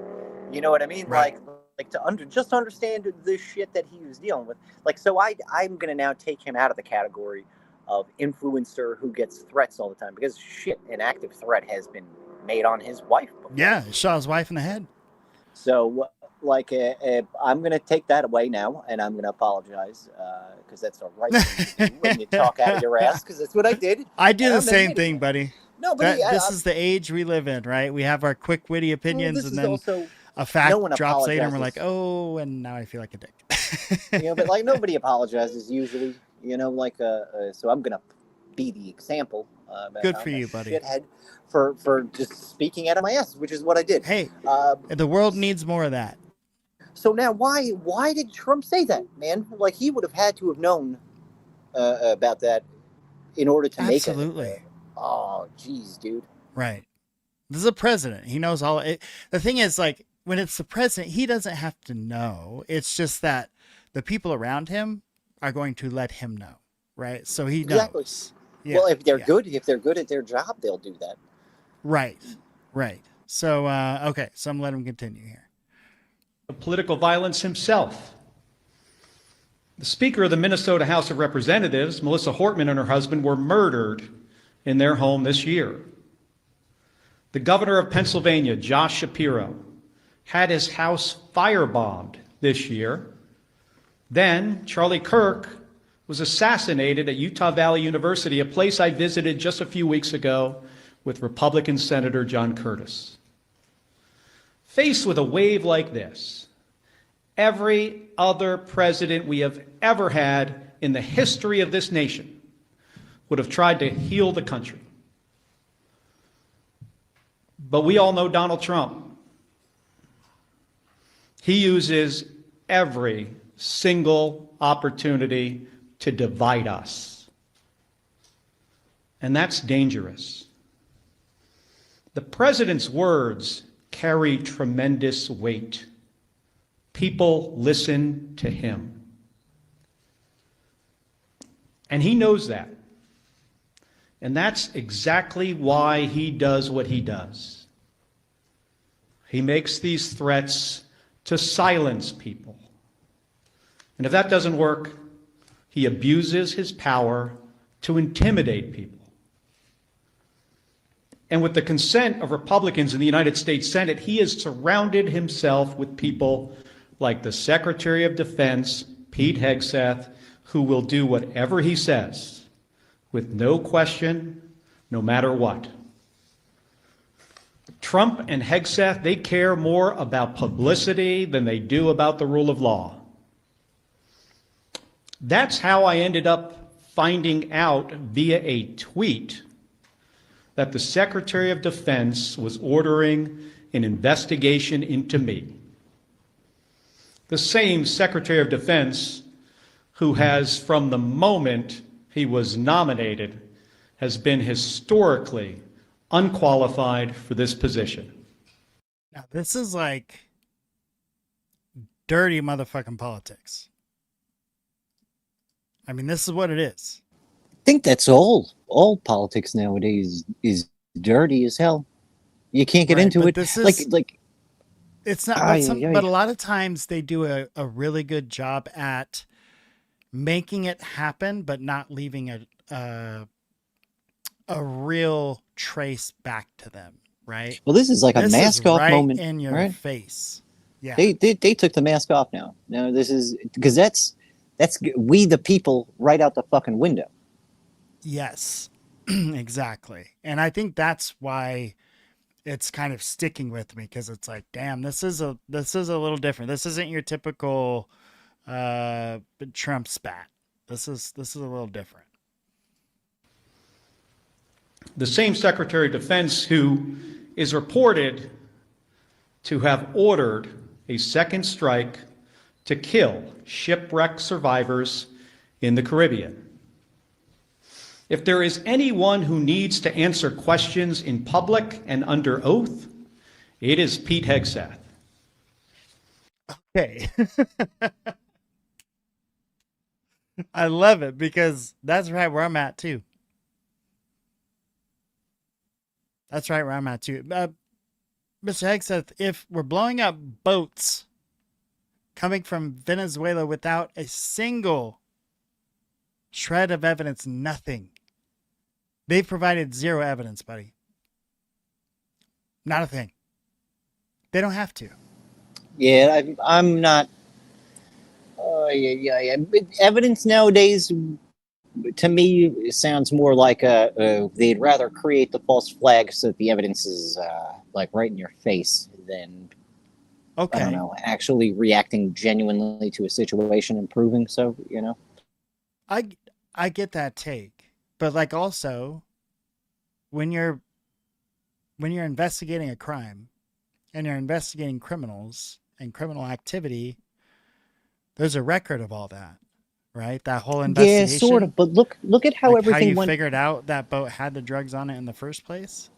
E: you know what I mean?
A: Right.
E: Like to understand the shit that he was dealing with. Like, so I'm gonna now take him out of the category of influencer who gets threats all the time, because shit, an active threat has been made on his wife before.
A: Yeah, he shot his wife in the head.
E: So, I'm going to take that away now, and I'm going to apologize, because that's the right thing to do when you talk out of your ass, because that's what I did.
A: I do the same thing, buddy.
E: No, but
A: this is the age we live in, right? We have our quick, witty opinions, and then
E: also,
A: a fact
E: no one
A: drops later, and we're like,
E: apologizes.
A: oh, and now I feel like a dick.
E: But like nobody apologizes usually, so I'm going to be the example.
A: Good for you, buddy.
E: Shithead for just speaking out of my ass, which is what I did.
A: Hey, the world needs more of that.
E: So now, why did Trump say that, man? Like, he would have had to have known about that in order to make it.
A: Absolutely.
E: Oh, geez, dude.
A: Right. This is a president. He knows all it. The thing is, like, when it's the president, he doesn't have to know. It's just that the people around him are going to let him know, right? So he knows.
E: Exactly.
A: Yeah,
E: well, if they're good at their job, they'll do that.
A: Right. So, okay. So I'm letting him continue here.
F: Political violence himself. The Speaker of the Minnesota House of Representatives, Melissa Hortman, and her husband were murdered in their home this year. The governor of Pennsylvania, Josh Shapiro, had his house firebombed this year. Then Charlie Kirk was assassinated at Utah Valley University, a place I visited just a few weeks ago with Republican Senator John Curtis. Faced with a wave like this, every other president we have ever had in the history of this nation would have tried to heal the country. But we all know Donald Trump. He uses every single opportunity to divide us. And that's dangerous. The president's words carry tremendous weight. People listen to him. And he knows that. And that's exactly why he does what he does. He makes these threats to silence people. And if that doesn't work, he abuses his power to intimidate people. And with the consent of Republicans in the United States Senate, he has surrounded himself with people like the Secretary of Defense, Pete Hegseth, who will do whatever he says with no question, no matter what. Trump and Hegseth, they care more about publicity than they do about the rule of law. That's how I ended up finding out via a tweet that the Secretary of Defense was ordering an investigation into me. The same Secretary of Defense who has, from the moment he was nominated, has been historically unqualified for this position.
A: Now, this is like dirty motherfucking politics. I mean, this is what it is.
E: I think that's all politics nowadays is dirty as hell. You can't get into it.
A: This is,
E: like
A: it's not, but a lot of times they do a really good job at making it happen, but not leaving a real trace back to them, right?
E: Well, this is like a mask off moment
A: in your face. Yeah,
E: they took the mask off now. Now this is because that's we the people right out the fucking window.
A: Yes, exactly. And I think that's why it's kind of sticking with me, because it's like, damn, this is a little different. This isn't your typical Trump spat. This is a little different.
F: The same Secretary of Defense who is reported to have ordered a second strike to kill shipwreck survivors in the Caribbean. If there is anyone who needs to answer questions in public and under oath, it is Pete Hegseth.
A: Okay. I love it because that's right where I'm at too. That's right where I'm at too. Mr. Hegseth, if we're blowing up boats coming from Venezuela without a single shred of evidence, nothing. They've provided zero evidence, buddy. Not a thing. They don't have to.
E: Yeah, I'm not. Evidence nowadays, to me, sounds more like they'd rather create the false flag so that the evidence is like right in your face than,
A: Okay.
E: I don't know, actually reacting genuinely to a situation and proving so. You know.
A: I get that take, but like also, when you're investigating a crime, and you're investigating criminals and criminal activity, there's a record of all that, right? That whole investigation.
E: Yeah, sort of. But look at how
A: like
E: everything
A: how you
E: went.
A: figured out that boat had the drugs on it in the first place.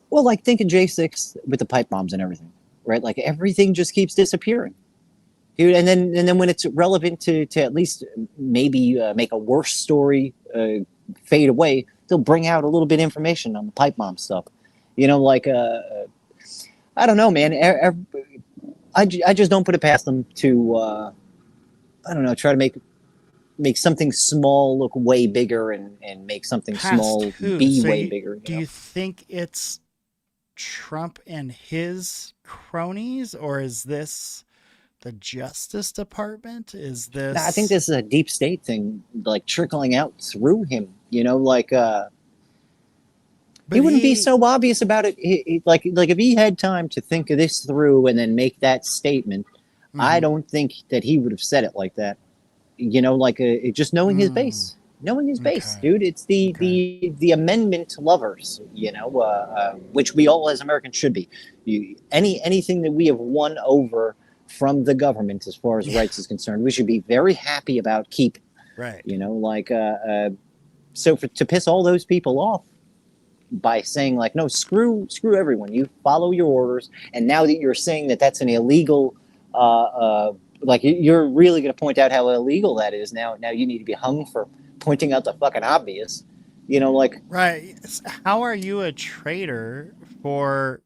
E: Well, like think of J6 with the pipe bombs and everything, right? Like everything just keeps disappearing, dude. And then when it's relevant to at least maybe make a worse story fade away, they'll bring out a little bit of information on the pipe bomb stuff. You know, like I don't know, man. I just don't put it past them to I don't know, try to make something small look way bigger and make something
A: Past
E: small
A: who?
E: be
A: So
E: way
A: you-
E: bigger.
A: Do you think it's Trump and his cronies, or is this the Justice Department? Is this?
E: I think this is a deep state thing, like trickling out through him. You know, like
A: But
E: he wouldn't be so obvious about it. Like if he had time to think of this through and then make that statement, I
A: Mhm.
E: don't think that he would have said it like that. You know, like just knowing his base,
A: Okay.
E: dude. It's the amendment lovers, you know, which we all as Americans should be. Anything that we have won over from the government as far as rights is concerned, we should be very happy about keeping.
A: Right.
E: You know, like so to piss all those people off by saying like, no, screw everyone, you follow your orders, and now that you're saying that that's an illegal like you're really going to point out how illegal that is. Now you need to be hung for pointing out the fucking obvious. You know, like
A: Right. How are you a traitor for?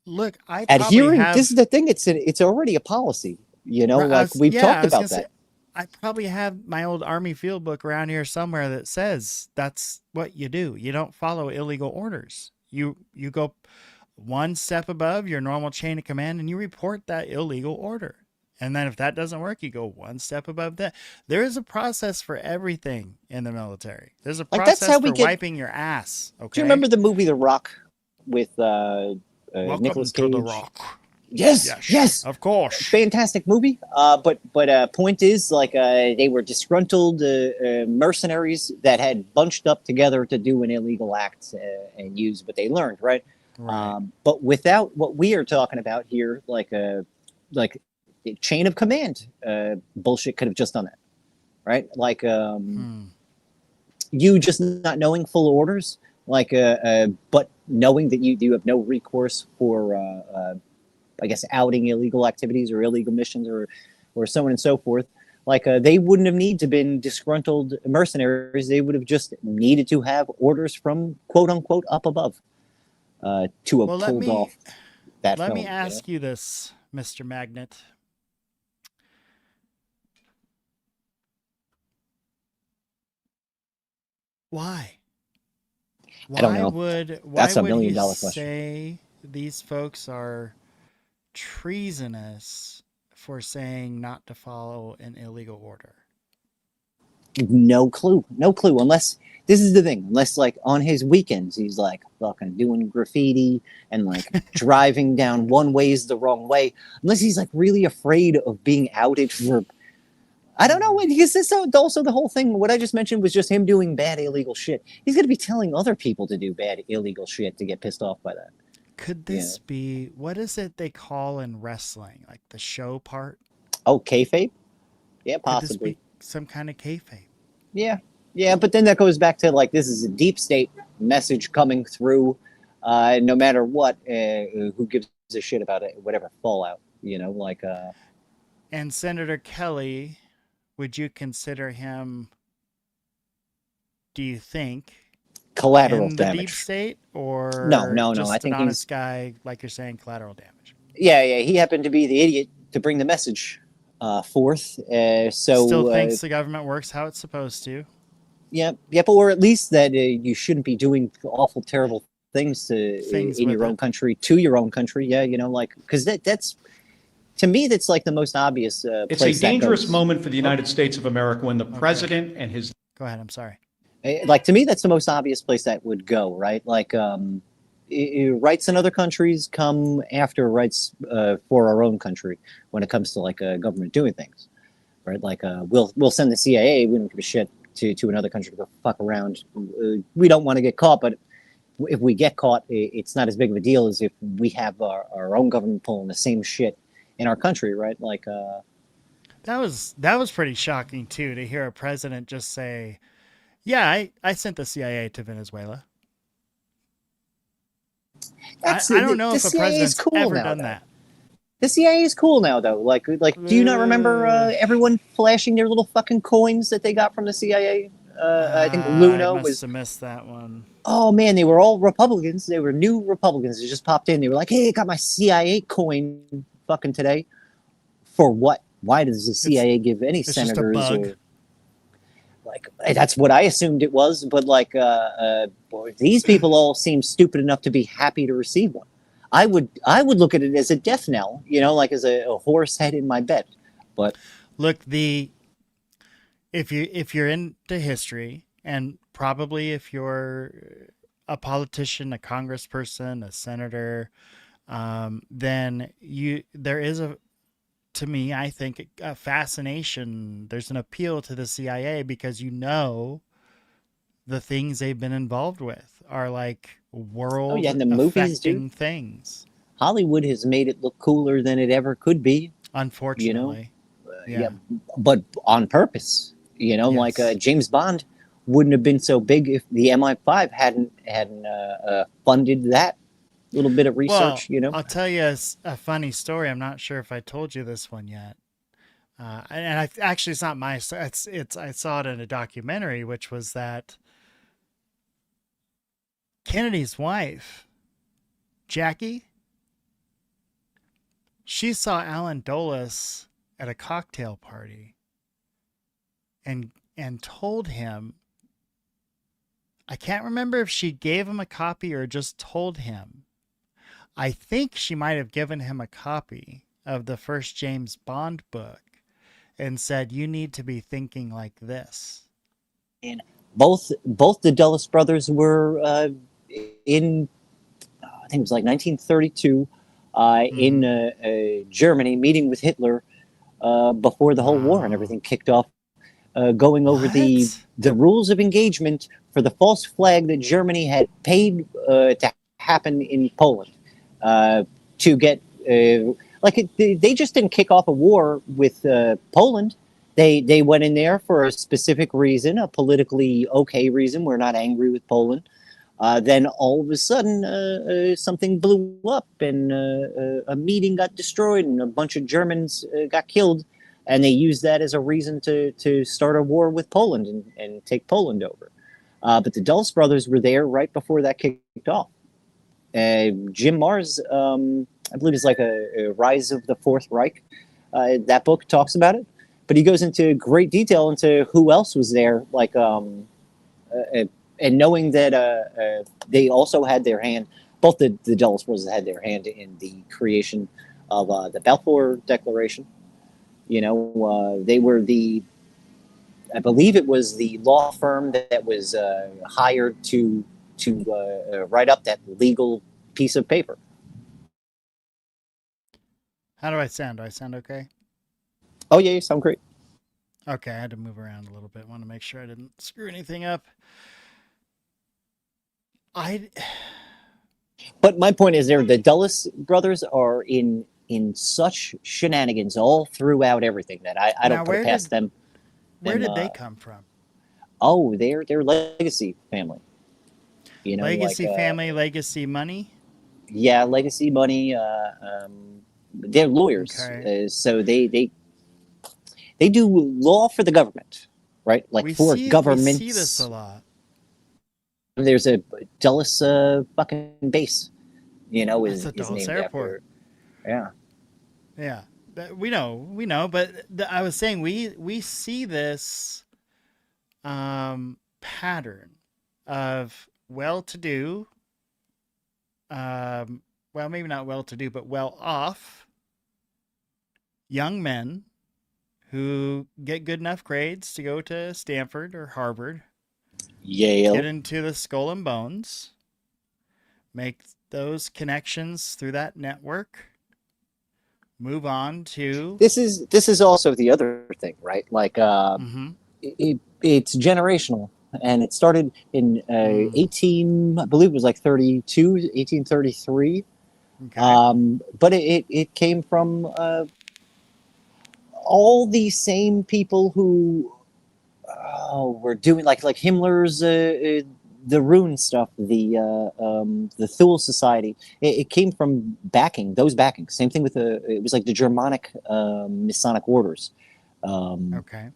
A: Look, I probably
E: adhering.
A: have.
E: This is the thing. It's already a policy. You know,
A: Right,
E: like we've
A: I
E: talked
A: was
E: about
A: gonna say,
E: that.
A: I probably have my old Army field book around here somewhere that says that's what you do. You don't follow illegal orders. You go one step above your normal chain of command and you report that illegal order. And then if that doesn't work, you go one step above that. There is a process for everything in the military. There's a
E: Like, that's
A: process
E: how we
A: for
E: get-
A: wiping your ass. Okay.
E: Do you remember the movie The Rock with
A: Welcome
E: Nicolas
A: to
E: Cage?
A: the Rock.
E: Yes.
A: Of course.
E: Fantastic movie. But point is, like, they were disgruntled mercenaries that had bunched up together to do an illegal act and use what they learned, right?
A: Right.
E: But without what we are talking about here, like chain of command bullshit, could have just done that, right? Like you just not knowing full orders, like but knowing that you have no recourse for I guess outing illegal activities or illegal missions or so on and so forth. Like they wouldn't have needed to been disgruntled mercenaries. They would have just needed to have orders from quote unquote up above to have
A: Well,
E: pulled off that
A: let
E: film.
A: me ask you this, Mr. Magnet. Why?
E: I don't know.
A: Why
E: That's a
A: would
E: million
A: he
E: dollar question.
A: say these folks are treasonous for saying not to follow an illegal order?
E: No clue. Unless this is the thing. Unless like on his weekends he's like fucking doing graffiti and like driving down one ways the wrong way. Unless he's like really afraid of being outed for I don't know, because this also the whole thing. What I just mentioned was just him doing bad illegal shit. He's going to be telling other people to do bad illegal shit to get pissed off by that.
A: Could
E: Yeah.
A: this be, what is it they call in wrestling, like the show part?
E: Oh, kayfabe? Yeah,
A: Could this
E: possibly.
A: be some kind of kayfabe?
E: Yeah, yeah, but then that goes back to like this is a deep state message coming through. No matter what, who gives a shit about it? Whatever fallout, like
A: And Senator Kelly, would you consider him, do you think,
E: collateral
A: in the deep
E: damage.
A: state,
E: No,
A: or
E: no, no. I
A: just an
E: think he's
A: honest guy, like you're saying, collateral damage?
E: yeah, yeah. He happened to be the idiot to bring the message forth.
A: Still
E: So
A: thinks the government works how it's supposed to.
E: yeah, yeah, or at least that you shouldn't be doing awful, terrible things
A: Things
E: in
A: with
E: your own
A: it.
E: country to your own country. Yeah, like because that's to me that's like the most obvious
F: It's a
E: place that
F: dangerous
E: goes.
F: moment for the United States of America when the president and his
A: Go ahead. I'm sorry.
E: Like to me, that's the most obvious place that would go, right? Like rights in other countries come after rights for our own country when it comes to like government doing things, right? Like we'll send the CIA. We don't give a shit to another country to go fuck around. We don't want to get caught, but if we get caught, it's not as big of a deal as if we have our own government pulling the same shit in our country, right? Like
A: That was pretty shocking too, to hear a president just say, "Yeah, I sent the CIA to Venezuela." I don't know
E: the
A: if a
E: CIA is
A: president's
E: cool
A: ever
E: now,
A: done
E: though.
A: that.
E: The CIA is cool now, though. Like, do you not remember everyone flashing their little fucking coins that they got from the CIA? I think
A: I
E: Luna
A: must
E: was.
A: have missed that one.
E: Oh man, they were all Republicans. They were new Republicans. They just popped in. They were like, "Hey, I got my CIA coin fucking today." For what? Why does the CIA give any
A: It's just a
E: senators
A: bug.
E: or like? That's what I assumed it was. But like, boy, these people all seem stupid enough to be happy to receive one. I would look at it as a death knell, like as a horse head in my bed. But
A: Look, if you're into history, and probably if you're a politician, a congressperson, a senator, then there is to me, I think, a fascination. There's an appeal to the CIA because the things they've been involved with are like
E: oh yeah,
A: world
E: and the movies, dude.
A: affecting things.
E: Hollywood has made it look cooler than it ever could be. You know,
A: Unfortunately,
E: yeah,
A: yeah,
E: but on purpose. Like
A: yes.
E: James Bond wouldn't have been so big if the MI5 hadn't funded that little bit of
A: Well,
E: research.
A: I'll tell you a funny story. I'm not sure if I told you this one yet. Actually, it's not my story. It's I saw it in a documentary, which was that Kennedy's wife, Jackie, she saw Alan Dulles at a cocktail party and told him, I can't remember if she gave him a copy or just told him. I think she might have given him a copy of the first James Bond book and said, "You need to be thinking like this."
E: And both the Dulles brothers were in, I think it was like 1932, in Germany, meeting with Hitler before the whole war and
A: Wow.
E: everything kicked off, going over the
A: What?
E: rules of engagement for the false flag that Germany had paid to happen in Poland to get. They just didn't kick off a war with Poland. They went in there for a specific reason, a politically okay reason. We're not angry with Poland. Then all of a sudden, something blew up, and a meeting got destroyed, and a bunch of Germans got killed, and they used that as a reason to start a war with Poland and take Poland over. But the Dulles brothers were there right before that kicked off. Jim Marrs, I believe, is like a Rise of the Fourth Reich. That book talks about it, but he goes into great detail into who else was there, like and knowing that they also had their hand, both the Dulles brothers had their hand in the creation of the Balfour Declaration. They were I believe it was the law firm that was hired to write up that legal piece of paper.
A: How do I sound? Do I sound okay?
E: Oh yeah, you sound great.
A: Okay, I had to move around a little bit. Want to make sure I didn't screw anything up. I
E: But my point is, the Dulles brothers are in such shenanigans all throughout everything that I
A: now
E: don't put it past them.
A: where
E: Them
A: did they come from?
E: oh, they're legacy family. You know, like
A: Legacy family, legacy money.
E: yeah, legacy money. They're lawyers,
A: Okay,
E: so they do law for the government, right? Like for
A: we see this a
E: governments.
A: lot.
E: There's a Dulles fucking base, you know,
A: That's a
E: is
A: Dulles
E: named
A: Airport.
E: after. Yeah.
A: Yeah, we know. But I was saying we see this pattern of well-to-do, well, maybe not well-to-do, but well-off young men who get good enough grades to go to Stanford or Harvard, get
E: Yale.
A: into the Skull and Bones, make those connections through that network, move on to.
E: This is also the other thing, right? Like
A: Mm-hmm.
E: it's generational, and it started in
A: Mm,
E: 18, I believe it was like 32, 1833.
A: okay.
E: But it came from all these same people who were doing like Himmler's the Rune stuff, the Thule Society. It came from those backings. Same thing with it was like the Germanic Masonic orders. Um,
A: Okay.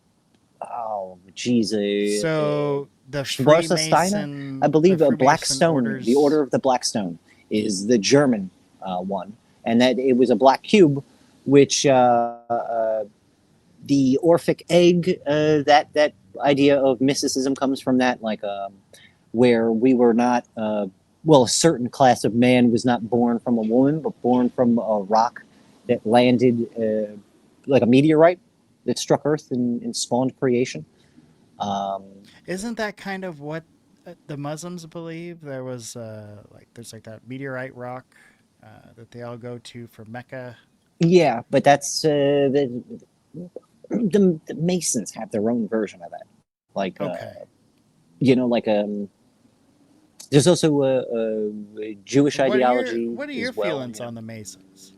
E: oh, geez,
A: So
E: Schwarzesteiner, I
A: The
E: believe a Black
A: Freemason
E: Stone, the Order
A: orders.
E: of the Black Stone, is the German one, and that it was a black cube, which the Orphic egg, that idea of mysticism comes from that, like where we were not, well, a certain class of man was not born from a woman, but born from a rock that landed like a meteorite that struck Earth and spawned creation. Um,
A: Isn't that kind of what the Muslims believe? There was there's like that meteorite rock that they all go to for Mecca.
E: yeah, but that's the Masons have their own version of that. Like,
A: Okay.
E: like there's also a Jewish ideology
A: What are your
E: as well.
A: feelings on the Masons?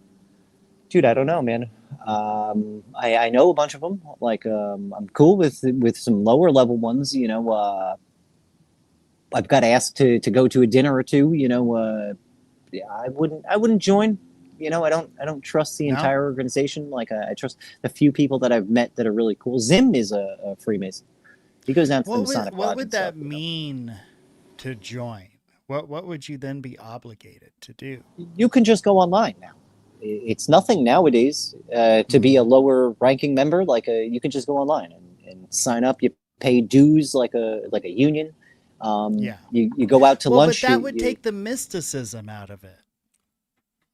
E: Dude, I don't know, man. I know a bunch of them. Like, I'm cool with some lower level ones. I've got asked to go to a dinner or two. Yeah, I wouldn't join. I don't trust the
A: No.
E: entire organization. Like, I trust the few people that I've met that are really cool. Zim is a Freemason. He goes down to the Masonic
A: What
E: Lodge
A: would
E: and stuff.
A: that mean to join? What would you then be obligated to do?
E: You can just go online now. It's nothing nowadays to be
A: Hmm.
E: a lower ranking member. Like, you can just go online and sign up. You pay dues like a union.
A: Yeah.
E: You go out to
A: Well, but
E: lunch.
A: that would take the mysticism out of it.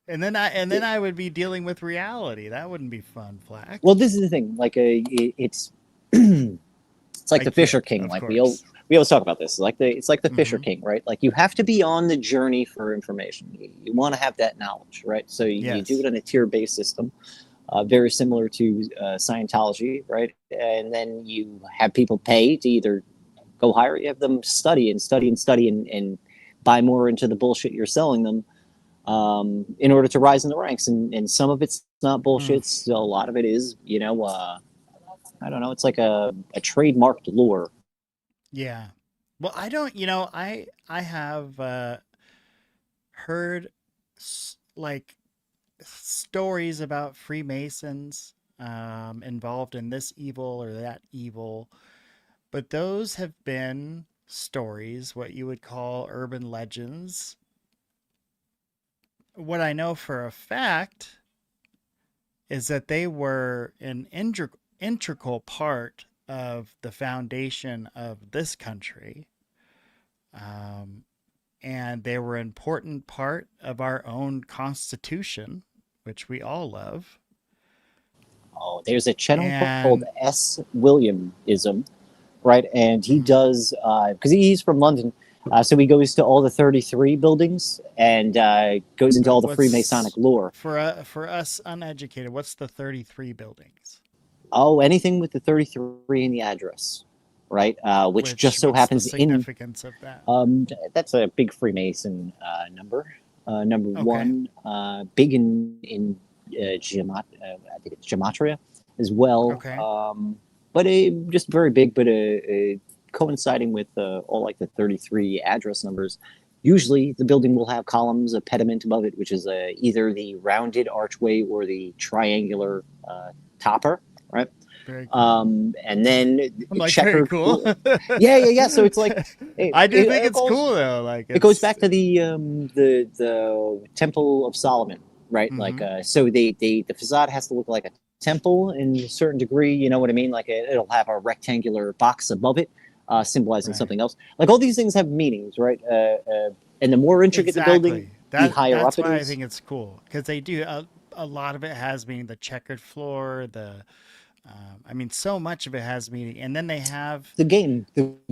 A: And then I would be dealing with reality. That wouldn't be fun, Flack.
E: Well, this is the thing. Like, it's it's like
A: I
E: the Fisher
A: kid,
E: King.
A: of
E: Like,
A: course.
E: we always talk about this. It's like the Fisher
A: Hmm.
E: King, right? Like, you have to be on the journey for information. You want to have that knowledge, right? So you do it
A: Yes.
E: in a tier-based system, very similar to Scientology, right? And then you have people pay to either go higher. You have them study and study and study and buy more into the bullshit you're selling them, in order to rise in the ranks. And some of it's not
A: Mm.
E: bullshit. So a lot of it is, I don't know. It's like a trademarked lore.
A: Yeah. Well, I don't. I have heard like stories about Freemasons involved in this evil or that evil, but those have been stories, what you would call urban legends. What I know for a fact is that they were an integral part of the foundation of this country. Um, and they were an important part of our own constitution, which we all love.
E: Oh, there's a channel called
A: And
E: S. Williamism, right? And he
A: mhm,
E: does, because he's from London, so he goes to all the 33 buildings and goes into all the Freemasonic
A: what's
E: lore.
A: for us uneducated? What's the 33 buildings?
E: Oh, anything with the 33 in the address, right? Which just so
A: what's
E: happens
A: the
E: in
A: significance of that?
E: that's a big Freemason number. Number
A: Okay.
E: one, big in I think it's gematria as well.
A: Okay.
E: But just very big, but coinciding with all like the 33 address numbers. Usually, the building will have columns, a pediment above it, which is either the rounded archway or the triangular topper, right?
A: Very cool.
E: And then
A: I'm like, very
E: checkered.
A: cool.
E: Yeah. So it's like
A: I do think it's cool though. Like
E: it goes back to the Temple of Solomon, right? Like
A: Mhm.
E: so the facade has to look like a temple in a certain degree. You know what I mean? Like it'll have a rectangular box above it, symbolizing
A: Right.
E: something else. Like all these things have meanings, right? And the more intricate the building,
A: Exactly.
E: the higher
A: That's
E: up it
A: why I
E: is.
A: think it's cool because they do a lot of it has meaning. The checkered floor, I mean, so much of it has meaning, and then they have
E: The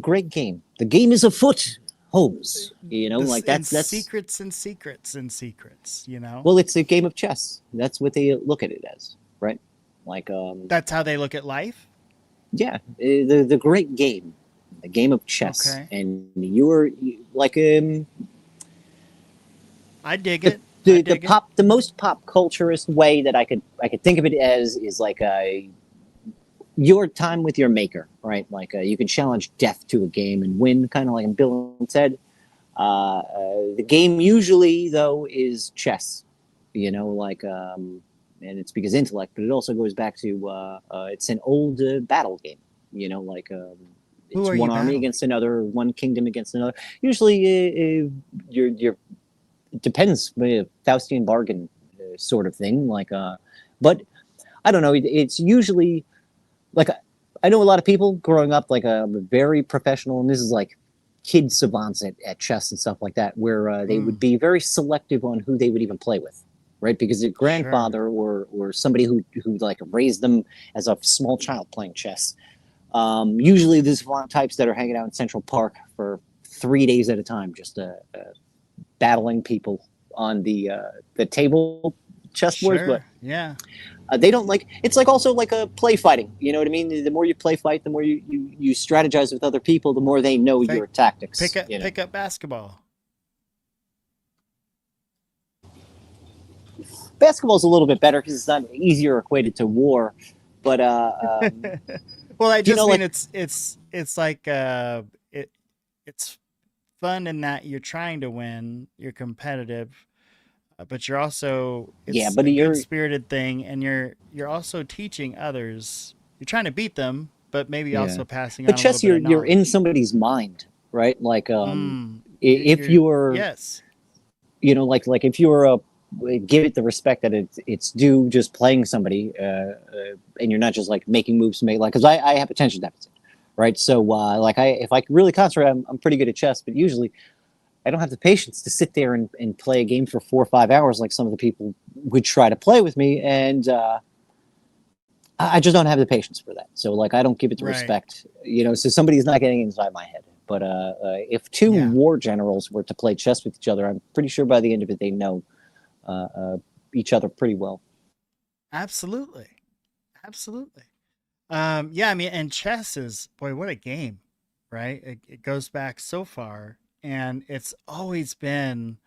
E: great game. The game is afoot, Holmes. You know,
A: this
E: like
A: and
E: that's
A: secrets and secrets and secrets. You know,
E: well, it's a game of chess. That's what they look at it as, right? Like
A: that's how they look at life.
E: yeah, the great game, the game of chess,
A: Okay,
E: and you're like
A: I dig
E: the
A: it. I dig it.
E: the most pop culturist way that I could think of it as is like your time with your maker, right? Like you can challenge death to a game and win, kind of like in Bill and Ted. The game usually though is chess, you know, like and it's because intellect, but it also goes back to it's an old battle game, you know, like
A: Who
E: it's
A: are you
E: one army
A: battling?
E: against another, one kingdom against another. Usually, you're it depends, Faustian bargain sort of thing, like but I don't know. It's usually like I know a lot of people growing up like very professional, and this is like kid savants at chess and stuff like that, where they would
A: Mm,
E: be very selective on who they would even play with, right? Because their
A: sure.
E: grandfather or somebody who like raised them as a small child playing chess. Usually, the savant types that are hanging out in Central Park for 3 days at a time, just battling people on the table chessboards, but
A: Sure. Yeah.
E: they don't like it's like also like a play fighting, you know what I mean? The more you play fight, the more you strategize with other people, the more they know
A: Fake.
E: your tactics, you know.
A: Pick up basketball.
E: Basketball's a little bit better because it's not easier equated to war, but
A: Well, I
E: you
A: just
E: know,
A: mean
E: like
A: it's like it's fun in that you're trying to win, you're competitive, but you're also
E: yeah,
A: it's
E: but
A: a good
E: you're
A: spirited thing, and you're also teaching others. You're trying to beat them, but maybe
E: yeah,
A: also passing
E: but
A: on a little
E: chess
A: bit of
E: you're in
A: knowledge.
E: somebody's mind, right? Like
A: Mm,
E: if you're
A: yes,
E: you know like if you're a give it the respect that it's due just playing somebody and you're not just like making moves to make like because I have attention deficit, right? So like I if I really concentrate I'm pretty good at chess, but usually I don't have the patience to sit there and play a game for 4 or 5 hours like some of the people would try to play with me, and I just don't have the patience for that. So like I don't give it the
A: right,
E: respect, you know. So somebody's not getting inside my head. But if two
A: yeah,
E: war generals were to play chess with each other, I'm pretty sure by the end of it they know uh, uh, each other pretty well.
A: absolutely, absolutely. Yeah, I mean, and chess is boy, what a game, right? It goes back so far, and it's always been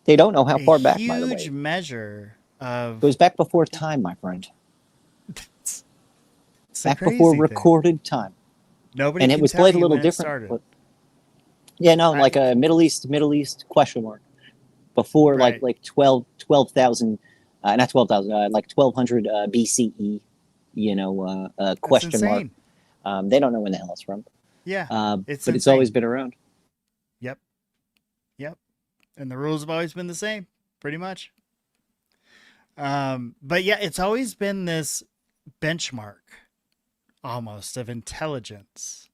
E: They don't know how
A: a
E: far back, by the
A: huge
E: way.
A: measure
E: It goes
A: of
E: back before time, my friend.
A: it's, it's a
E: Back before
A: crazy thing.
E: recorded time,
A: Nobody
E: and it
A: can
E: was
A: tell
E: played a
A: you
E: little
A: when it
E: different.
A: started.
E: But yeah, no, like
A: I
E: a Middle East question mark before
A: right.
E: like 12,000, not 12,000, like 1200 BCE. You know,
A: That's
E: question mark.
A: insane.
E: They don't know when the hell it's from,
A: Yeah, it's
E: but it's always
A: insane.
E: been around.
A: Yep, yep. And the rules have always been the same, pretty much. But yeah, it's always been this benchmark almost of intelligence.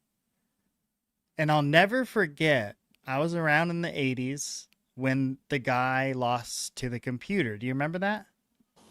A: And I'll never forget, I was around in the 80s when the guy lost to the computer. Do you remember that?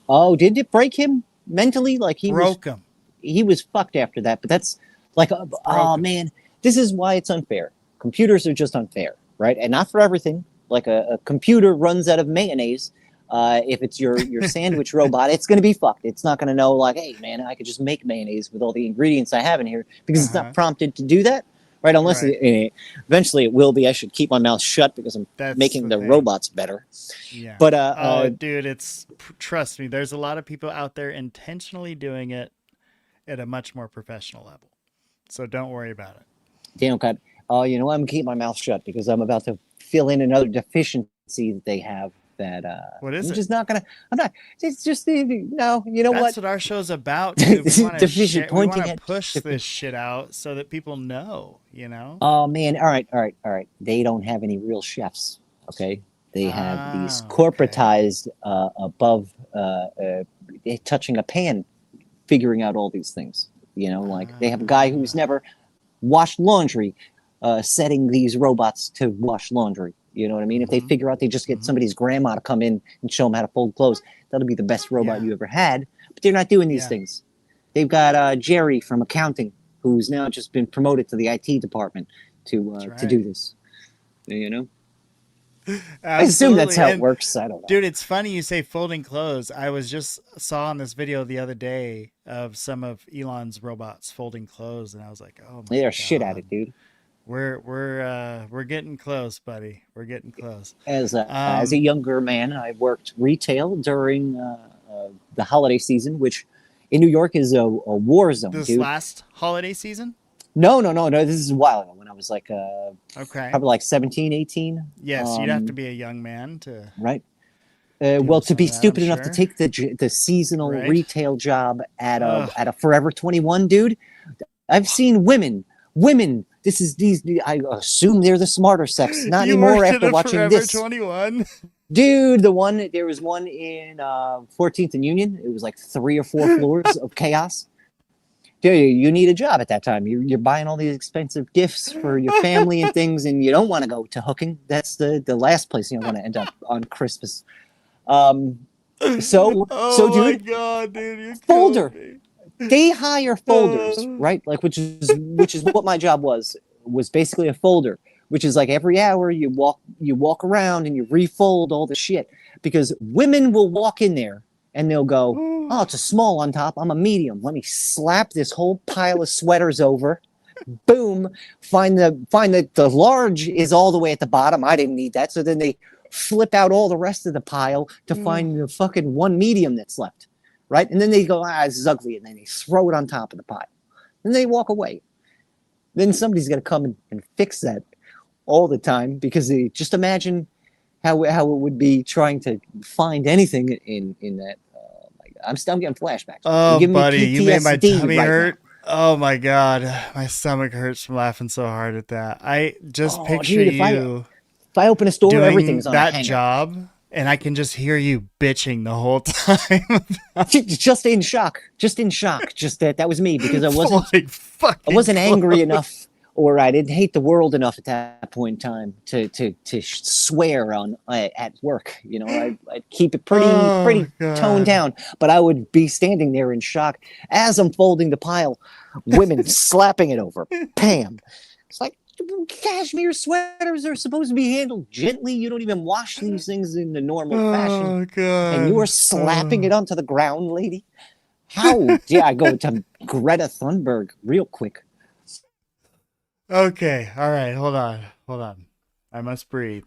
E: Oh, did it break him mentally? Like
A: Broke him.
E: he was fucked after that. But that's like,
A: Broke
E: oh
A: him.
E: man, this is why it's unfair. Computers are just unfair, right? And not for everything. Like a computer runs out of mayonnaise If it's your sandwich robot, it's going to be fucked. It's not going to know like, hey man, I could just make mayonnaise with all the ingredients I have in here, because it's not prompted to do that, right? Unless
A: Right.
E: eventually it will be. I should keep my mouth shut because I'm
A: That's
E: making
A: the
E: the
A: thing.
E: robots better.
A: Yeah.
E: But
A: Oh, dude, trust me, there's a lot of people out there intentionally doing it at a much more professional level. So don't worry about it.
E: damn cut. Oh, you know what? I'm gonna keep my mouth shut because I'm about to fill in another deficiency that they have. That
A: What is
E: I'm
A: it?
E: just not gonna. I'm not. It's just no. You know
A: That's
E: what?
A: what our show's about, dude. We want to
E: Deficient
A: we want
E: pointing
A: to
E: at
A: push this shit out so that people know, you know?
E: Oh man! All right. They don't have any real chefs. Okay, they have these
A: Ah, okay.
E: corporatized above touching a pan, figuring out all these things. You know, like they have a guy who's
A: Ah,
E: never washed laundry, setting these robots to wash laundry. You know what I mean? If they
A: mm-hmm,
E: figure out they just get
A: mm-hmm.
E: somebody's grandma to come in and show them how to fold clothes, that'll be the best robot
A: Yeah,
E: you ever had. But they're not doing these
A: yeah,
E: things. They've got Jerry from accounting, who's now just been promoted to the IT department
A: that's
E: to do
A: right.
E: this. You know, I assume that's
A: Absolutely.
E: how it
A: And
E: works. I don't know.
A: dude, it's funny you say folding clothes. I was just saw on this video the other day of some of Elon's robots folding clothes, and I was like, "Oh my
E: They're shit at
A: god,
E: it, dude.
A: we're getting close, buddy. We're getting close."
E: As a
A: Um,
E: younger man, I worked retail during the holiday season, which in New York is a war zone,
A: this
E: dude.
A: last holiday season.
E: No. This is a while ago when I was like
A: Okay.
E: probably like 17, 18.
A: Yes, you'd have to be a young man to
E: Right.
A: deal
E: Well,
A: with
E: to
A: some
E: be
A: of that, I'm
E: stupid enough to
A: sure.
E: take the seasonal
A: Right.
E: retail job
A: Ugh.
E: at a Forever 21, dude. I've seen women. This is these. I assume they're the smarter sex. Not
A: You
E: anymore
A: worked at
E: after
A: a
E: watching
A: Forever
E: this,
A: 21.
E: dude. There was one in 14th and Union. It was like 3 or 4 floors of chaos. Dude, you need a job at that time. You're buying all these expensive gifts for your family and things, and you don't want to go to hooking. That's the last place you want to end up on Christmas. Um, so,
A: Oh my
E: dude,
A: god, dude, you're killing
E: folder.
A: me.
E: They hire folders,
A: Oh.
E: right? Like, which is what my job was basically a folder, which is like every hour you walk around and you refold all the shit, because women will walk in there and they'll go, oh, it's a small on top. I'm a medium. Let me slap this whole pile of sweaters over. Boom. Find the large is all the way at the bottom. I didn't need that. So then they flip out all the rest of the pile to find the fucking one medium that's left. Right. And then they go, this is ugly. And then they throw it on top of the pile. And they walk away. Then somebody's going to come and fix that all the time, because they just imagine how it would be trying to find anything in that. I'm still getting flashbacks. You're
A: Oh,
E: giving me
A: buddy, you made my
E: PTSD
A: tummy
E: right now.
A: hurt. Oh my god, my stomach hurts from laughing so hard at that. I just
E: Oh,
A: picture
E: dude,
A: you
E: if I open a store, everything's
A: doing
E: on a
A: that
E: hanger.
A: job, and I can just hear you bitching the whole time.
E: Just in shock. Just that was me, because
A: Folding
E: I
A: fucking
E: wasn't angry
A: clothes.
E: enough, or I didn't hate the world enough at that point in time to swear on at work. You know, I'd keep it
A: Oh
E: pretty toned
A: god.
E: down, but I would be standing there in shock as I'm folding the pile, women slapping it over. Pam. It's like, cashmere sweaters are supposed to be handled gently. You don't even wash these things in the normal fashion,
A: Oh
E: and you are
A: god.
E: slapping it onto the ground, lady. How dare I go to Greta Thunberg real quick?
A: Okay. All right. Hold on. Hold on. I must breathe.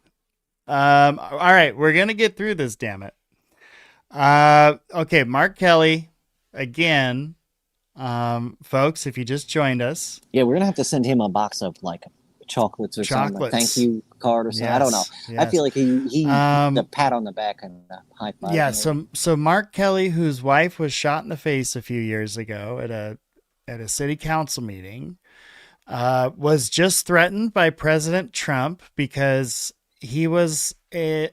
A: All right. We're gonna get through this. Damn it. Okay. Mark Kelly again. Folks, if you just joined us,
E: Yeah, we're gonna have to send him a box of like chocolates or something, a thank
A: chocolates.
E: you card or something. I don't know.
A: Yes.
E: I feel
A: Yes.
E: like he the
A: Um.
E: pat on the back and the high five.
A: Yeah.
E: Maybe.
A: So Mark Kelly, whose wife was shot in the face a few years ago at a city council meeting, was just threatened by President Trump because he was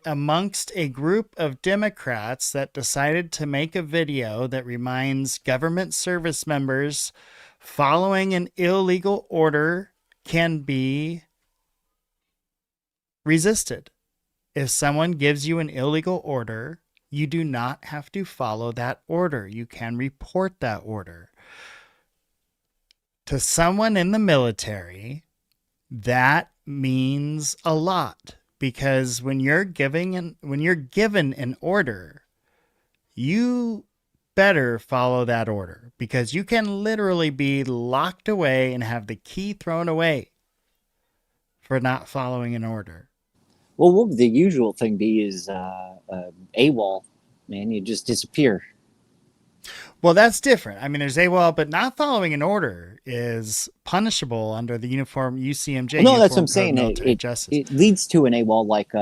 A: amongst a group of Democrats that decided to make a video that reminds government service members following an illegal order can be resisted. If someone gives you an illegal order, you do not have to follow that order. You can report that order. To someone in the military, that means a lot, because when you're given an order, you better follow that order, because you can literally be locked away and have the key thrown away for not following an order.
E: Well, what would the usual thing be is AWOL, man. You just disappear.
A: Well, that's different. I mean, there's AWOL, but not following an order is punishable under the uniform UCMJ.
E: No, that's what
A: Uniform
E: I'm saying.
A: Code of Military
E: It
A: Justice.
E: leads to an AWOL, like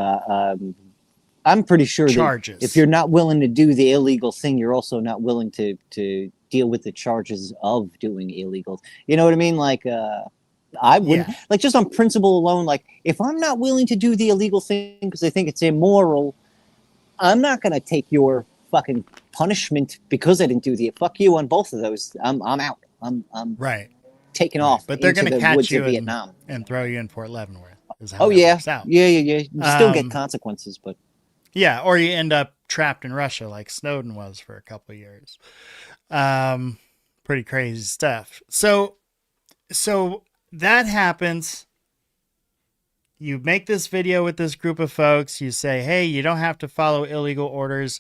E: I'm pretty sure
A: Charges.
E: that if you're not willing to do the illegal thing, you're also not willing to deal with the charges of doing illegal. You know what I mean? Like I wouldn't, like, just on principle alone, like, if I'm not willing to do the illegal thing because I think it's immoral, I'm not going to take your fucking punishment because I didn't do the fuck you on both of those. I'm out. I'm
A: right.
E: taking off.
A: But they're
E: going to
A: catch you
E: Vietnam
A: and throw you in Fort Leavenworth. Is how
E: oh
A: that
E: yeah,
A: works out.
E: yeah. You still get consequences, but
A: yeah, or you end up trapped in Russia like Snowden was for a couple of years. Pretty crazy stuff. So that happens. You make this video with this group of folks. You say, hey, you don't have to follow illegal orders.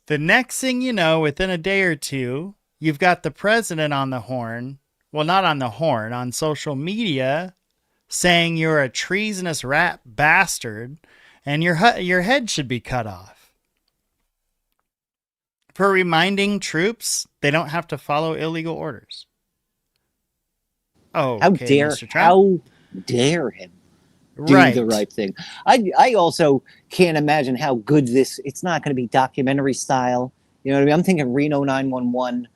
A: The next thing you know, within a day or two, you've got the president on the horn. Well, not on the horn, on social media, saying you're a treasonous rat bastard and your head should be cut off. For reminding troops they don't have to follow illegal orders. Oh,
E: how
A: okay,
E: dare
A: Mr. Trump.
E: how dare him do the right thing. I also can't imagine how good this, it's not going to be documentary style. You know what I mean? I'm thinking Reno 911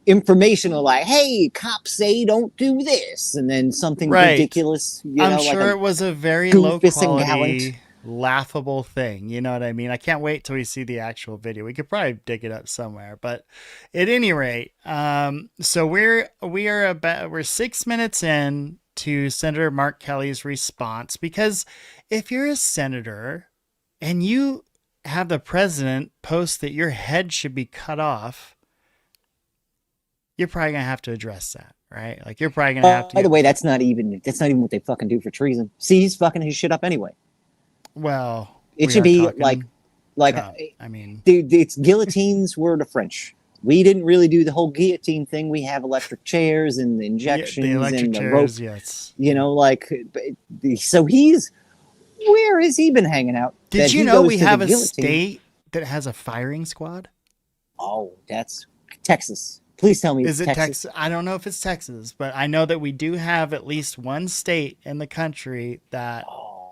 E: informational, like, hey, cops say don't do this, and then something ridiculous. You
A: I'm
E: know,
A: sure
E: like
A: it was a very low quality, laughable thing. You know what I mean? I can't wait till we see the actual video. We could probably dig it up somewhere, but at any rate, so we're 6 minutes in to Senator Mark Kelly's response, because if you're a senator and you have the president post that your head should be cut off, you're probably gonna have to address that, right? Like, you're probably gonna have to.
E: By the way, that's not even what they fucking do for treason. See, he's fucking his shit up anyway.
A: Well,
E: it should be like
A: Trump. I mean,
E: it's guillotines were the French. We didn't really do the whole guillotine thing. We have electric chairs and the injections
A: the electric
E: and the
A: chairs,
E: rope.
A: yes.
E: You know, like, so where has he been hanging out?
A: Did you know we have a state that has a firing squad?
E: Oh, that's Texas. Please tell me.
A: Is it Texas? I don't know if it's Texas, but I know that we do have at least one state in the country that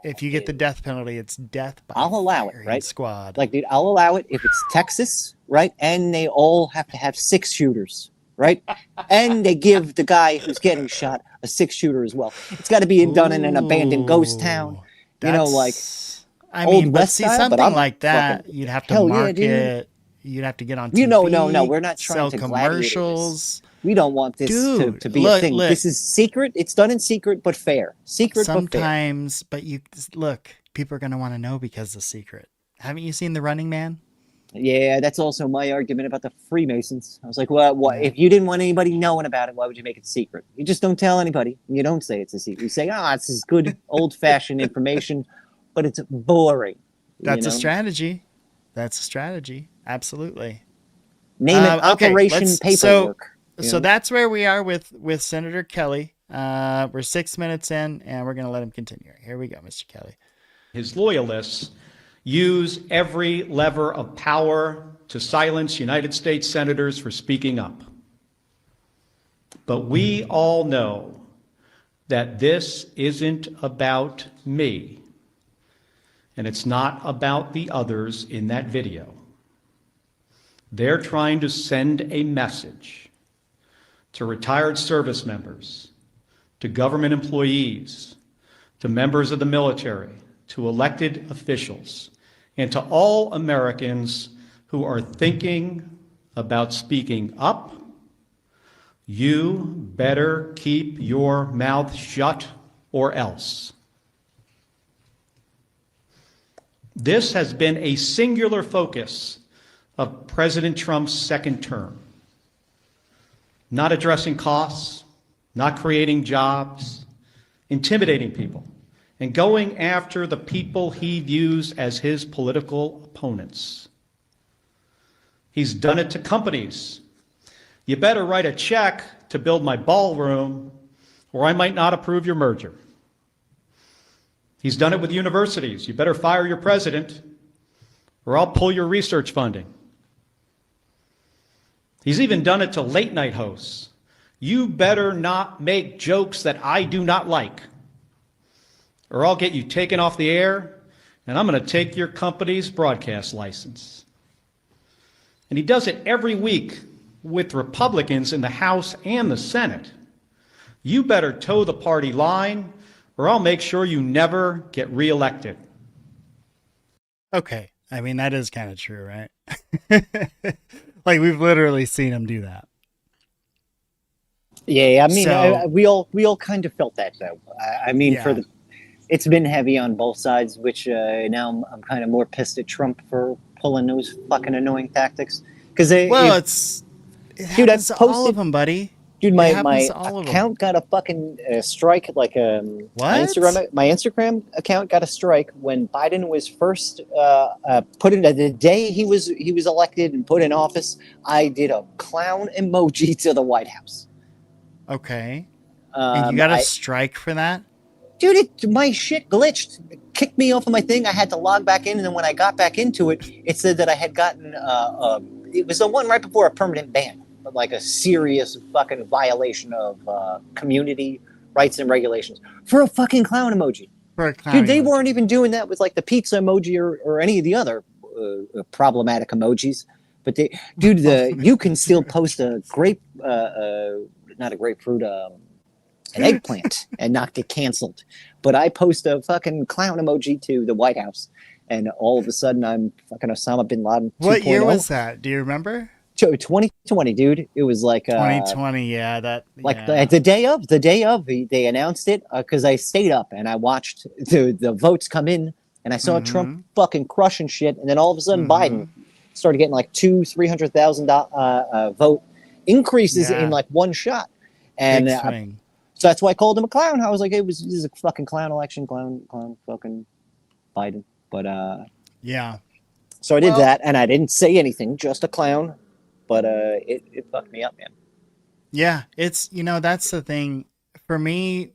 A: if you get the death penalty, it's death by
E: I'll allow it, right?
A: Squad.
E: Like, dude, I'll allow it if it's Texas, right? And they all have to have 6 shooters, right? And they give the guy who's getting shot a 6-shooter as well. It's got to be done in an abandoned ghost town. You know, like,
A: I
E: Old
A: mean,
E: West
A: see,
E: style,
A: something like that, you'd have to market.
E: Yeah,
A: you'd have to get on TV.
E: You know, no, we're not trying
A: sell
E: to
A: commercials.
E: We don't want this to be a thing. This is secret. It's done in secret, but fair. Secret,
A: sometimes,
E: but fair.
A: But you look, people are going to want to know because it's secret. Haven't you seen The Running Man?
E: Yeah, that's also my argument about the Freemasons. I was like, well, what if you didn't want anybody knowing about it? Why would you make it secret? You just don't tell anybody. You don't say it's a secret. You say, this is good old-fashioned information, but it's boring.
A: That's a strategy. That's a strategy. Absolutely.
E: Name it Operation Paperwork.
A: So that's where we are with Senator Kelly. We're 6 minutes in, and we're going to let him continue. Here we go, Mr. Kelly.
F: His loyalists use every lever of power to silence United States senators for speaking up. But we all know that this isn't about me, and it's not about the others in that video. They're trying to send a message to retired service members, to government employees, to members of the military, to elected officials, and to all Americans who are thinking about speaking up. You better keep your mouth shut or else. This has been a singular focus of President Trump's second term. Not addressing costs, not creating jobs, intimidating people, and going after the people he views as his political opponents. He's done it to companies. You better write a check to build my ballroom, or I might not approve your merger. He's done it with universities. You better fire your president, or I'll pull your research funding. He's even done it to late night hosts. You better not make jokes that I do not like, or I'll get you taken off the air, and I'm going to take your company's broadcast license. And he does it every week with Republicans in the House and the Senate. You better toe the party line, or I'll make sure you never get reelected.
A: Okay. I mean, that is kind of true, right? Like, we've literally seen him do that.
E: Yeah, I mean,
A: So-
E: we all kind of felt that though. I mean,
A: Yeah.
E: it's been heavy on both sides, which now I'm kind of more pissed at Trump for pulling those fucking annoying tactics. Because
A: Well, it
E: Dude, I
A: happens to all
E: posted-
A: of them, buddy.
E: dude,
A: It
E: my
A: happens to all of them.
E: account got a fucking strike. Like
A: What?
E: my Instagram account got a strike when Biden was first put in the day he was elected and put in office. I did a clown emoji to the White House.
A: Okay. And you got a strike for that?
E: Dude, my shit glitched, kicked me off of my thing. I had to log back in, and then when I got back into it, it said that I had gotten it was the one right before a permanent ban, but like a serious fucking violation of community rights and regulations for a fucking clown emoji.
A: For a clown
E: Dude, they
A: emoji.
E: weren't even doing that with like the pizza emoji or any of the other problematic emojis. But you can still post a not a grapefruit, an eggplant and not get canceled. But I post a fucking clown emoji to the White House, and all of a sudden I'm fucking Osama bin Laden 2.0.
A: What year was that? Do you remember?
E: 2020, dude. It was like
A: 2020. Yeah, that.
E: like
A: yeah.
E: the day of they announced it, because I stayed up and I watched the votes come in, and I saw Trump fucking crushing shit, and then all of a sudden Biden started getting like 200,000-300,000 vote increases
A: Yeah.
E: in like one shot, and
A: Big swing.
E: so this I called him a clown. I was like, this is a fucking clown election, clown fucking Biden. But
A: Yeah.
E: so I did
A: Well-
E: that, and I didn't say anything, just a clown. But it fucked me up, man.
A: Yeah, it's, that's the thing for me.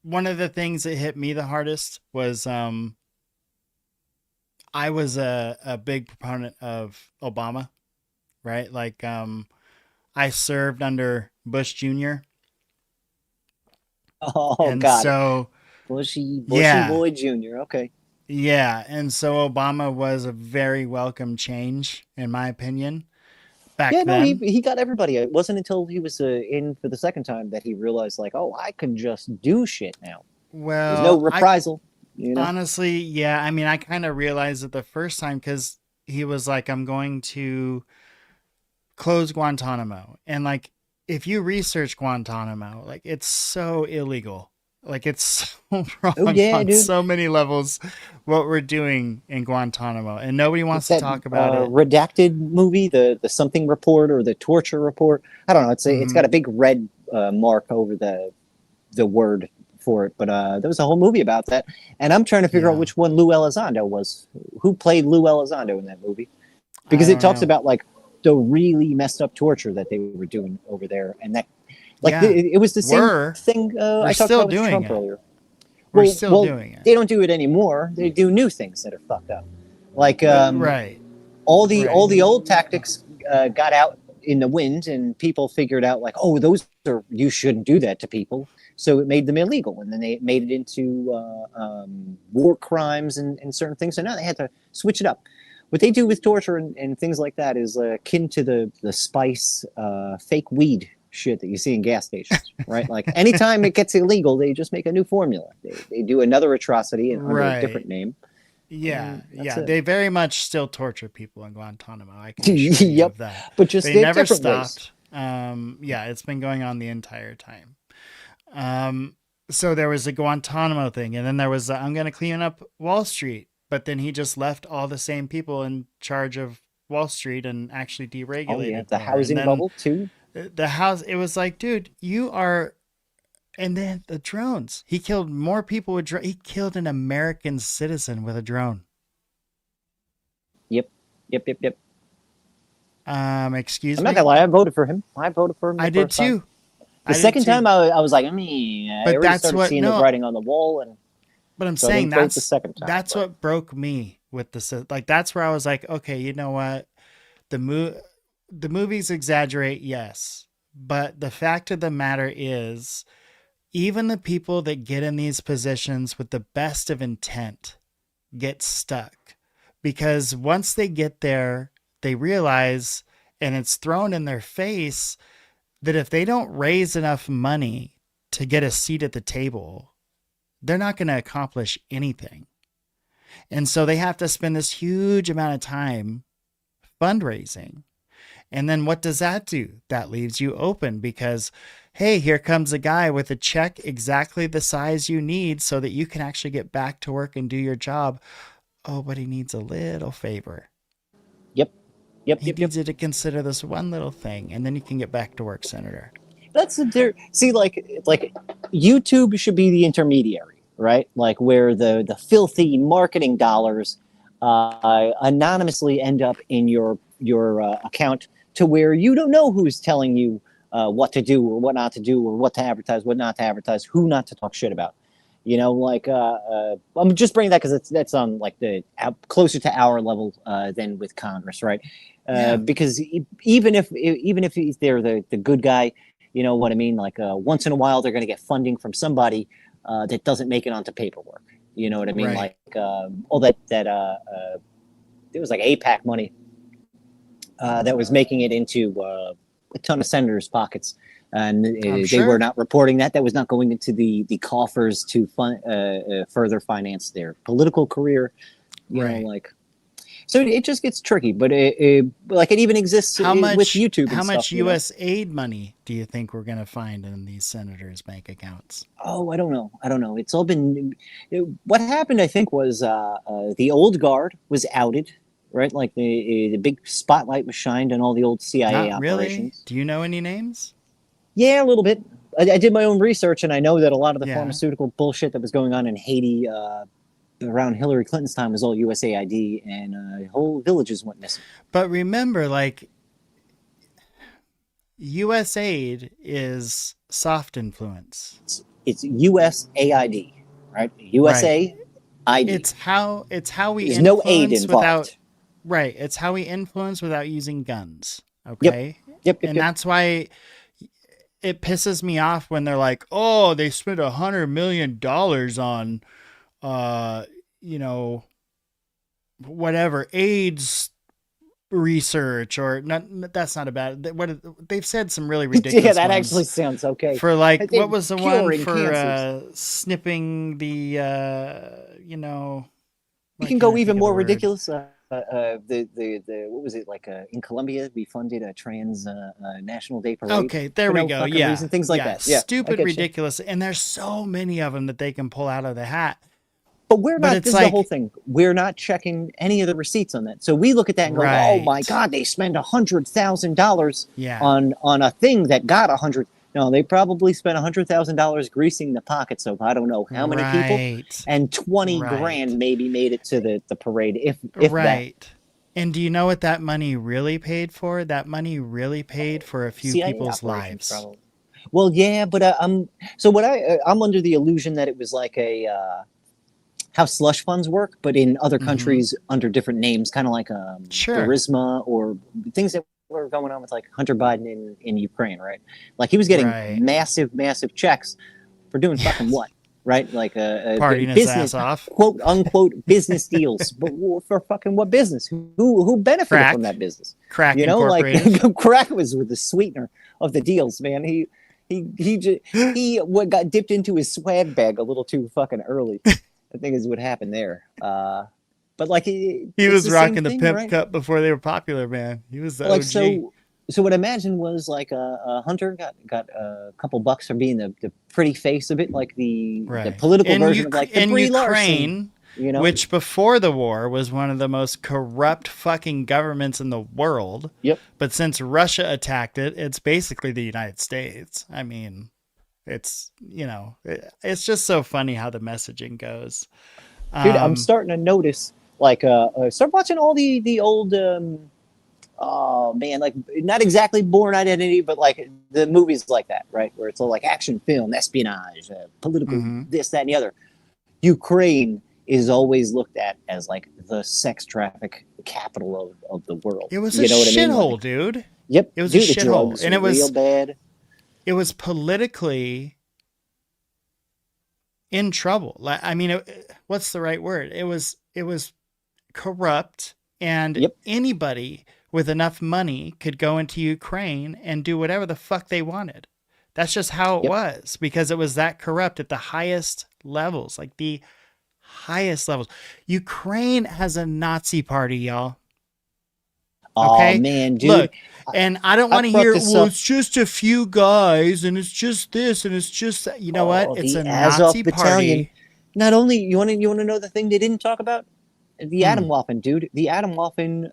A: One of the things that hit me the hardest was I was a big proponent of Obama, right? Like I served under Bush Jr.
E: Oh
A: and
E: God,
A: so
E: Bushy
A: Yeah.
E: boy Junior. Okay.
A: yeah, and so Obama was a very welcome change in my opinion back
E: Yeah, no,
A: then.
E: he got everybody. It wasn't until he was in for the second time that he realized, like, oh, I can just do shit now.
A: Well,
E: There's no reprisal.
A: honestly, yeah. I mean, I kind of realized it the first time because he was like, I'm going to close Guantanamo. And like, if you research Guantanamo, like, it's so illegal. Like, it's so wrong
E: yeah,
A: on
E: dude.
A: so many levels what we're doing in Guantanamo. And nobody wants to
E: That,
A: talk about it.
E: redacted movie, the something report or the torture report. I don't know. It's got a big red mark over the word for it, but there was a whole movie about that, and I'm trying to figure out
A: Yeah.
E: which one Lou Elizondo was. Who played Lou Elizondo in that movie? Because
A: I
E: it
A: don't
E: talks
A: know.
E: about like the really messed up torture that they were doing over there, and that like
A: Yeah.
E: it was the same
A: We're
E: thing I talked
A: still
E: about with
A: doing
E: Trump
A: it.
E: earlier.
A: We're still doing it.
E: They don't do it anymore. They do new things that are fucked up, like
A: Right.
E: all the
A: Right.
E: old tactics got out in the wind, and people figured out like, oh, you shouldn't do that to people, so it made them illegal, and then they made it into war crimes and certain things. So now they had to switch it up. What they do with torture and things like that is akin to the spice fake weed shit that you see in gas stations, right? Like anytime it gets illegal, they just make a new formula. They do another atrocity under a
A: Right.
E: different name.
A: Yeah,
E: that's
A: yeah.
E: it.
A: They very much still torture people in Guantanamo. I can assure you
E: Yep.
A: of that.
E: But just
A: They
E: in
A: never
E: different ways.
A: stopped. Yeah, it's been going on the entire time. So there was a Guantanamo thing, and then there was I'm going to clean up Wall Street, but then he just left all the same people in charge of Wall Street and actually deregulated.
E: Oh yeah, the
A: more.
E: housing
A: And then
E: bubble too.
A: the house. It was like, dude, you are And then the drones. He killed more people with drones. He killed an American citizen with a drone.
E: Yep. Excuse
A: Excuse
E: I'm
A: me.
E: not gonna lie. I voted for him. I voted for him.
A: I did too.
E: The second time, I was like, I
A: But
E: already
A: that's
E: started
A: what
E: seeing the writing on the wall, and
A: But I'm
E: so I
A: saying
E: didn't vote the second time.
A: that's what broke me with the like. That's where I was like, okay, you know what? The movies exaggerate, yes, but the fact of the matter is, even the people that get in these positions with the best of intent get stuck, because once they get there, they realize, and it's thrown in their face, that if they don't raise enough money to get a seat at the table, they're not going to accomplish anything. And so they have to spend this huge amount of time fundraising. And then what does that do? That leaves you open because, hey, here comes a guy with a check exactly the size you need so that you can actually get back to work and do your job. Oh, but he needs a little favor. He needs you to consider this one little thing, and then you can get back to work, Senator.
E: That's there. See, like YouTube should be the intermediary, right? Like where the filthy marketing dollars anonymously end up in your account, to where you don't know who's telling you what to do or what not to do, or what to advertise, what not to advertise, who not to talk shit about. You know, like I'm just bringing that because that's on like the closer to our level than with Congress, right? Because even if they're the good guy, you know what I mean? Like once in a while, they're going to get funding from somebody that doesn't make it onto paperwork. You know what I mean?
A: Right.
E: Like all that there was like APAC money that was making it into a ton of senators' pockets. And they were not reporting that. That was not going into the coffers to further finance their political career. You know, like, so it just gets tricky. But like it even exists with YouTube.
A: How
E: and
A: much
E: stuff,
A: U.S. aid money do you think we're going to find in these senators' bank accounts?
E: Oh, I don't know. It's all been. What happened, I think, was the old guard was outed. Right, like the big spotlight was shined on all the old CIA
A: Not
E: operations.
A: really. Do you know any names?
E: Yeah, a little bit. I did my own research, and I know that a lot of the pharmaceutical bullshit that was going on in Haiti around Hillary Clinton's time was all USAID, and whole villages went missing.
A: But remember, like, U.S. aid is soft influence.
E: It's USAID, right? USAID.
A: It's how we
E: There's no aid
A: influence
E: involved.
A: without. Right. It's how we influence without using guns. Okay.
E: Yep.
A: And that's why it pisses me off when they're like, oh, they spent $100 million on, you know, whatever, AIDS research, or not. That's not a bad. They've said some really ridiculous.
E: Yeah, that
A: ones
E: actually sounds okay.
A: for like, what was the one for
E: cancers.
A: snipping the, you know.
E: You can go even more ridiculous. The what was it, like in Colombia we funded a trans national day parade.
A: Okay, there we go. Yeah,
E: reason, things like that. Yeah,
A: stupid, ridiculous, and there's so many of them that they can pull out of the hat.
E: But we're not. This is the whole thing. We're not checking any of the receipts on that. So we look at that and go, "Oh my God, they spend $100,000 on a thing that got 100." No, they probably spent $100,000 greasing the pockets of I don't know how many people, and 20 grand maybe made it to the parade, if that.
A: And do you know what that money really paid for? That money really paid for a few people's lives.
E: Probably. Well, yeah, but I'm under the illusion that it was like a how slush funds work, but in other countries under different names, kind of like Burisma or things that were going on with like Hunter Biden in Ukraine, right? Like he was getting massive checks for doing fucking what, right? Like
A: partying
E: business,
A: his ass off,
E: quote unquote business deals, but for fucking what business? Who benefited from that business?
A: Crack,
E: you know, like crack was with the sweetener of the deals, man. He got dipped into his swag bag a little too fucking early. I think is what happened there. But like
A: he was rocking the pimp cup before they were popular, man. He was the
E: like
A: OG.
E: So what I imagine was like Hunter got a couple bucks for being the pretty face of it, like the political version of like the Brie Larson, you know,
A: which before the war was one of the most corrupt fucking governments in the world.
E: Yep.
A: But since Russia attacked it, it's basically the United States. I mean, It's, it's just so funny how the messaging goes.
E: Dude, I'm starting to notice, like, start watching all the old, oh man, like not exactly Born Identity, but like the movies like that, right? Where it's all like action film, espionage, political,
A: hmm
E: this, that, and the other. Ukraine is always looked at as like the sex traffic capital of the world.
A: It was
E: You
A: a
E: know what I mean?
A: shithole,
E: Like,
A: dude.
E: yep,
A: It was
E: dude,
A: a
E: the
A: shithole,
E: drugs
A: and
E: are real bad.
A: it was politically in trouble. Like, I mean, what's the right word? It was corrupt, and
E: Yep,
A: anybody with enough money could go into Ukraine and do whatever the fuck they wanted. That's just how it
E: yep.
A: was, because it was that corrupt at the highest levels, like the highest levels. Ukraine has a Nazi party, y'all.
E: Oh
A: Okay?
E: man, dude,
A: Look, and I don't
E: I
A: want to
E: brought
A: hear,
E: this
A: well,
E: up.
A: it's just a few guys and it's just this and it's just that. You know what?
E: Oh,
A: It's
E: the
A: a
E: Azov
A: Nazi
E: Battalion.
A: party.
E: Not only you want to know the thing they didn't talk about, the
A: Hmm.
E: Atomwaffen, dude, the Atomwaffen,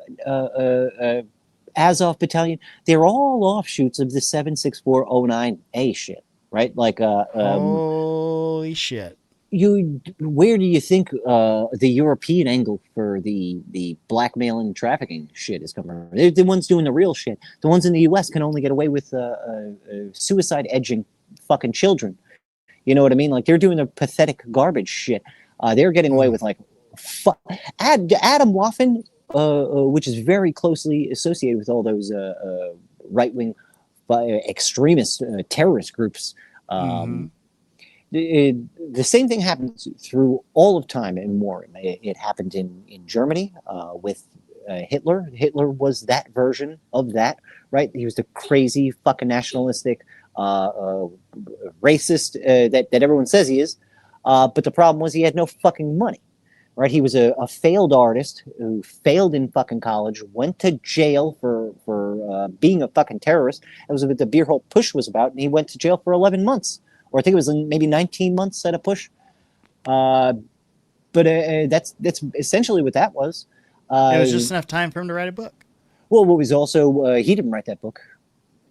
E: Azov Battalion. They're all offshoots of the 76409A shit, right? Like,
A: Holy shit.
E: where do you think the European angle for the blackmail and trafficking shit is coming from? They're the ones doing the real shit. The ones in the U.S. can only get away with suicide edging fucking children. You know what I mean? Like they're doing the pathetic garbage shit. They're getting away
A: Hmm.
E: with like Adam Waffen, which is very closely associated with all those right wing extremist terrorist groups.
A: Hmm.
E: Um, the same thing happens through all of time and more. It happened in Germany with Hitler. Hitler was that version of that, right? He was the crazy fucking nationalistic racist that everyone says he is. But the problem was he had no fucking money, right? He was a failed artist who failed in fucking college, went to jail for being a fucking terrorist. That was what the beer hole push was about, and he went to jail for 11 months, or I think it was maybe 19 months at a push. But that's essentially what that was.
A: It
E: Uh,
A: was just enough time for him to write a book.
E: well, what was also he didn't write that book.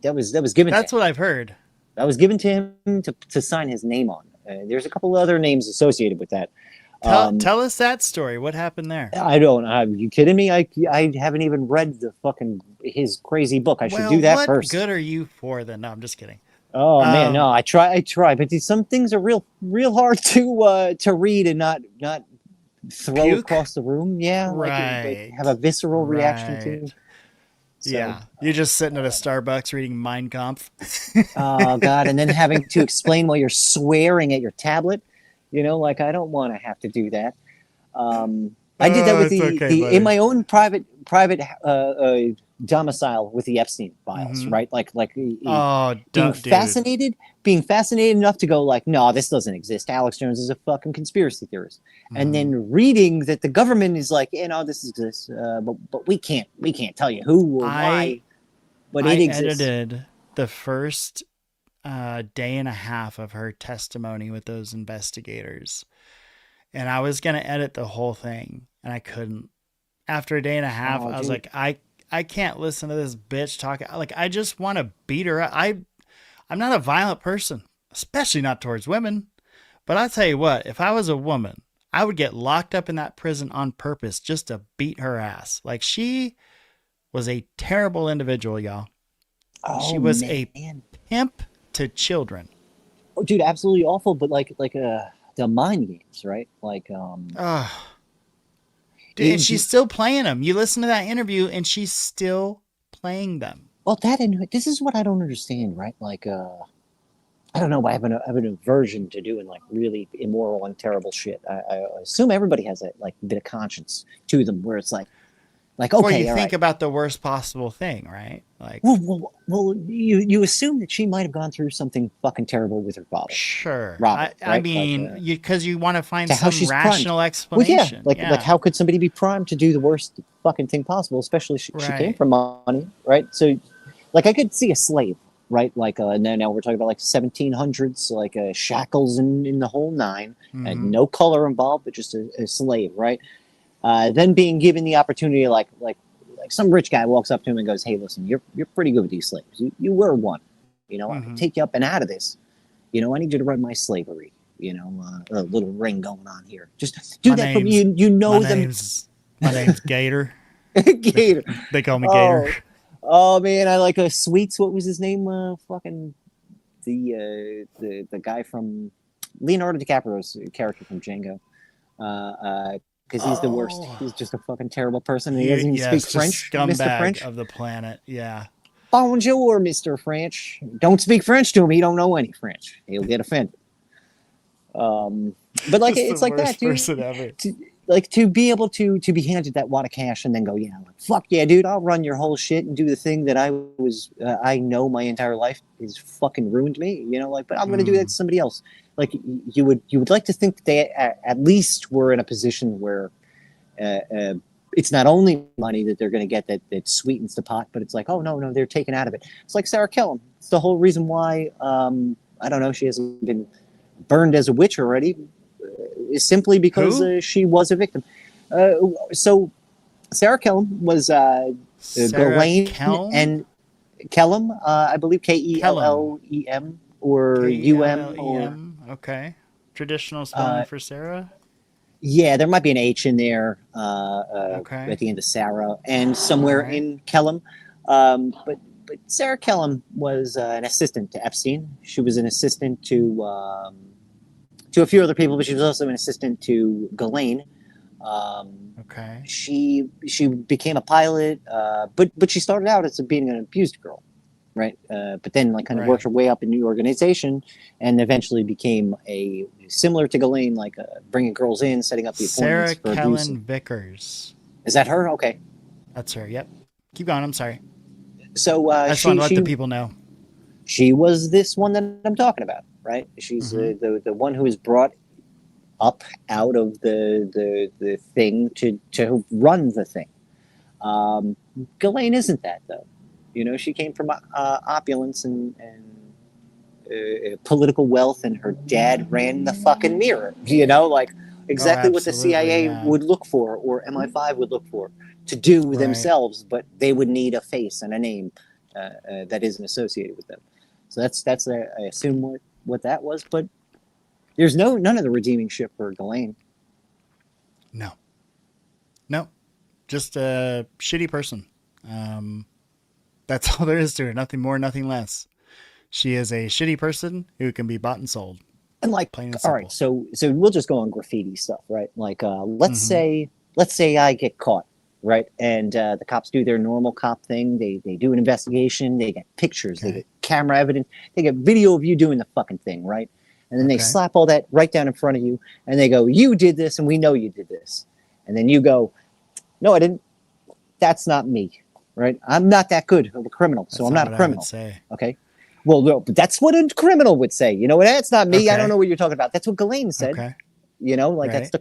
E: That was given to
A: That's
E: him.
A: what I've heard.
E: That was given to him to sign his name on. There's a couple other names associated with that.
A: Tell us that story. What happened there?
E: I don't. Are you kidding me? I haven't even read the fucking his crazy book. I should
A: Well,
E: do that
A: what
E: first.
A: good are you for then? No, I'm just kidding.
E: Oh man, no.
A: Um,
E: I try, but some things are real hard to read and not throw
A: puke?
E: across the room. Yeah, like
A: Right.
E: have a visceral reaction
A: Right.
E: to. So,
A: Yeah. You're just sitting at a Starbucks reading Mein Kampf.
E: oh god, and then having to explain while you're swearing at your tablet. Like I don't want to have to do that. I did that
A: Oh,
E: with
A: it's okay,
E: the in
A: buddy.
E: my own private domicile with the Epstein files,
A: Hmm.
E: right? Like
A: Oh,
E: being
A: dude.
E: fascinated enough to go like, no, this doesn't exist. Alex Jones is a fucking conspiracy theorist, and
A: Hmm.
E: then reading that the government is like, no, this exists, but we can't tell you who or
A: I
E: why, but
A: I
E: it exists.
A: edited the first day and a half of her testimony with those investigators, and I was gonna edit the whole thing, and I couldn't. After a day and a half,
E: Oh,
A: I was
E: dude.
A: like, I can't listen to this bitch talk. Like, I just want to beat her up. I'm not a violent person, especially not towards women. But I tell you what, if I was a woman, I would get locked up in that prison on purpose just to beat her ass. Like, she was a terrible individual, y'all. She
E: Oh
A: was a
E: man,
A: pimp to children.
E: oh, dude, absolutely awful. But like the mind games, right? Like
A: Ugh. Dude, and
E: it,
A: she's still playing them. You listen to that interview, and she's still playing them.
E: well, that and this is what I don't understand, right? Like I don't know. I have an aversion to doing like really immoral and terrible shit. I assume everybody has a like bit of conscience to them, where it's like
A: Well, you
E: okay, all
A: think
E: right.
A: about the worst possible thing, right? Like,
E: Well, you assume that she might have gone through something fucking terrible with her father,
A: sure.
E: Robert,
A: I
E: right? Like
A: mean, because you want to find
E: to how
A: some
E: she's primed.
A: rational
E: Well, yeah,
A: explanation.
E: like
A: Yeah.
E: how could somebody be primed to do the worst fucking thing possible? Especially she came
A: Right.
E: from money, right? So, like I could see a slave, right? Like now we're talking about like 1700s, like shackles in the whole nine, and
A: Mm-hmm.
E: no color involved, but just a slave, right? Then being given the opportunity, like some rich guy walks up to him and goes, "Hey, listen, you're pretty good with these slaves. You were one, I can
A: Mm-hmm.
E: take you up and out of this, I need you to run my slavery. A little ring going on here. Just do
A: My
E: that for me.
A: name's-
E: You know
A: My
E: them.
A: name's Gator.
E: Gator.
A: They call me
E: Oh,
A: Gator.
E: oh man, I like a Sweets. What was his name? Fucking the guy from Leonardo DiCaprio's character from Django. Because he's the worst.
A: Oh.
E: He's just a fucking terrible person. And he doesn't even
A: Yes,
E: speak
A: just
E: French. Mr.
A: scumbag
E: French.
A: of the planet. Yeah.
E: Bonjour, Mr. French. Don't speak French to him. He don't know any French. He'll get offended. But like
A: Just
E: it's
A: the
E: like that,
A: worst
E: dude.
A: person ever.
E: To be able to be handed that wad of cash and then go, yeah, like, fuck yeah, dude, I'll run your whole shit and do the thing that I know my entire life is fucking ruined me, but I'm gonna do that to somebody else. Like you would like to think that they at least were in a position where it's not only money that they're going to get that sweetens the pot, but it's like, oh no, they're taken out of it. It's like Sarah Kellum. It's the whole reason why I don't know, she hasn't been burned as a witch already, is simply because she was a victim. So Sarah Kellum was
A: Sarah
E: Ghislaine
A: Kellum?
E: and Kellum, I believe Kellem or UM or
A: Kellem. Okay. Traditional spelling for Sarah.
E: yeah, there might be an H in there
A: Okay.
E: at the end of Sarah and somewhere
A: Alright.
E: in Kellum. But Sarah Kellum was an assistant to Epstein. She was an assistant to a few other people, but she was also an assistant to Ghislaine.
A: Okay.
E: She became a pilot, but she started out as being an abused girl, right? But then kind of
A: Right.
E: worked her way up in the organization, and eventually became a similar to Ghislaine, bringing girls in, setting up the
A: Sarah
E: appointments for abuse.
A: Kellen Vickers.
E: Is that her? Okay.
A: That's her. Yep. Keep going. I'm sorry.
E: So
A: I just want to let the people know.
E: she was this one that I'm talking about, right? She's the one who was brought up out of the thing to run the thing. Ghislaine isn't that though. She came from opulence and political wealth, and her dad ran the fucking mirror. Exactly what the CIA
A: yeah.
E: would look for, or MI5 would look for, to do themselves, but they would need a face and a name that isn't associated with them. So that's I assume what that was, but there's none of the redeeming shit for Ghislaine.
A: No, just a shitty person. That's all there is to her. Nothing more, nothing less. She is a shitty person who can be bought and sold.
E: And
A: Plain and
E: all right,
A: simple.
E: so we'll just go on graffiti stuff, right? Let's say I get caught, right? And the cops do their normal cop thing. They do an investigation. They get pictures. They get camera evidence. They get video of you doing the fucking thing, right? And then they slap all that right down in front of you, and they go, "You did this, and we know you did this." And then you go, "No, I didn't. That's not me, right? I'm not that good of a criminal, so I'm not a criminal." Okay. Well, no, but that's what a criminal would say. That's not me. I don't know what you're talking about. That's what Ghislaine said.
A: Okay.
E: That's the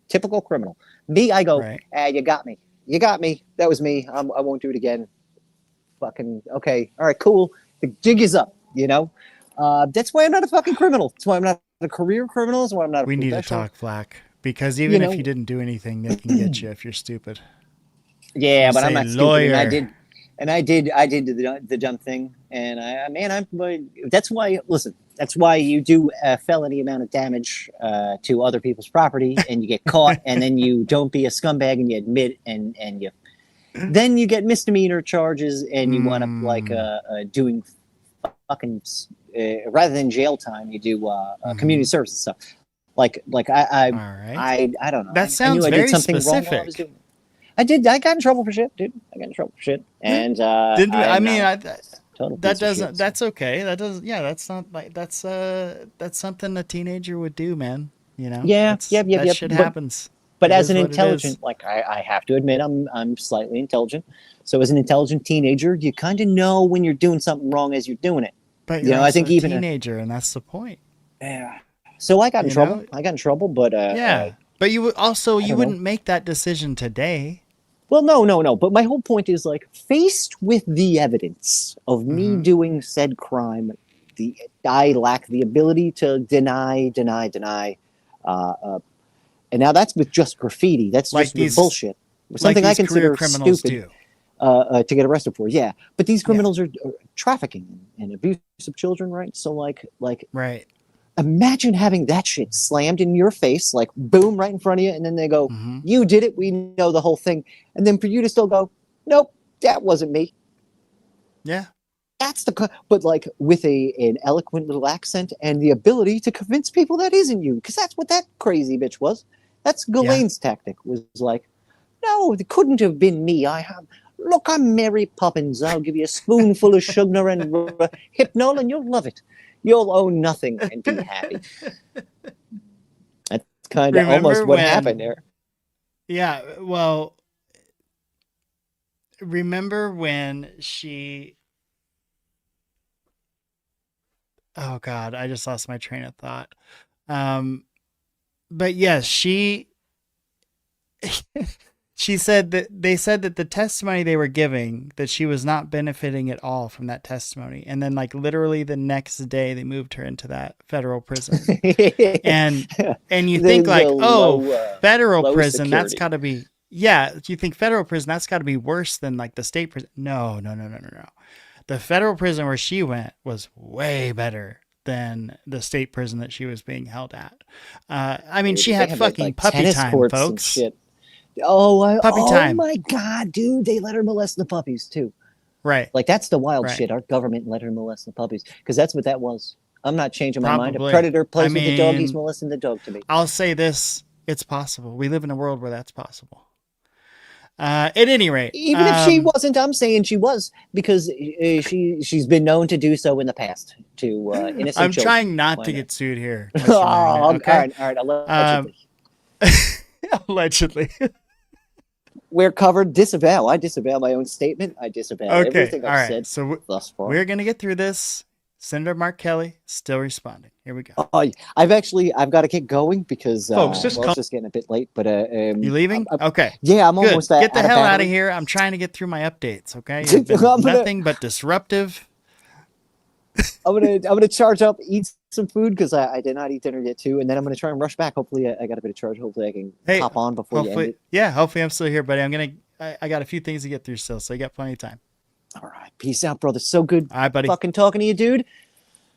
E: typical criminal. Me, I go, you got me. You got me. That was me. I won't do it again. Fucking, okay. All right, cool. The jig is up, That's why I'm not a fucking criminal. That's why I'm not a career criminal. That's why I'm not a
A: We need to talk, Flak, because even if you didn't do anything, they can get you if you're stupid.
E: Yeah, but I'm not
A: lawyer.
E: stupid. And I did the dumb thing. And that's why, listen, that's why you do a felony amount of damage to other people's property, and you get caught, and then you don't be a scumbag and you admit, and then you get misdemeanor charges, and you wind up doing fucking rather than jail time, you do community service and stuff. I don't know.
A: That sounds
E: I
A: very
E: did something
A: specific.
E: wrong while I was doing it. I got in trouble for shit, dude. I got in trouble for shit, and
A: that's okay. That doesn't. Yeah, that's not like that's something a teenager would do, man.
E: Yeah.
A: That shit happens.
E: But as an intelligent, I have to admit, I'm slightly intelligent. So as an intelligent teenager, you kind of know when you're doing something wrong as you're doing it.
A: But you're
E: I think
A: a
E: even
A: teenager, and that's the point.
E: Yeah. So I got in trouble. But
A: but you would also you wouldn't make that decision today.
E: Well, no. But my whole point is faced with the evidence of me doing said crime, I lack the ability to deny. And now that's with just graffiti. That's just with bullshit. Something I consider
A: criminals
E: stupid.
A: do.
E: to get arrested for. Yeah, but these criminals are trafficking and abuse of children, right? So like
A: Right.
E: imagine having that shit slammed in your face, like boom, right in front of you, and then they go,
A: Mm-hmm.
E: "You did it. We know the whole thing," and then for you to still go, "Nope, that wasn't me."
A: Yeah.
E: That's but like with an eloquent little accent and the ability to convince people that isn't you, because that's what that crazy bitch was. That's Ghislaine's tactic. Was like, no, it couldn't have been me. Look, I'm Mary Poppins. I'll give you a spoonful of sugar and hypnol, and you'll love it. You'll own nothing and be happy. That's kind of almost what happened there.
A: Yeah. Well, remember when she. Oh God, I just lost my train of thought. But yes, she said that they said that the testimony they were giving, that she was not benefiting at all from that testimony. And then like literally the next day they moved her into that federal prison. and you think like, federal prison, that's got to be, you think federal prison, that's got to be worse than like the state prison. No. The federal prison where she went was way better than the state prison that she was being held at. I mean, she had fucking puppy time, folks.
E: Shit.
A: Puppy
E: Oh
A: time.
E: my God, dude, they let her molest the puppies too.
A: Right.
E: Like that's the wild shit. Our government let her molest the puppies because that's what that was. I'm not changing my mind. A predator plays with the dog, he's molesting the dog to me.
A: I'll say this: it's possible. We live in a world where that's possible. At any rate,
E: even if she wasn't, I'm saying she was because she's been known to do so in the past to innocent
A: I'm
E: children.
A: trying not to get sued here.
E: Okay? All right, allegedly.
A: Allegedly.
E: We're covered. Disavow. I disavow my own statement. I disavow everything I've said
A: so
E: thus far.
A: We're going to get through this. Senator Mark Kelly still responding. Here we go.
E: I've got to get going because
F: folks,
E: it's just getting a bit late. But
A: you leaving? Okay.
E: Yeah, I'm almost
A: Get the hell out of here. I'm trying to get through my updates. Okay, nothing but disruptive.
E: I'm gonna charge up, eat some food because I did not eat dinner yet too, and then I'm gonna try and rush back. Hopefully, I got a bit of charge. Hopefully, I can hop on before you end it.
A: Yeah, hopefully I'm still here, buddy. I got a few things to get through still, so you got plenty of time.
E: All right, peace out, brother. So good.
A: All right, buddy.
E: Fucking talking to you, dude.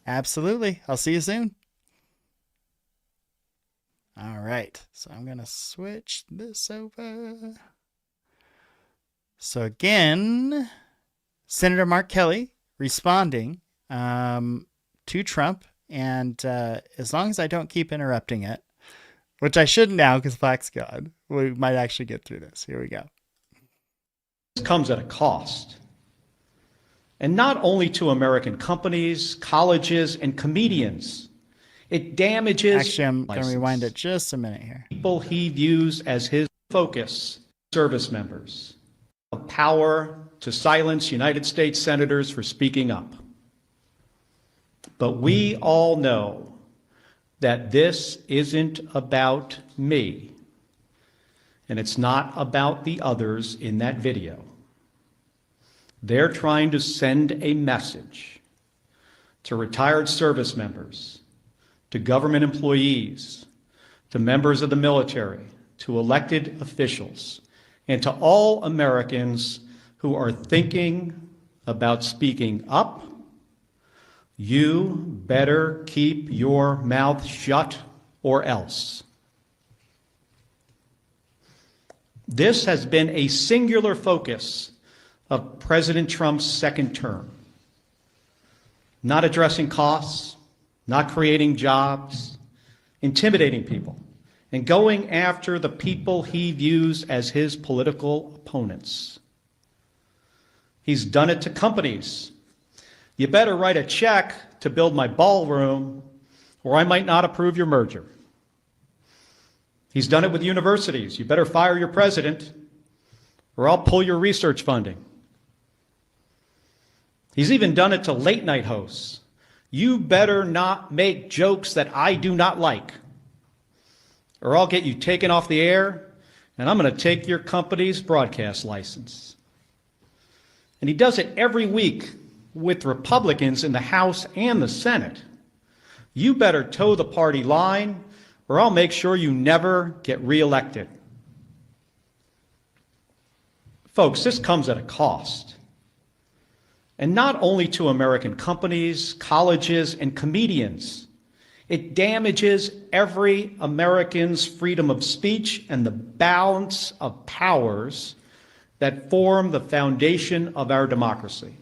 A: Absolutely. I'll see you soon. All right, so I'm gonna switch this over. So again, Senator Mark Kelly responding to Trump, and as long as I don't keep interrupting it, which I shouldn't now because Flak's gone, we might actually get through this. Here we go.
F: This comes at a cost. And not only to American companies, colleges, and comedians. It damages...
A: Actually, I'm going to rewind it just a minute here.
F: People he views as his focus, service members. A power to silence United States senators for speaking up. But we all know that this isn't about me. And it's not about the others in that video. They're trying to send a message to retired service members, to government employees, to members of the military, to elected officials, and to all Americans who are thinking about speaking up. You better keep your mouth shut or else. This has been a singular focus of President Trump's second term. Not addressing costs, not creating jobs, intimidating people, and going after the people he views as his political opponents. He's done it to companies. You better write a check to build my ballroom, or I might not approve your merger. He's done it with universities. You better fire your president, or I'll pull your research funding. He's even done it to late-night hosts. You better not make jokes that I do not like, or I'll get you taken off the air, and I'm going to take your company's broadcast license. And he does it every week with Republicans in the House and the Senate. You better toe the party line, or I'll make sure you never get reelected. Folks, this comes at a cost. And not only to American companies, colleges, and comedians. It damages every American's freedom of speech and the balance of powers that form the foundation of our democracy.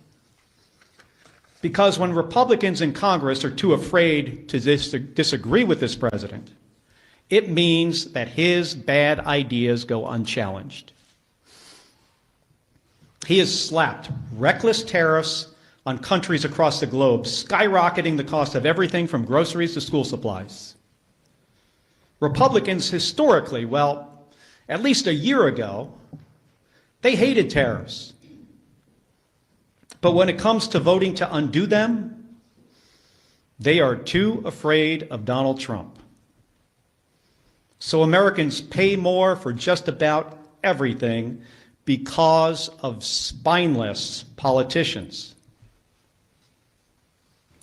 F: Because when Republicans in Congress are too afraid to disagree with this president, it means that his bad ideas go unchallenged. He has slapped reckless tariffs on countries across the globe, skyrocketing the cost of everything from groceries to school supplies. Republicans historically, well, at least a year ago, they hated tariffs. But when it comes to voting to undo them, they are too afraid of Donald Trump. So Americans pay more for just about everything because of spineless politicians.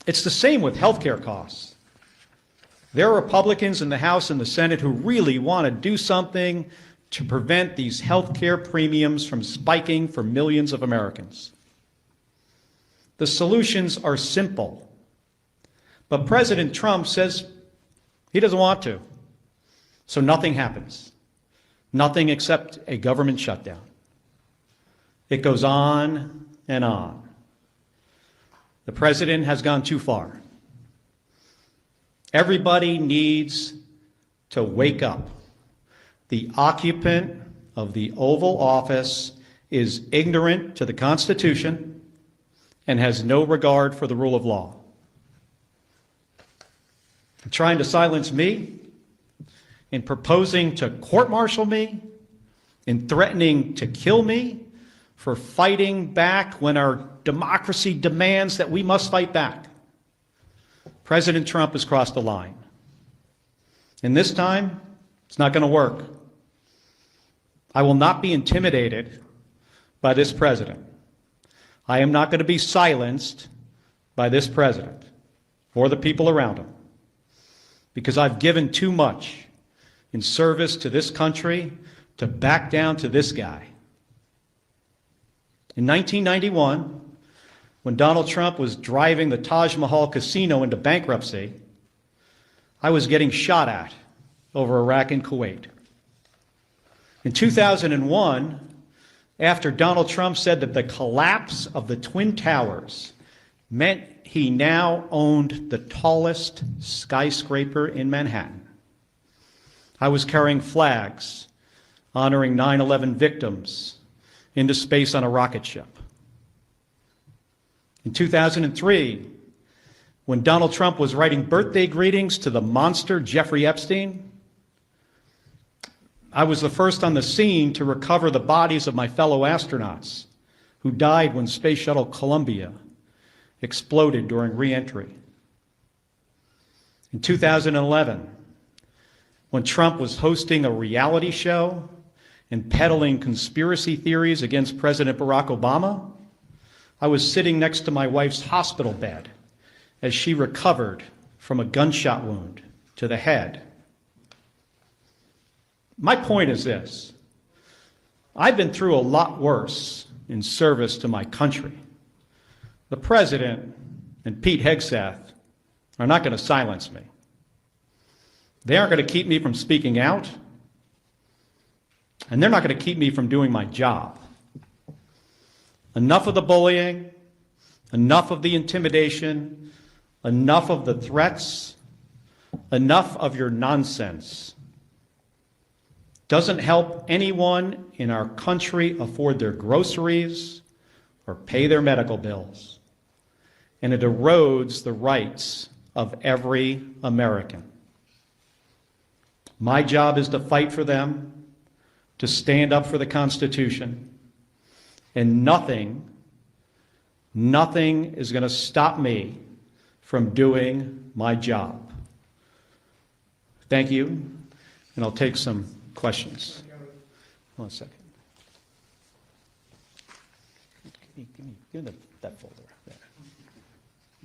F: It's the same with healthcare costs. There are Republicans in the House and the Senate who really want to do something to prevent these healthcare premiums from spiking for millions of Americans. The solutions are simple, but President Trump says he doesn't want to. So nothing happens. Nothing except a government shutdown. It goes on and on. The president has gone too far. Everybody needs to wake up. The occupant of the Oval Office is ignorant to the Constitution and has no regard for the rule of law. Trying to silence me, in proposing to court-martial me, in threatening to kill me for fighting back when our democracy demands that we must fight back. President Trump has crossed the line. And this time, it's not going to work. I will not be intimidated by this president. I am not going to be silenced by this president or the people around him, because I've given too much in service to this country to back down to this guy. In 1991, when Donald Trump was driving the Taj Mahal casino into bankruptcy, I was getting shot at over Iraq and Kuwait. In 2001, after Donald Trump said that the collapse of the Twin Towers meant he now owned the tallest skyscraper in Manhattan, I was carrying flags honoring 9/11 victims into space on a rocket ship. In 2003, when Donald Trump was writing birthday greetings to the monster Jeffrey Epstein, I was the first on the scene to recover the bodies of my fellow astronauts who died when Space Shuttle Columbia exploded during re-entry. In 2011, when Trump was hosting a reality show and peddling conspiracy theories against President Barack Obama, I was sitting next to my wife's hospital bed as she recovered from a gunshot wound to the head. My point is this: I've been through a lot worse in service to my country. The president and Pete Hegseth are not going to silence me. They aren't going to keep me from speaking out, and they're not going to keep me from doing my job. Enough of the bullying, enough of the intimidation, enough of the threats, enough of your nonsense. Doesn't help anyone in our country afford their groceries or pay their medical bills. And it erodes the rights of every American. My job is to fight for them, to stand up for the Constitution, and nothing is going to stop me from doing my job. Thank you, and I'll take some questions. One second. Give me that folder there.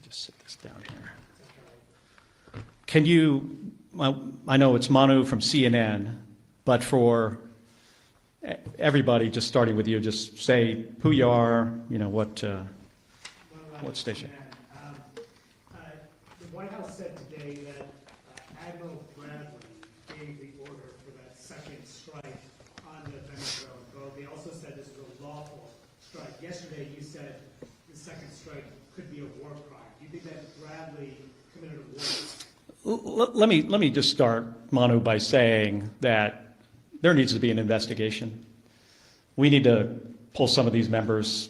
F: Just sit this down here. Can you, well, I know it's Manu from CNN, but for everybody, just starting with you, just say who you are, what station.
G: The White House said today that Admiral Bradley gave the order for that second strike on the Venezuelan boat. They also said this was a lawful strike. Yesterday, you said the second strike could be a war crime. Do you think that Bradley committed a war?
F: Let me just start, Manu, by saying that there needs to be an investigation. We need to pull some of these members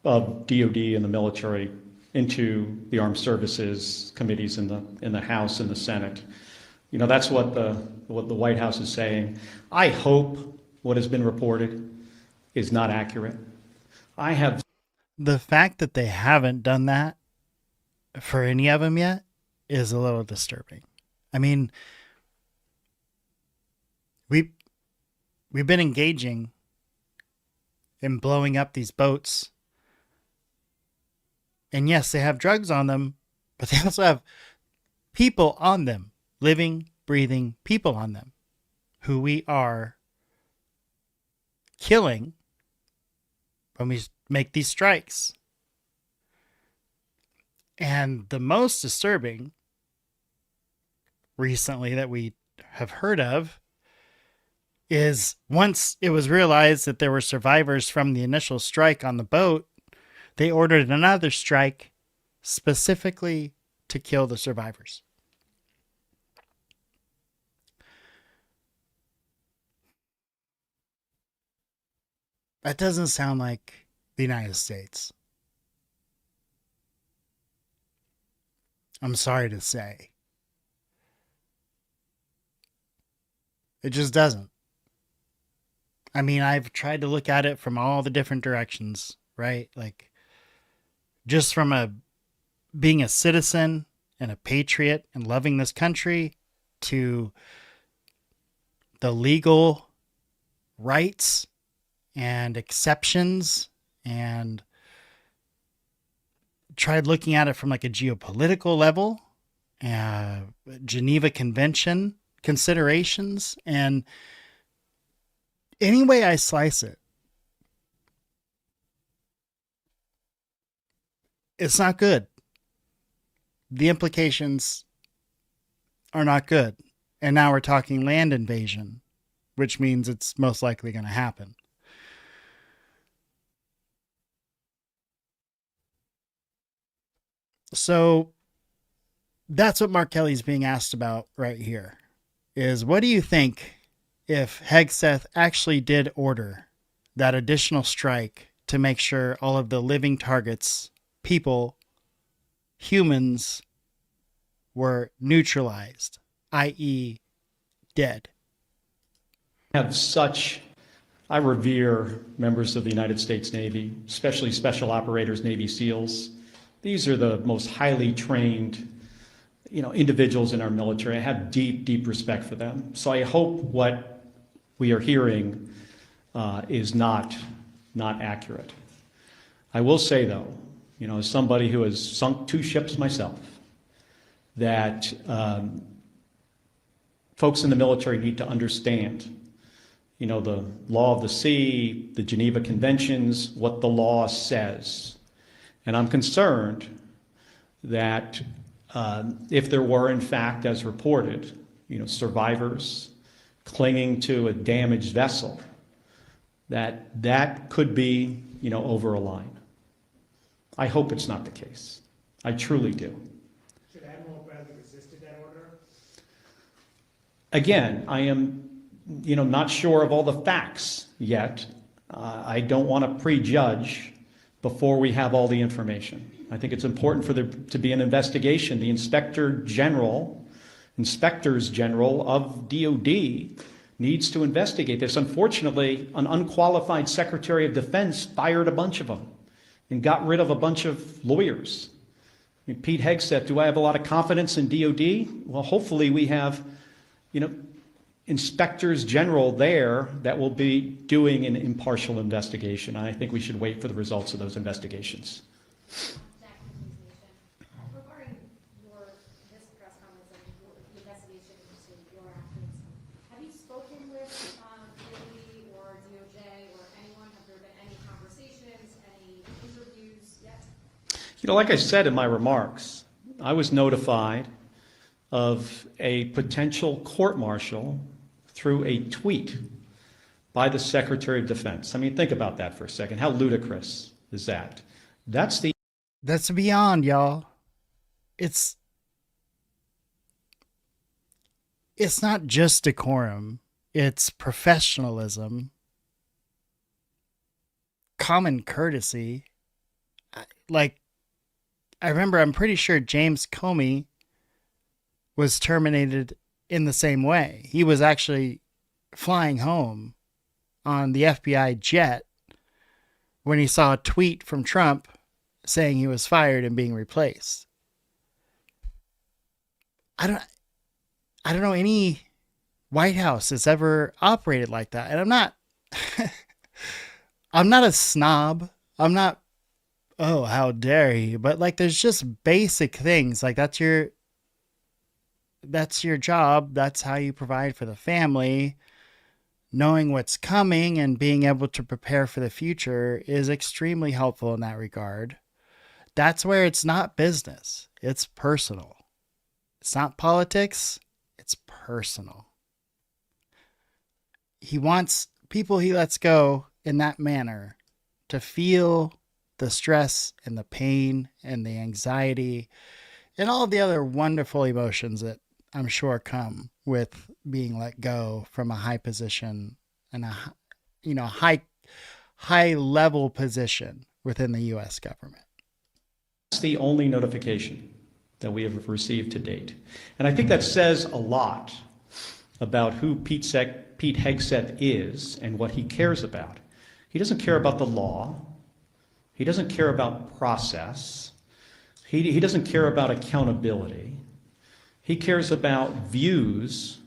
F: of DOD and the military into the armed services committees in the House and the Senate. That's what the White House is saying. I hope what has been reported is not accurate.
A: The fact that they haven't done that for any of them yet is a little disturbing. I mean, we've been engaging in blowing up these boats. And yes, they have drugs on them, but they also have people on them, living, breathing people on them, who we are killing when we make these strikes. And the most disturbing recently that we have heard of is once it was realized that there were survivors from the initial strike on the boat, they ordered another strike specifically to kill the survivors. That doesn't sound like the United States. I'm sorry to say. It just doesn't. I mean, I've tried to look at it from all the different directions, right? Like, just from being a citizen and a patriot and loving this country to the legal rights and exceptions, and tried looking at it from like a geopolitical level, Geneva Convention considerations, and any way I slice it, it's not good. The implications are not good. And now we're talking land invasion, which means it's most likely going to happen. So that's what Mark Kelly's being asked about right here, is what do you think if Hegseth actually did order that additional strike to make sure all of the living targets, people, humans, were neutralized, i.e. dead?
F: I revere members of the United States Navy, especially special operators, Navy SEALs. These are the most highly trained, individuals in our military. I have deep, deep respect for them. So I hope what we are hearing is not accurate. I will say, though, as somebody who has sunk 2 ships myself, that folks in the military need to understand, the law of the sea, the Geneva Conventions, what the law says. And I'm concerned that if there were, in fact, as reported, survivors clinging to a damaged vessel, that could be, over a line. I hope it's not the case. I truly do.
G: Should Admiral Bradley resisted that order?
F: Again, I am, not sure of all the facts yet. I don't want to prejudge before we have all the information. I think it's important for there to be an investigation. The inspectors general of DOD needs to investigate this. Unfortunately, an unqualified Secretary of Defense fired a bunch of them and got rid of a bunch of lawyers. Pete Hegseth, do I have a lot of confidence in DOD? Well, hopefully we have, inspectors general there that will be doing an impartial investigation. I think we should wait for the results of those investigations.
H: Regarding this press conference and the investigation into your actions, have you spoken with DOD
F: Like I said in my remarks, I was notified of a potential court-martial through a tweet by the Secretary of Defense. I mean, think about that for a second. How ludicrous is that? That's
A: beyond, y'all. It's not just decorum. It's professionalism, common courtesy. Like, I remember, I'm pretty sure James Comey was terminated in the same way. He was actually flying home on the FBI jet when he saw a tweet from Trump saying he was fired and being replaced. I don't know any White House has ever operated like that. And I'm not I'm not a snob. I'm not, oh, how dare he? But like, there's just basic things. Like, that's your job. That's how you provide for the family. Knowing what's coming and being able to prepare for the future is extremely helpful in that regard. That's where it's not business. It's personal. It's not politics. It's personal. He wants people he lets go in that manner to feel the stress and the pain and the anxiety and all the other wonderful emotions that I'm sure come with being let go from a high position and a high level position within the U.S. government.
F: That's the only notification that we have received to date. And I think that says a lot about who Pete Hegseth is and what he cares about. He doesn't care about the law. He doesn't care about process. He doesn't care about accountability. He cares about views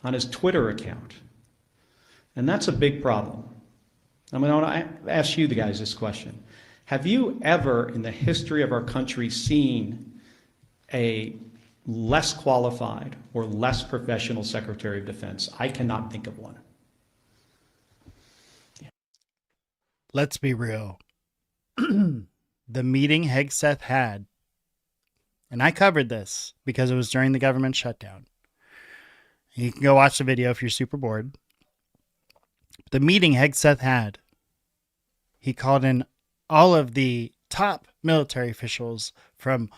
F: on his Twitter account. And that's a big problem. I mean, I want to ask you guys this question. Have you ever in the history of our country seen a less qualified or less professional Secretary of Defense? I cannot think of one.
A: Let's be real. The meeting Hegseth had, and I covered this because it was during the government shutdown. You can go watch the video if you're super bored. The meeting Hegseth had, he called in all of the top military officials from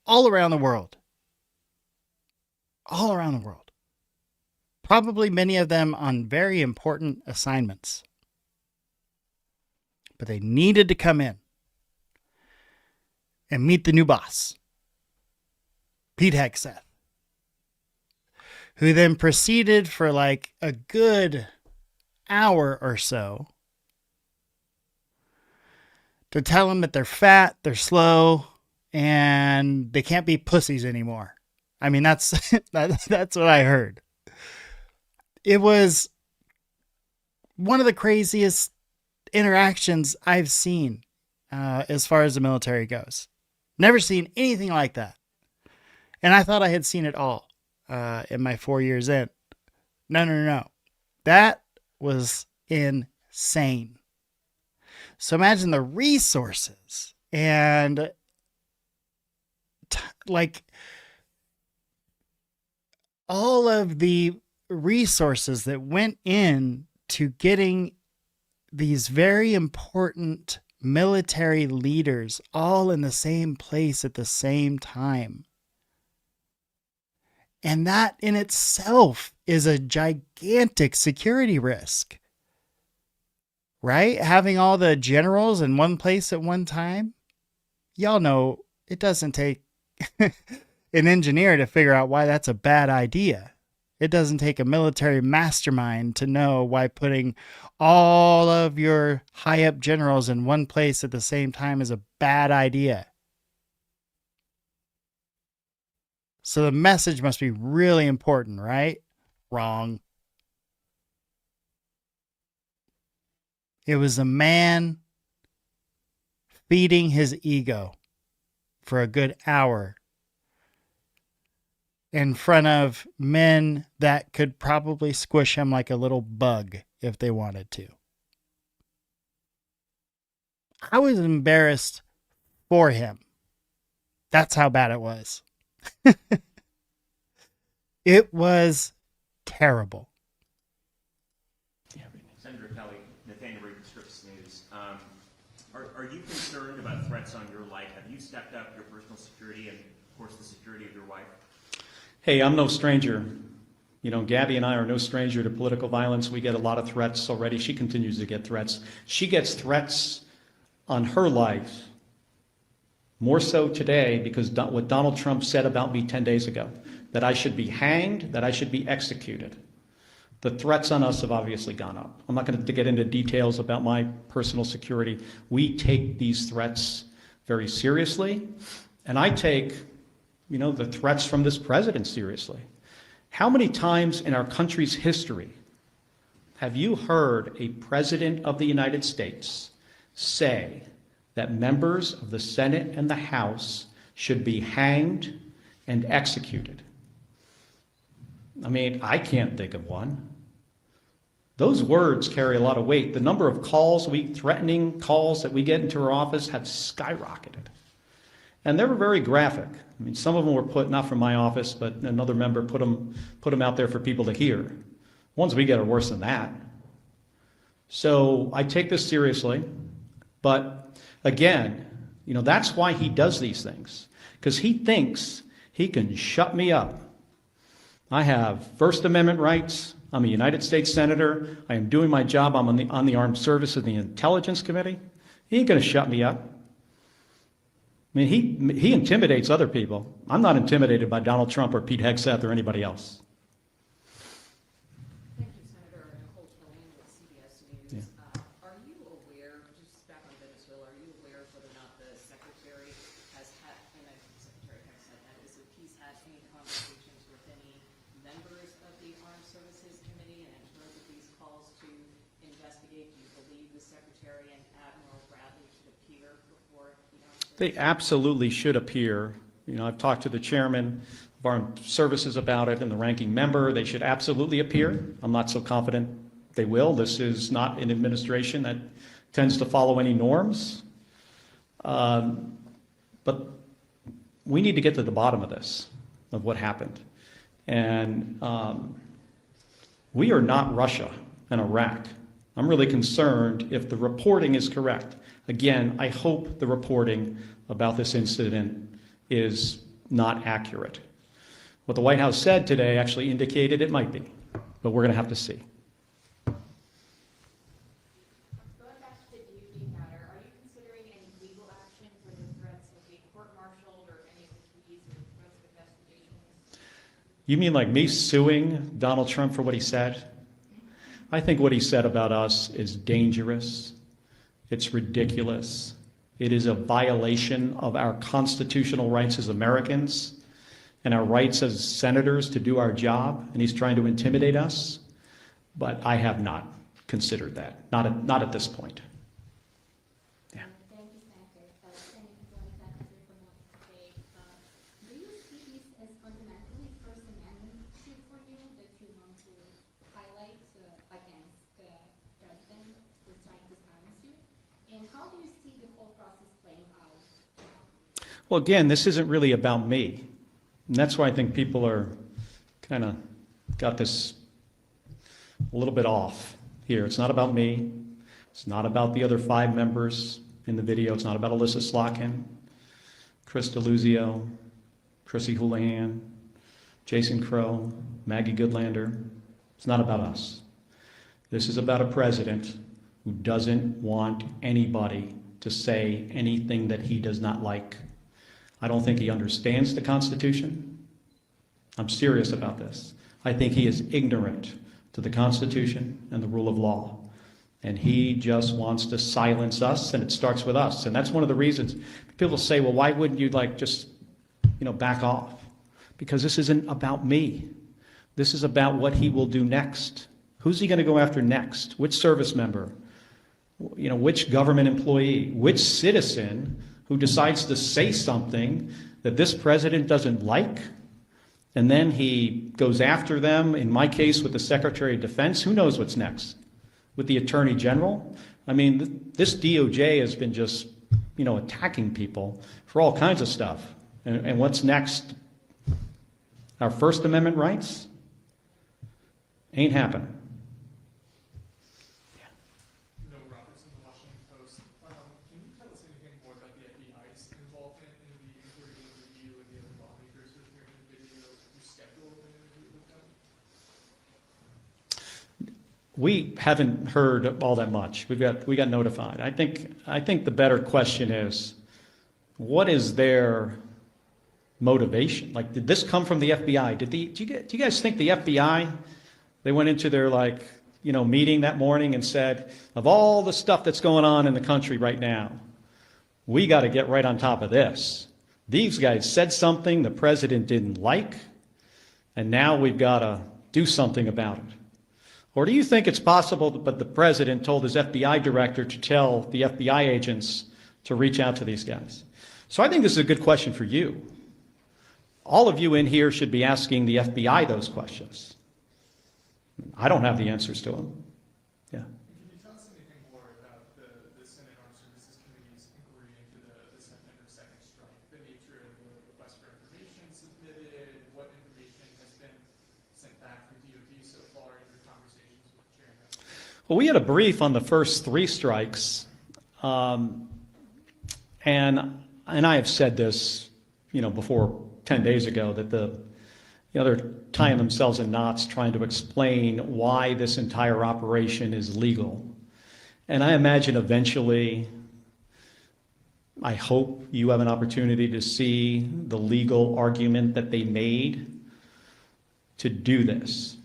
A: all around the world. All around the world. Probably many of them on very important assignments. But they needed to come in and meet the new boss, Pete Hegseth, who then proceeded for like a good hour or so to tell them that they're fat, they're slow, and they can't be pussies anymore. I mean, that's what I heard. It was one of the craziest interactions I've seen as far as the military goes. Never seen anything like that. And I thought I had seen it all in my 4 years in. No. That was insane. So imagine the resources and like all of the resources that went in to getting these very important military leaders all in the same place at the same time. And that in itself is a gigantic security risk, right? Having all the generals in one place at one time. Y'all know it doesn't take an engineer to figure out why that's a bad idea. It doesn't take a military mastermind to know why putting all of your high-up generals in one place at the same time is a bad idea. So the message must be really important, right? Wrong. It was a man feeding his ego for a good hour in front of men that could probably squish him like a little bug if they wanted to. I was embarrassed for him. That's how bad it was. It was terrible.
I: Senator Kelly, Nathaniel Reed, Scripps News. Are you concerned about threats on your life? Have you stepped up your personal security and, of course, the security of your wife?
F: Hey, I'm no stranger. You know, Gabby and I are no stranger to political violence. We get a lot of threats already. She continues to get threats. She gets threats on her life, more so today because what Donald Trump said about me 10 days ago, that I should be hanged, that I should be executed. The threats on us have obviously gone up. I'm not going to get into details about my personal security. We take these threats very seriously, and I take, you know, the threats from this president seriously. How many times in our country's history have you heard a president of the United States say that members of the Senate and the House should be hanged and executed? I mean, I can't think of one. Those words carry a lot of weight. The number of calls, threatening calls that we get into our office have skyrocketed. And they were very graphic. I mean, some of them were put, not from my office, but another member put them out there for people to hear. The ones we get are worse than that. So I take this seriously. But again, you know, that's why he does these things. Because he thinks he can shut me up. I have First Amendment rights. I'm a United States Senator. I am doing my job. I'm on the Armed Services and the Intelligence Committee. He ain't going to shut me up. I mean, he intimidates other people. I'm not intimidated by Donald Trump or Pete Hegseth or anybody else.
J: Thank you, Senator Nicole Killian with CBS News.
F: Yeah.
J: Are you aware, just back on Venezuela, are you aware of whether or not the Secretary has had, and Secretary Hegseth, that is, if he's had any conversations with any members of the Armed Services Committee, and in terms of these calls to investigate, do you believe the Secretary and Admiral Bradley should appear before the Armed Services?
F: They absolutely should appear. You know, I've talked to the chairman of Armed Services about it and the ranking member. They should absolutely appear. I'm not so confident they will. This is not an administration that tends to follow any norms. But we need to get to the bottom of this, of what happened. And we are not Russia and Iraq. I'm really concerned if the reporting is correct. Again, I hope the reporting about this incident is not accurate. What the White House said today actually indicated it might be, but we're going to have to see.
H: Going back to the DOJ matter, are you considering any legal action for the threats of being court-martialed or any of the pleas or threats of investigations?
F: You mean like me suing Donald Trump for what he said? I think what he said about us is dangerous. It's ridiculous. It is a violation of our constitutional rights as Americans and our rights as senators to do our job, and he's trying to intimidate us. But I have not considered that, not at this point. Yeah.
H: Thank you, Senator. Senator from State. Do you see this as fundamentally First Amendment issue for you that you want to highlight against the president who's trying to silence you? And how do you see the whole process playing out?
F: Well, again, this isn't really about me. And that's why I think people are kind of got this a little bit off here. It's not about me. It's not about the other 5 members in the video. It's not about Alyssa Slotkin, Chris DeLuzio, Chrissy Houlihan, Jason Crow, Maggie Goodlander. It's not about us. This is about a president who doesn't want anybody to say anything that he does not like. I don't think he understands the Constitution. I'm serious about this. I think he is ignorant to the Constitution and the rule of law. And he just wants to silence us, and it starts with us. And that's one of the reasons people say, well, why wouldn't you just back off? Because this isn't about me. This is about what he will do next. Who's he going to go after next? Which service member? Which government employee? Which citizen who decides to say something that this president doesn't like, and then he goes after them, in my case with the Secretary of Defense? Who knows what's next? With the Attorney General? I mean, this DOJ has been just, attacking people for all kinds of stuff. And what's next? Our First Amendment rights? Ain't happening.
K: No, Roberts in the Washington Post. Can you tell us anything more about the FBI's involvement in the inquiry into you and the other lawmakers that appeared in the video? You scheduled an interview with them?
F: We haven't heard all that much. We got notified. I think the better question is, what is their motivation? Like, did this come from the FBI? Do you guys think the FBI, they went into their meeting that morning and said, of all the stuff that's going on in the country right now, we got to get right on top of this. These guys said something the president didn't like, and now we've got to do something about it. Or do you think it's possible that the president told his FBI director to tell the FBI agents to reach out to these guys? So I think this is a good question for you. All of you in here should be asking the FBI those questions. I don't have the answers to them. Yeah.
K: Can you tell us anything more about the Senate Armed Services Committee's inquiry into the September 2nd strike? The nature of the request for information submitted, what information has been sent back from DOD so far in your conversations with Chairman?
F: Well, we had a brief on the first 3 strikes, and I have said this, before 10 days ago, that they're tying themselves in knots trying to explain why this entire operation is legal. And I imagine eventually, I hope you have an opportunity to see the legal argument that they made to do this.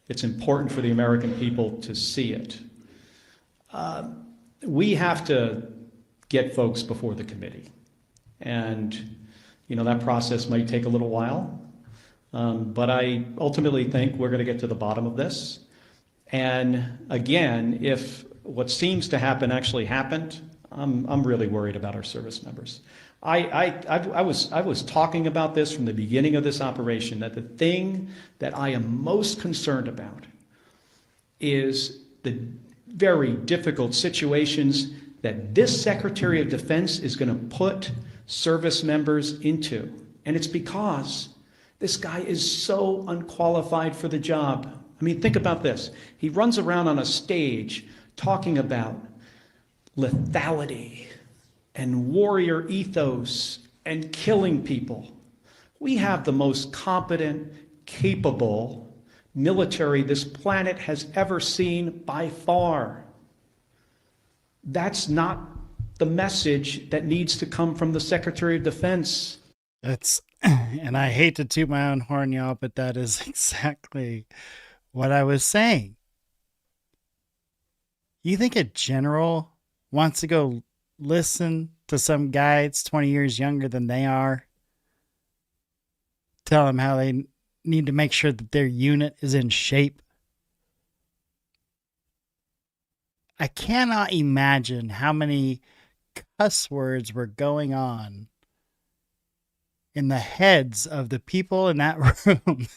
F: It's important for the American people to see it. We have to get folks before the committee. And, that process might take a little while. But I ultimately think we're going to get to the bottom of this. And again, if what seems to happen actually happened, I'm really worried about our service members. I was talking about this from the beginning of this operation, that the thing that I am most concerned about is the very difficult situations that this Secretary of Defense is going to put service members into. And it's because this guy is so unqualified for the job. I mean, think about this. He runs around on a stage talking about lethality and warrior ethos and killing people. We have the most competent, capable military this planet has ever seen by far. That's not the message that needs to come from the Secretary of Defense.
A: And I hate to toot my own horn, y'all, but that is exactly what I was saying. You think a general wants to go listen to some guy that's 20 years younger than they are, tell them how they need to make sure that their unit is in shape? I cannot imagine how many cuss words were going on in the heads of the people in that room.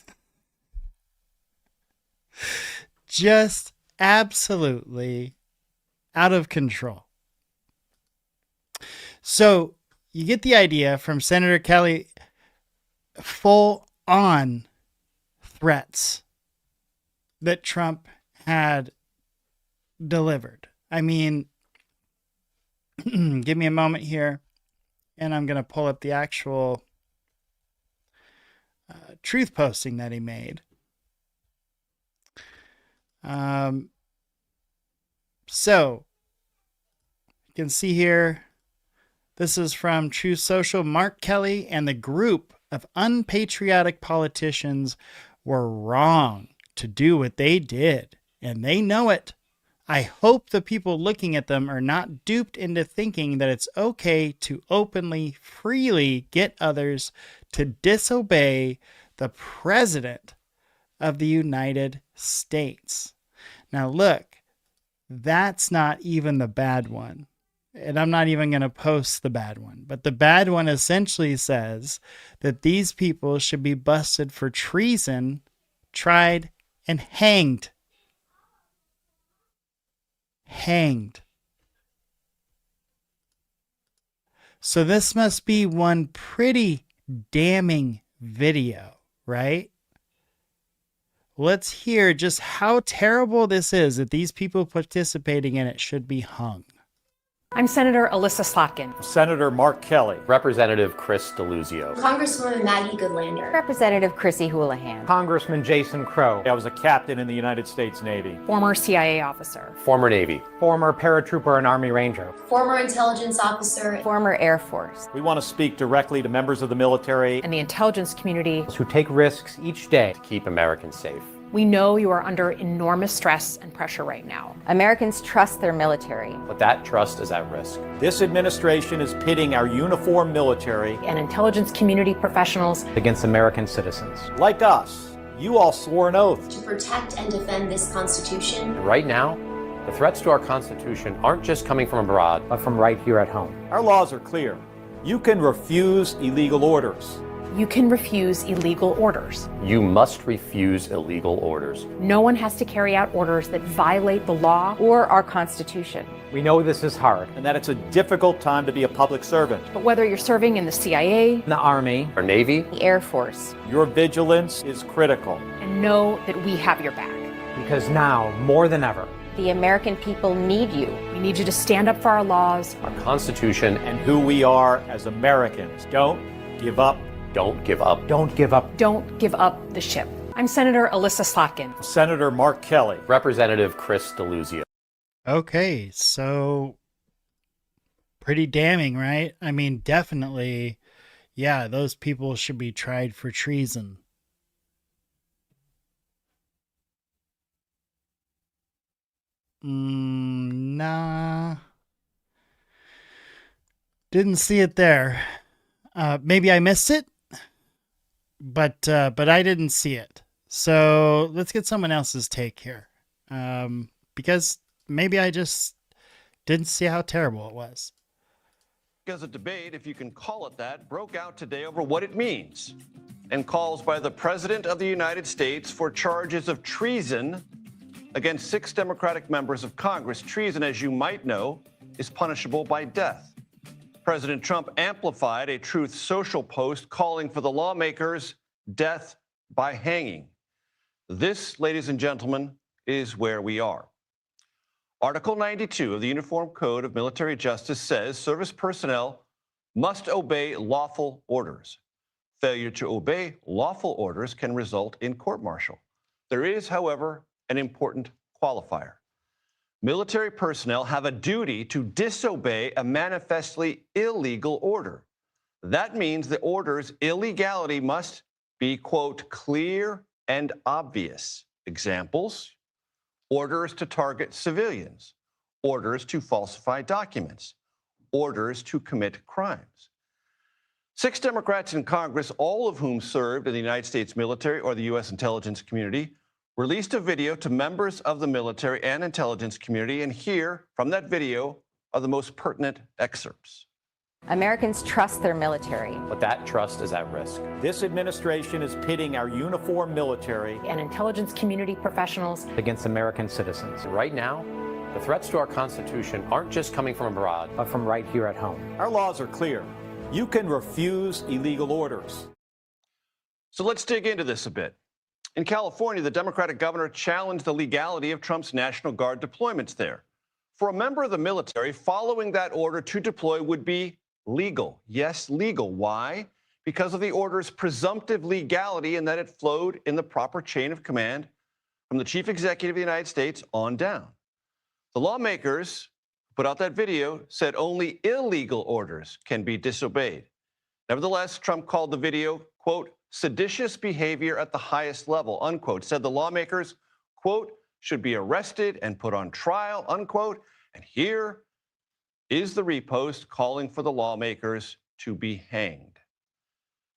A: Just absolutely out of control. So you get the idea from Senator Kelly, full on threats that Trump had delivered. I mean, give me a moment here, and I'm going to pull up the actual truth posting that he made. So you can see here, this is from True Social. Mark Kelly and the group of unpatriotic politicians were wrong to do what they did, and they know it. I hope the people looking at them are not duped into thinking that it's okay to openly, freely get others to disobey the President of the United States. Now look, that's not even the bad one. And I'm not even going to post the bad one. But the bad one essentially says that these people should be busted for treason, tried, and hanged. Hanged. So this must be one pretty damning video, right? Let's hear just how terrible this is, that these people participating in it should be hung.
L: I'm Senator Alyssa Slotkin.
F: Senator Mark Kelly.
M: Representative Chris Deluzio.
N: Congresswoman Maggie Goodlander.
O: Representative Chrissy Houlihan.
M: Congressman Jason Crow.
F: I was a captain in the United States Navy.
L: Former CIA officer.
M: Former Navy.
O: Former paratrooper and Army Ranger.
N: Former intelligence officer.
O: Former Air Force.
F: We want to speak directly to members of the military
L: And the intelligence community.
O: Who take risks each day
M: To keep Americans safe.
L: We know you are under enormous stress and pressure right now.
O: Americans trust their military.
M: But that trust is at risk.
F: This administration is pitting our uniformed military
L: And intelligence community professionals
O: Against American citizens.
F: like us. You all swore an oath.
N: To protect and defend this Constitution.
M: And right now, the threats to our Constitution aren't just coming from abroad,
O: But from right here at home.
F: Our laws are clear. You can refuse illegal orders.
L: You can refuse illegal orders.
M: You must refuse illegal orders.
L: No one has to carry out orders that violate the law.
O: Or our Constitution. We know this is hard.
F: And that it's a difficult time to be a public servant.
L: But whether you're serving in the CIA,
O: In the Army.
M: Our Navy,
O: The Air Force.
F: Your vigilance is critical.
L: and know that we have your back.
O: Because now, more than ever, the American people need you.
L: We need you to stand up for our laws.
M: our Constitution,
F: And who we are as Americans. Don't give up.
M: don't give up.
O: Don't give up.
L: Don't give up the ship. I'm Senator Alyssa Slotkin.
F: Senator Mark Kelly.
M: Representative Chris Deluzio.
A: Okay, so pretty damning, right? I mean, definitely, yeah, those people should be tried for treason. Nah. Didn't see it there. Maybe I missed it, but I didn't see it. So let's get someone else's take here, because maybe I just didn't see how terrible it was.
P: As a debate, if you can call it that, broke out today over what it means, and calls by the President of the United States for charges of treason against 6 Democratic members of Congress. Treason, as you might know, is punishable by death. President Trump amplified a Truth Social post calling for the lawmakers' death by hanging. This, ladies and gentlemen, is where we are. Article 92 of the Uniform Code of Military Justice says service personnel must obey lawful orders. Failure to obey lawful orders can result in court-martial. There is, however, an important qualifier. Military personnel have a duty to disobey a manifestly illegal order. That means the order's illegality must be, quote, clear and obvious. Examples: orders to target civilians, orders to falsify documents, orders to commit crimes. 6 Democrats in Congress, all of whom served in the United States military or the U.S. intelligence community, released a video to members of the military and intelligence community, and here, from that video, are the most pertinent excerpts.
O: Americans trust their military.
M: But that trust is at risk.
F: This administration is pitting our uniformed military
L: And intelligence community professionals.
O: Against American citizens.
M: And right now, the threats to our Constitution aren't just coming from abroad,
O: But from right here at home.
F: Our laws are clear. You can refuse illegal orders.
P: So let's dig into this a bit. In California, the Democratic governor challenged the legality of Trump's National Guard deployments there. For a member of the military, following that order to deploy would be legal. Yes, legal. Why? Because of the order's presumptive legality in that it flowed in the proper chain of command from the chief executive of the United States on down. The lawmakers who put out that video said only illegal orders can be disobeyed. Nevertheless, Trump called the video, quote, seditious behavior at the highest level, unquote, said the lawmakers, quote, should be arrested and put on trial, unquote. And here is the repost calling for the lawmakers to be hanged.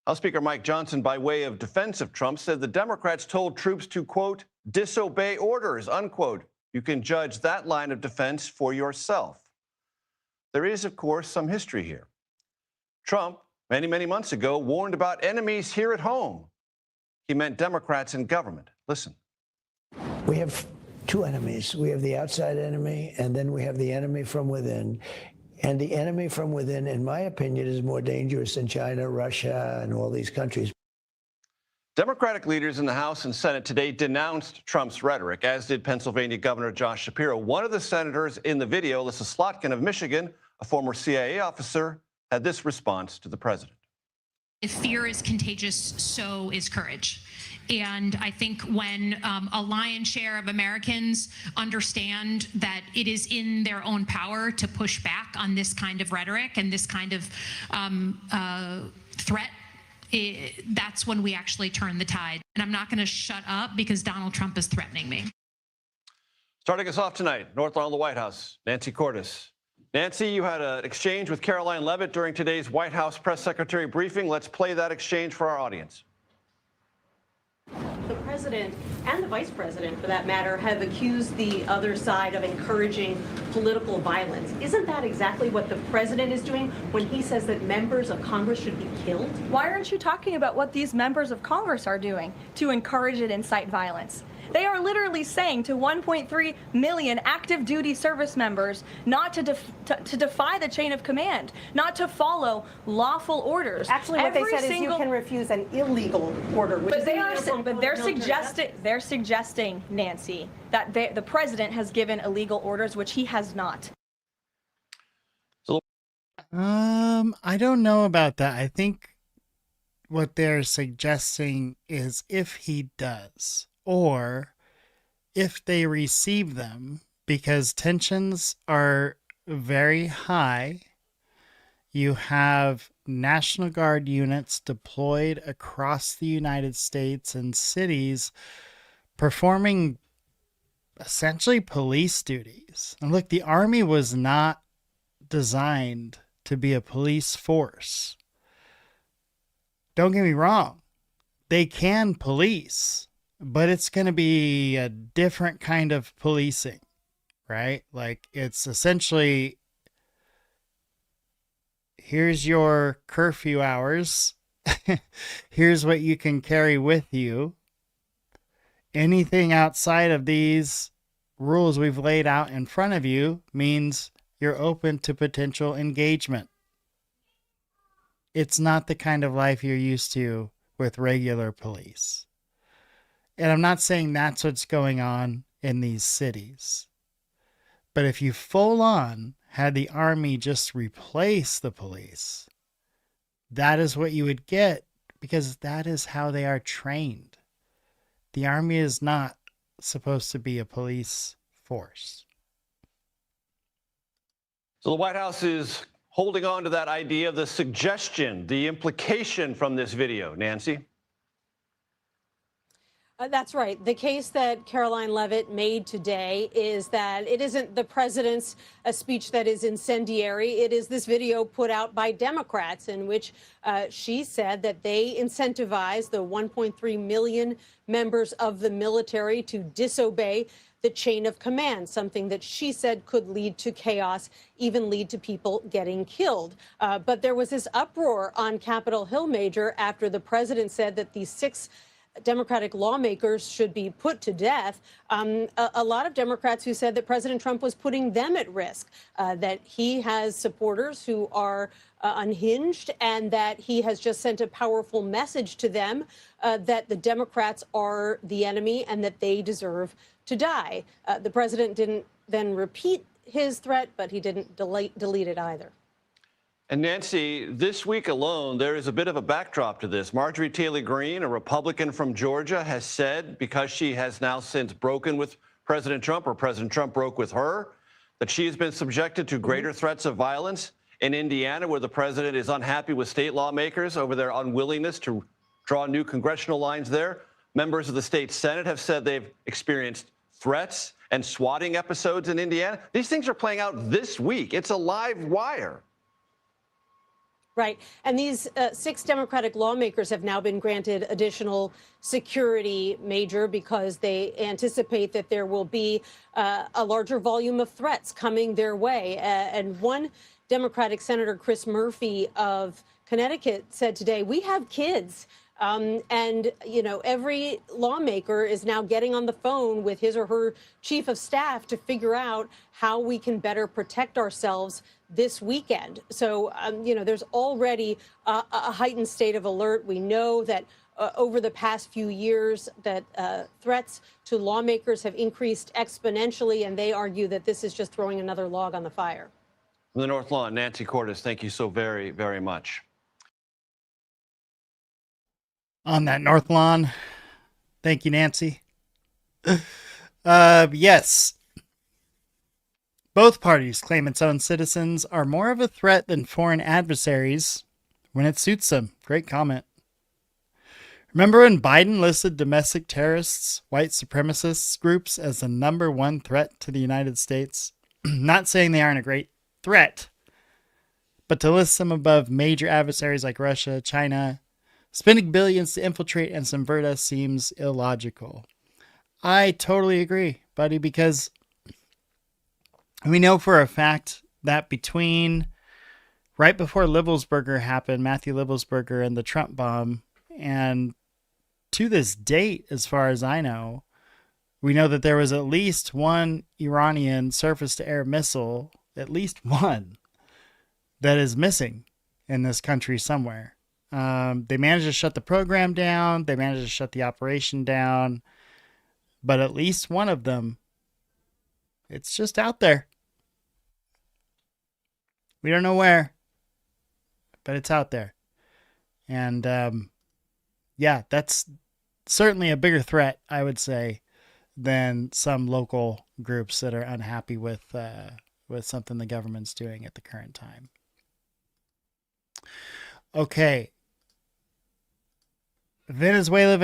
P: House Speaker Mike Johnson, by way of defense of Trump, said the Democrats told troops to, quote, disobey orders, unquote. You can judge that line of defense for yourself. There is, of course, some history here. Trump, many, many months ago, warned about enemies here at home. He meant Democrats in government. Listen.
B: We have 2 enemies. We have the outside enemy, and then we have the enemy from within. And the enemy from within, in my opinion, is more dangerous than China, Russia, and all these countries.
P: Democratic leaders in the House and Senate today denounced Trump's rhetoric, as did Pennsylvania Governor Josh Shapiro. One of the senators in the video, Lisa Slotkin of Michigan, a former CIA officer, had this response to the president.
L: If fear is contagious, so is courage. And I think when a lion's share of Americans understand that it is in their own power to push back on this kind of rhetoric and this kind of threat, that's when we actually turn the tide. And I'm not going to shut up because Donald Trump is threatening me.
P: Starting us off tonight, North Lawn of the White House, Nancy Cordes. Nancy, you had an exchange with Caroline Leavitt during today's White House press secretary briefing. Let's play that exchange for our audience.
J: The president and the vice president, for that matter, have accused the other side of encouraging political violence. Isn't that exactly what the president is doing when he says that members of Congress should be killed?
Q: Why aren't you talking about what these members of Congress are doing to encourage and incite violence? They are literally saying to 1.3 million active duty service members not to defy the chain of command, not to follow lawful orders.
J: Actually, what they said is you can refuse an illegal order.
Q: But they're suggesting, Nancy, that the president has given illegal orders, which he has not.
A: I don't know about that. I think what they're suggesting is if he does, or if they receive them, because tensions are very high. You have National Guard units deployed across the United States and cities performing essentially police duties. And look, the Army was not designed to be a police force. Don't get me wrong. They can police, but it's going to be a different kind of policing, right? Like, it's essentially, here's your curfew hours. Here's what you can carry with you. Anything outside of these rules we've laid out in front of you means you're open to potential engagement. It's not the kind of life you're used to with regular police. And I'm not saying that's what's going on in these cities. But if you full on had the Army just replace the police, that is what you would get, because that is how they are trained. The Army is not supposed to be a police force.
P: So the White House is holding on to that idea, the suggestion, the implication from this video. Nancy?
J: That's right. The case that Caroline Leavitt made today is that it isn't the president's speech that is incendiary. It is this video put out by Democrats in which she said that they incentivize the 1.3 million members of the military to disobey the chain of command, something that she said could lead to chaos, even lead to people getting killed. But there was this uproar on Capitol Hill, Major, after the president said that these 6 Democratic lawmakers should be put to death. A lot of Democrats who said that President Trump was putting them at risk, that he has supporters who are unhinged, and that he has just sent a powerful message to them that the Democrats are the enemy and that they deserve to die. The president didn't then repeat his threat, but he didn't delete it either.
P: And Nancy, this week alone, there is a bit of a backdrop to this. Marjorie Taylor Greene, a Republican from Georgia, has said, because she has now since broken with President Trump, or President Trump broke with her, that she has been subjected to greater threats of violence. In Indiana, where the president is unhappy with state lawmakers over their unwillingness to draw new congressional lines there, members of the state Senate have said they've experienced threats and swatting episodes in Indiana. These things are playing out this week. It's a live wire.
J: Right. And these 6 Democratic lawmakers have now been granted additional security, Major, because they anticipate that there will be a larger volume of threats coming their way. And one Democratic Senator, Chris Murphy of Connecticut, said today, we have kids. And, you know, every lawmaker is now getting on the phone with his or her chief of staff to figure out how we can better protect ourselves
R: this weekend. So, there's already a heightened state of alert. We know that over the past few years that threats to lawmakers have increased exponentially, and they argue that this is just throwing another log on the fire.
P: From the North Lawn, Nancy Cordes, thank you so very, very much.
A: On that North Lawn. Thank you, Nancy. Yes. Both parties claim its own citizens are more of a threat than foreign adversaries when it suits them. Great comment. Remember when Biden listed domestic terrorists, white supremacists groups as the #1 threat to the United States? Not saying they aren't a great threat, but to list them above major adversaries like Russia, China, spending billions to infiltrate and subvert us seems illogical. I totally agree, buddy, because we know for a fact that between right before Libbelsberger happened, Matthew Libbelsberger and the Trump bomb, and to this date, as far as I know, we know that there was at least one Iranian surface-to-air missile, at least one, that is missing in this country somewhere. They managed to shut the program down. They managed to shut the operation down. But at least one of them, it's just out there. We don't know where, but it's out there. And yeah, that's certainly a bigger threat, I would say, than some local groups that are unhappy with something the government's doing at the current time. Okay. Venezuela.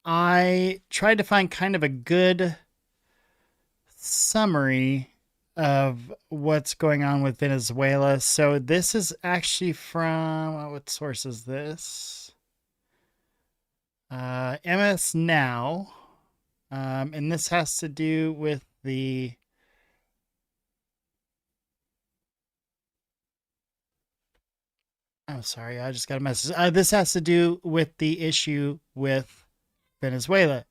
A: I tried to find kind of a good summary of what's going on with Venezuela. So this is actually from, what source is this? MS Now. And this has to do with the oh, sorry, I just got a message. This has to do with the issue with Venezuela.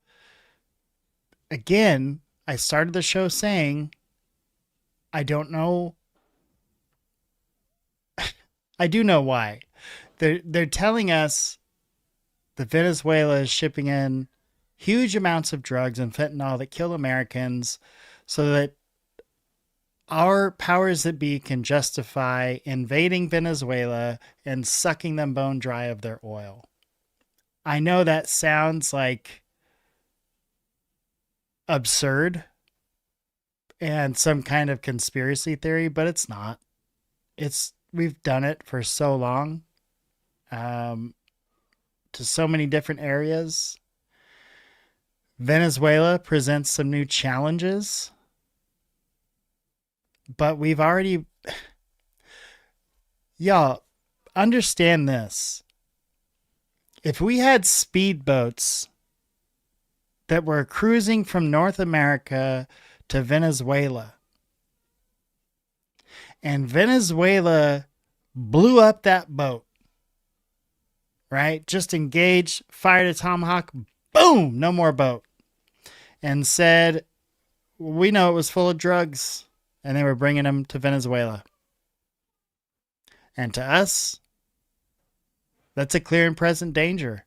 A: Again, I started the show saying, I don't know. I do know why. They're telling us that Venezuela is shipping in huge amounts of drugs and fentanyl that kill Americans so that our powers that be can justify invading Venezuela and sucking them bone dry of their oil. I know that sounds like absurd and some kind of conspiracy theory, but it's not. We've done it for so long, to so many different areas. Venezuela presents some new challenges, but we've already, y'all understand this. If we had speedboats that were cruising from North America to Venezuela, and Venezuela blew up that boat, right? Just engaged, fired a tomahawk, boom, no more boat. And said, we know it was full of drugs, and they were bringing them to Venezuela. And to us, that's a clear and present danger.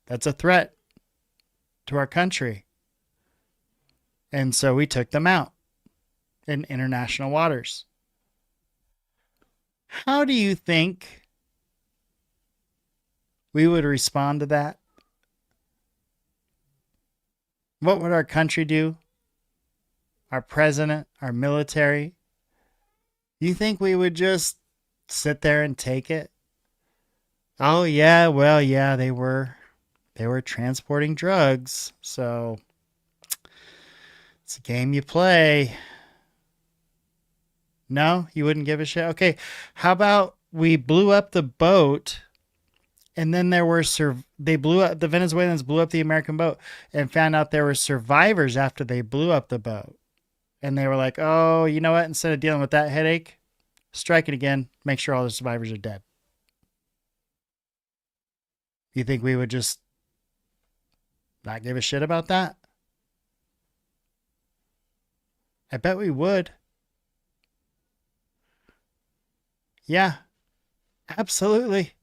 A: That's a threat to our country. And so we took them out in international waters. How do you think we would respond to that? What would our country do? Our president, our military? You think we would just sit there and take it? Oh yeah, well yeah, they were transporting drugs, so it's a game you play. No, you wouldn't give a shit. Okay, how about we blew up the boat, and then the Venezuelans blew up the American boat and found out there were survivors after they blew up the boat. And they were like, oh, you know what? Instead of dealing with that headache, strike it again. Make sure all the survivors are dead. You think we would just not give a shit about that? I bet we would. Yeah, absolutely.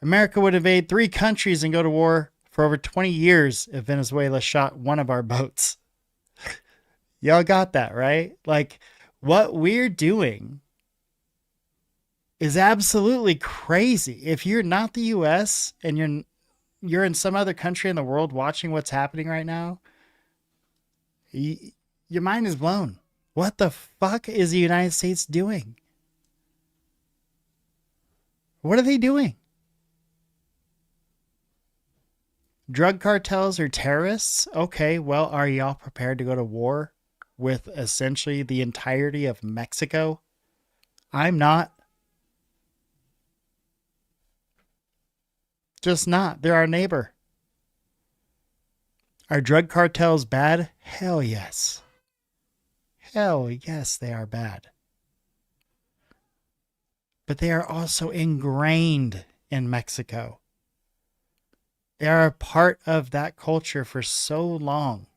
A: America would invade 3 countries and go to war for over 20 years if Venezuela shot one of our boats. Y'all got that, right? Like, what we're doing is absolutely crazy. If you're not the US and you're in some other country in the world watching what's happening right now, your mind is blown. What the fuck is the United States doing? What are they doing? Drug cartels are terrorists? Okay, well, are y'all prepared to go to war with essentially the entirety of Mexico? I'm not. Just not. They're our neighbor. Are drug cartels bad? Hell yes. Hell yes, they are bad. But they are also ingrained in Mexico. They are a part of that culture for so long.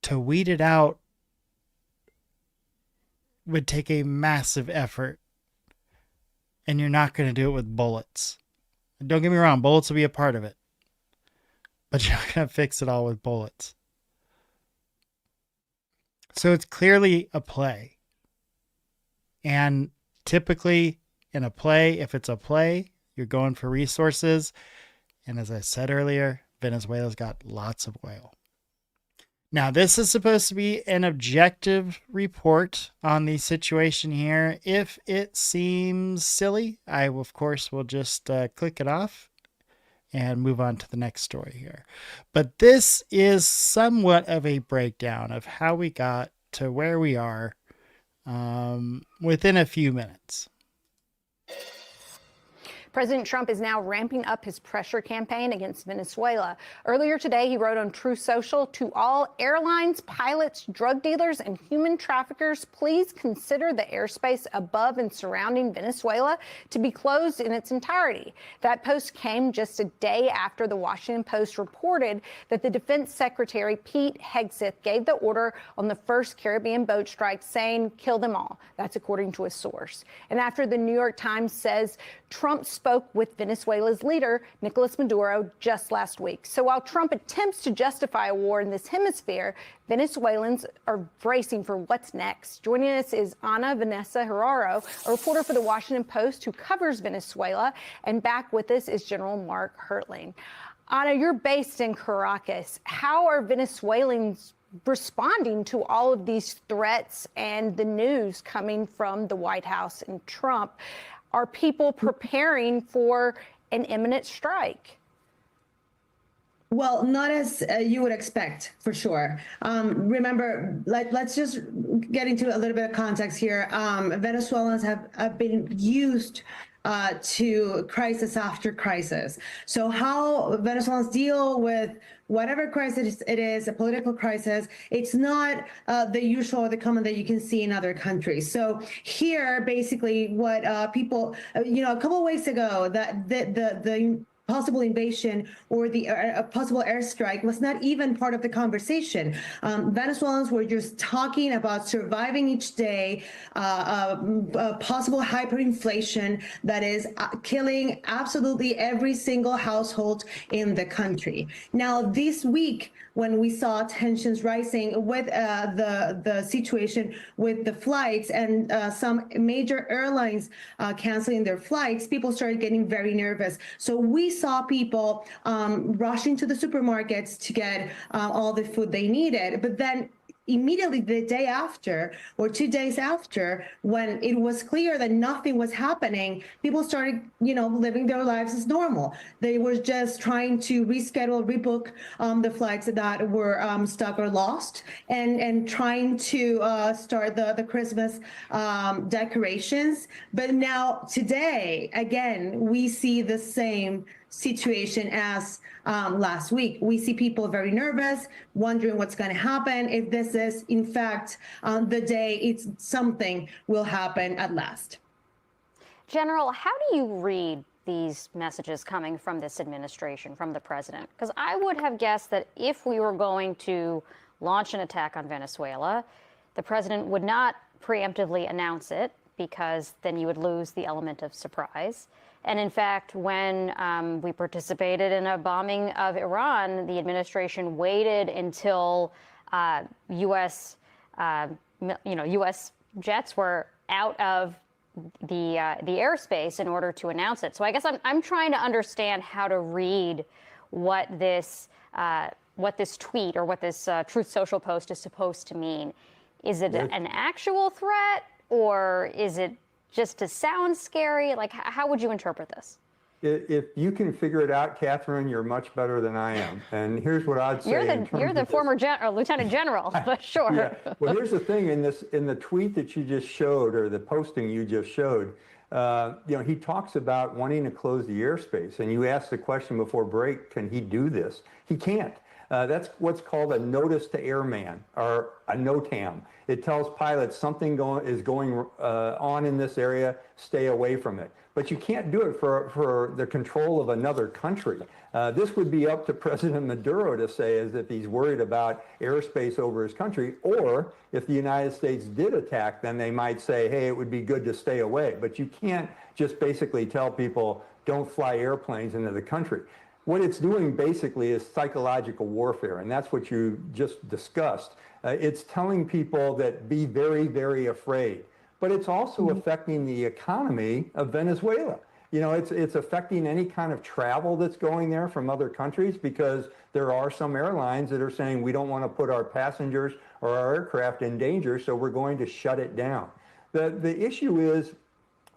A: To weed it out would take a massive effort. And you're not going to do it with bullets. Don't get me wrong, bullets will be a part of it. But you're not going to fix it all with bullets. So it's clearly a play. And typically in a play, if it's a play, you're going for resources. And as I said earlier, Venezuela's got lots of oil. Now, this is supposed to be an objective report on the situation here. If it seems silly, I, of course, will just click it off and move on to the next story here. But this is somewhat of a breakdown of how we got to where we are within a few minutes.
S: President Trump is now ramping up his pressure campaign against Venezuela. Earlier today, he wrote on Truth Social, "To all airlines, pilots, drug dealers, and human traffickers, please consider the airspace above and surrounding Venezuela to be closed in its entirety." That post came just a day after the Washington Post reported that the Defense Secretary Pete Hegseth gave the order on the first Caribbean boat strike, saying, "Kill them all." That's according to a source. And after the New York Times says Trump spoke with Venezuela's leader, Nicolas Maduro, just last week. So while Trump attempts to justify a war in this hemisphere, Venezuelans are bracing for what's next. Joining us is Ana Vanessa Herrero, a reporter for the Washington Post who covers Venezuela. And back with us is General Mark Hertling. Ana, you're based in Caracas. How are Venezuelans responding to all of these threats and the news coming from the White House and Trump? Are people preparing for an imminent strike?
T: Well, not as you would expect, for sure. Remember, let's just get into a little bit of context here. Venezuelans have been used to crisis after crisis. So how Venezuelans deal with whatever crisis it is, a political crisis, it's not the usual or the common that you can see in other countries. So here, basically, what people, a couple of weeks ago, that the possible invasion or the possible airstrike was not even part of the conversation. Venezuelans were just talking about surviving each day, possible hyperinflation that is killing absolutely every single household in the country. Now, this week, when we saw tensions rising with the situation with the flights and some major airlines canceling their flights, people started getting very nervous. So we saw people rushing to the supermarkets to get all the food they needed. But then immediately the day after or 2 days after, when it was clear that nothing was happening, people started, living their lives as normal. They were just trying to reschedule, rebook the flights that were stuck or lost, and trying to start the Christmas decorations. But now today, again, we see the same situation as last week. We see people very nervous, wondering what's going to happen, if this is, in fact, the day it's something will happen at last.
S: General, how do you read these messages coming from this administration, from the president? Because I would have guessed that if we were going to launch an attack on Venezuela, the president would not preemptively announce it. because then you would lose the element of surprise. And in fact, when we participated in a bombing of Iran, the administration waited until U.S. U.S. jets were out of the airspace in order to announce it. So I guess I'm trying to understand how to read what this tweet or what this Truth Social post is supposed to mean. Is it an actual threat, or is it just to sound scary? Like, how would you interpret this?
U: If you can figure it out, Catherine, you're much better than I am. And here's what I'd say.
S: You're the former lieutenant general, but sure.
U: Yeah. Well, here's the thing. In the tweet that you just showed, or the posting you just showed, he talks about wanting to close the airspace. And you asked the question before break, can he do this? He can't. That's what's called a notice to airman, or a NOTAM. It tells pilots something is going on in this area, stay away from it. But you can't do it for the control of another country. This would be up to President Maduro to say, as if he's worried about airspace over his country, or if the United States did attack, then they might say, hey, it would be good to stay away. But you can't just basically tell people, don't fly airplanes into the country. What it's doing basically is psychological warfare, and that's what you just discussed. It's telling people that be very, very afraid. But it's also affecting the economy of Venezuela. It's affecting any kind of travel that's going there from other countries, because there are some airlines that are saying we don't want to put our passengers or our aircraft in danger, so we're going to shut it down. The issue is,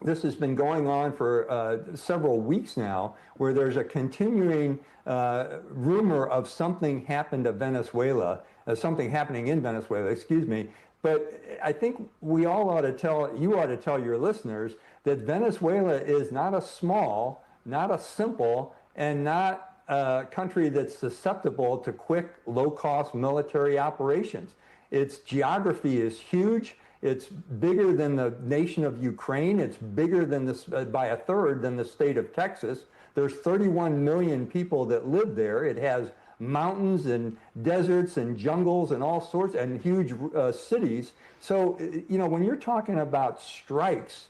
U: this has been going on for several weeks now, where there's a continuing rumor of something happened to Venezuela, something happening in Venezuela, excuse me. But I think you ought to tell your listeners that Venezuela is not a small, not a simple, and not a country that's susceptible to quick, low-cost military operations. Its geography is huge. It's bigger than the nation of Ukraine. It's bigger than by a third than the state of Texas. There's 31 million people that live there. It has mountains and deserts and jungles and all sorts, and huge cities. So, when you're talking about strikes,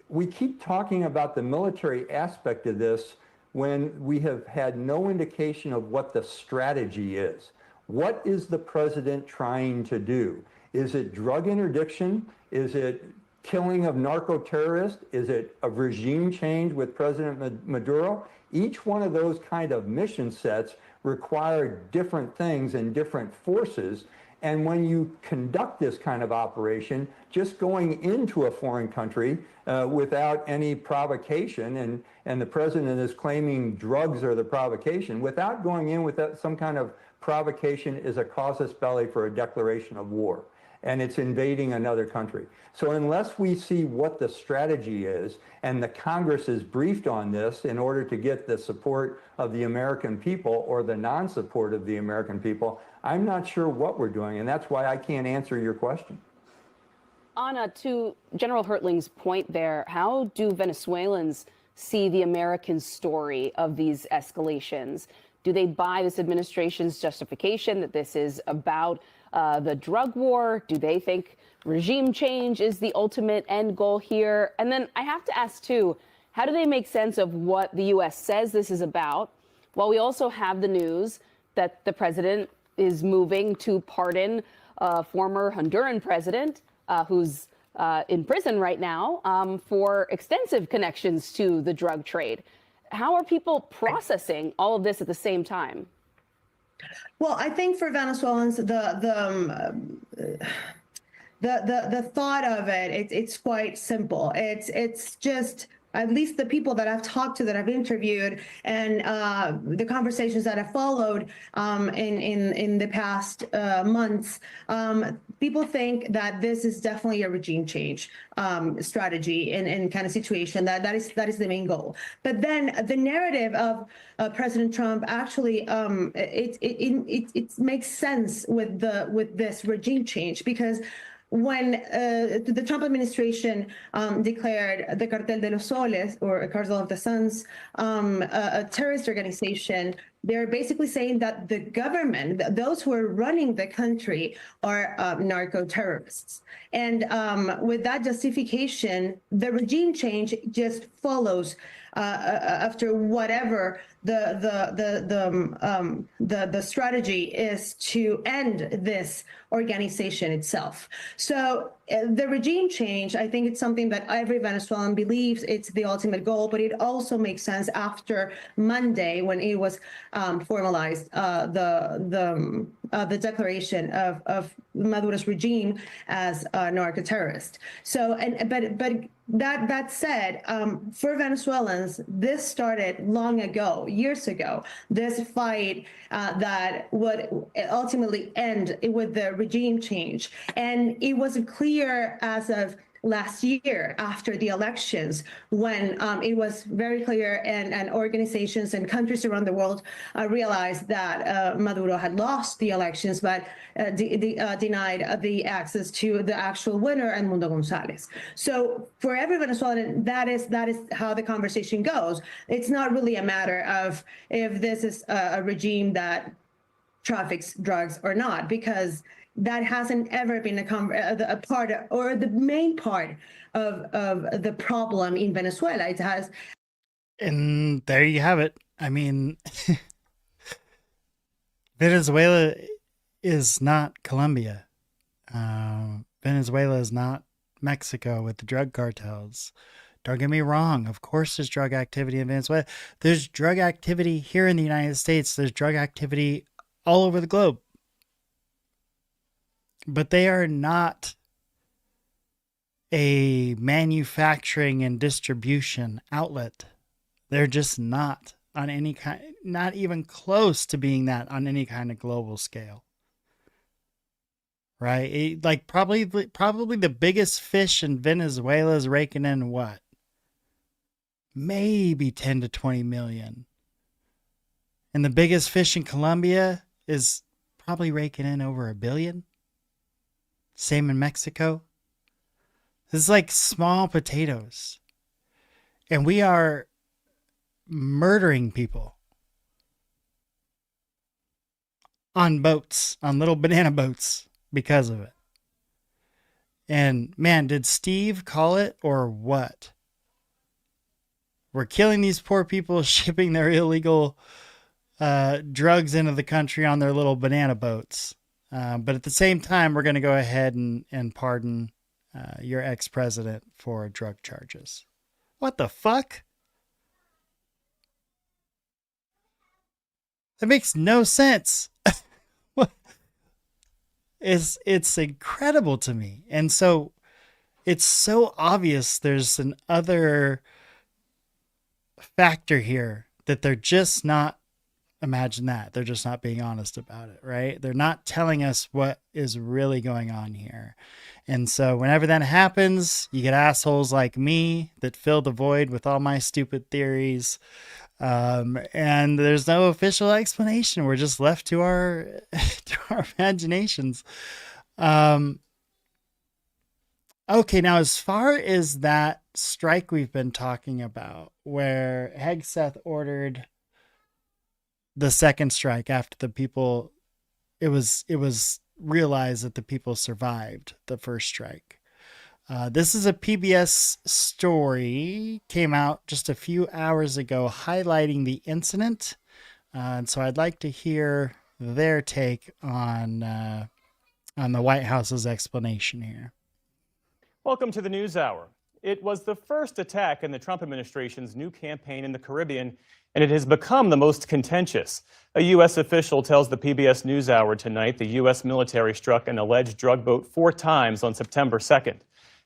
U: we keep talking about the military aspect of this when we have had no indication of what the strategy is. What is the president trying to do? Is it drug interdiction? Is it killing of narco-terrorists? Is it a regime change with President Maduro? Each one of those kind of mission sets require different things and different forces. And when you conduct this kind of operation, just going into a foreign country without any provocation, and the president is claiming drugs are the provocation, without going in with some kind of provocation, is a casus belli for a declaration of war. And it's invading another country. So unless we see what the strategy is, and the Congress is briefed on this in order to get the support of the American people or the non-support of the American people, I'm not sure what we're doing, and that's why I can't answer your question.
V: Anna, to General Hertling's point there, how do Venezuelans see the American story of these escalations? Do they buy this administration's justification that this is about the drug war? Do they think regime change is the ultimate end goal here? And then I have to ask, too, how do they make sense of what the U.S. says this is about, while we also have the news that the president is moving to pardon a former Honduran president who's in prison right now for extensive connections to the drug trade? How are people processing all of this at the same time?
T: Well, I think for Venezuelans, the thought of it's quite simple. It's just, at least the people that I've talked to, that I've interviewed, and the conversations that have followed in the past months, people think that this is definitely a regime change strategy and kind of situation. That is the main goal. But then the narrative of President Trump actually it makes sense with this regime change, because when the Trump administration declared the Cartel de los Soles, or Cartel of the Suns, a terrorist organization, They're basically saying that the government, those who are running the country, are narco-terrorists. And with that justification, the regime change just follows after whatever the strategy is to end this organization itself. So the regime change, I think it's something that every Venezuelan believes it's the ultimate goal, but it also makes sense after Monday when it was formalized, the declaration of Maduro's regime as a narco-terrorist. So, but that said, for Venezuelans, this started long ago, years ago, this fight that would ultimately end with the regime change. And it was clear as of last year after the elections when it was very clear and organizations and countries around the world realized that Maduro had lost the elections but denied the access to the actual winner, Edmundo Gonzalez. So for every Venezuelan, that is how the conversation goes. It's not really a matter of if this is a regime that traffics drugs or not, because that hasn't ever been a part or the main part of the problem in Venezuela. It has.
A: And there you have it. I mean, Venezuela is not Colombia. Venezuela is not Mexico with the drug cartels. Don't get me wrong. Of course, there's drug activity in Venezuela. There's drug activity here in the United States. There's drug activity all over the globe. But they are not a manufacturing and distribution outlet. They're just not on any kind, not even close to being that on any kind of global scale. Right? Like probably the biggest fish in Venezuela is raking in what? Maybe 10 to 20 million. And the biggest fish in Colombia is probably raking in over 1 billion. Same in Mexico. This is like small potatoes. And we are murdering people on boats, on little banana boats because of it. And man, did Steve call it or what? We're killing these poor people, shipping their illegal drugs into the country on their little banana boats. But at the same time, we're going to go ahead and pardon your ex-president for drug charges. What the fuck? That makes no sense. It's incredible to me. And so it's so obvious there's an other factor here that they're just not. Imagine that. They're just not being honest about it, right? They're not telling us what is really going on here. And so whenever that happens, you get assholes like me that fill the void with all my stupid theories. And there's no official explanation. We're just left to our imaginations. Okay, now as far as that strike we've been talking about, where Hegseth ordered the second strike after the people, it was realized that the people survived the first strike. This is a PBS story, came out just a few hours ago, highlighting the incident. And so I'd like to hear their take on the White House's explanation here.
C: Welcome to the News Hour. It was the first attack in the Trump administration's new campaign in the Caribbean, and it has become the most contentious. A U.S. official tells the PBS NewsHour tonight the U.S. military struck an alleged drug boat 4 times on September 2nd.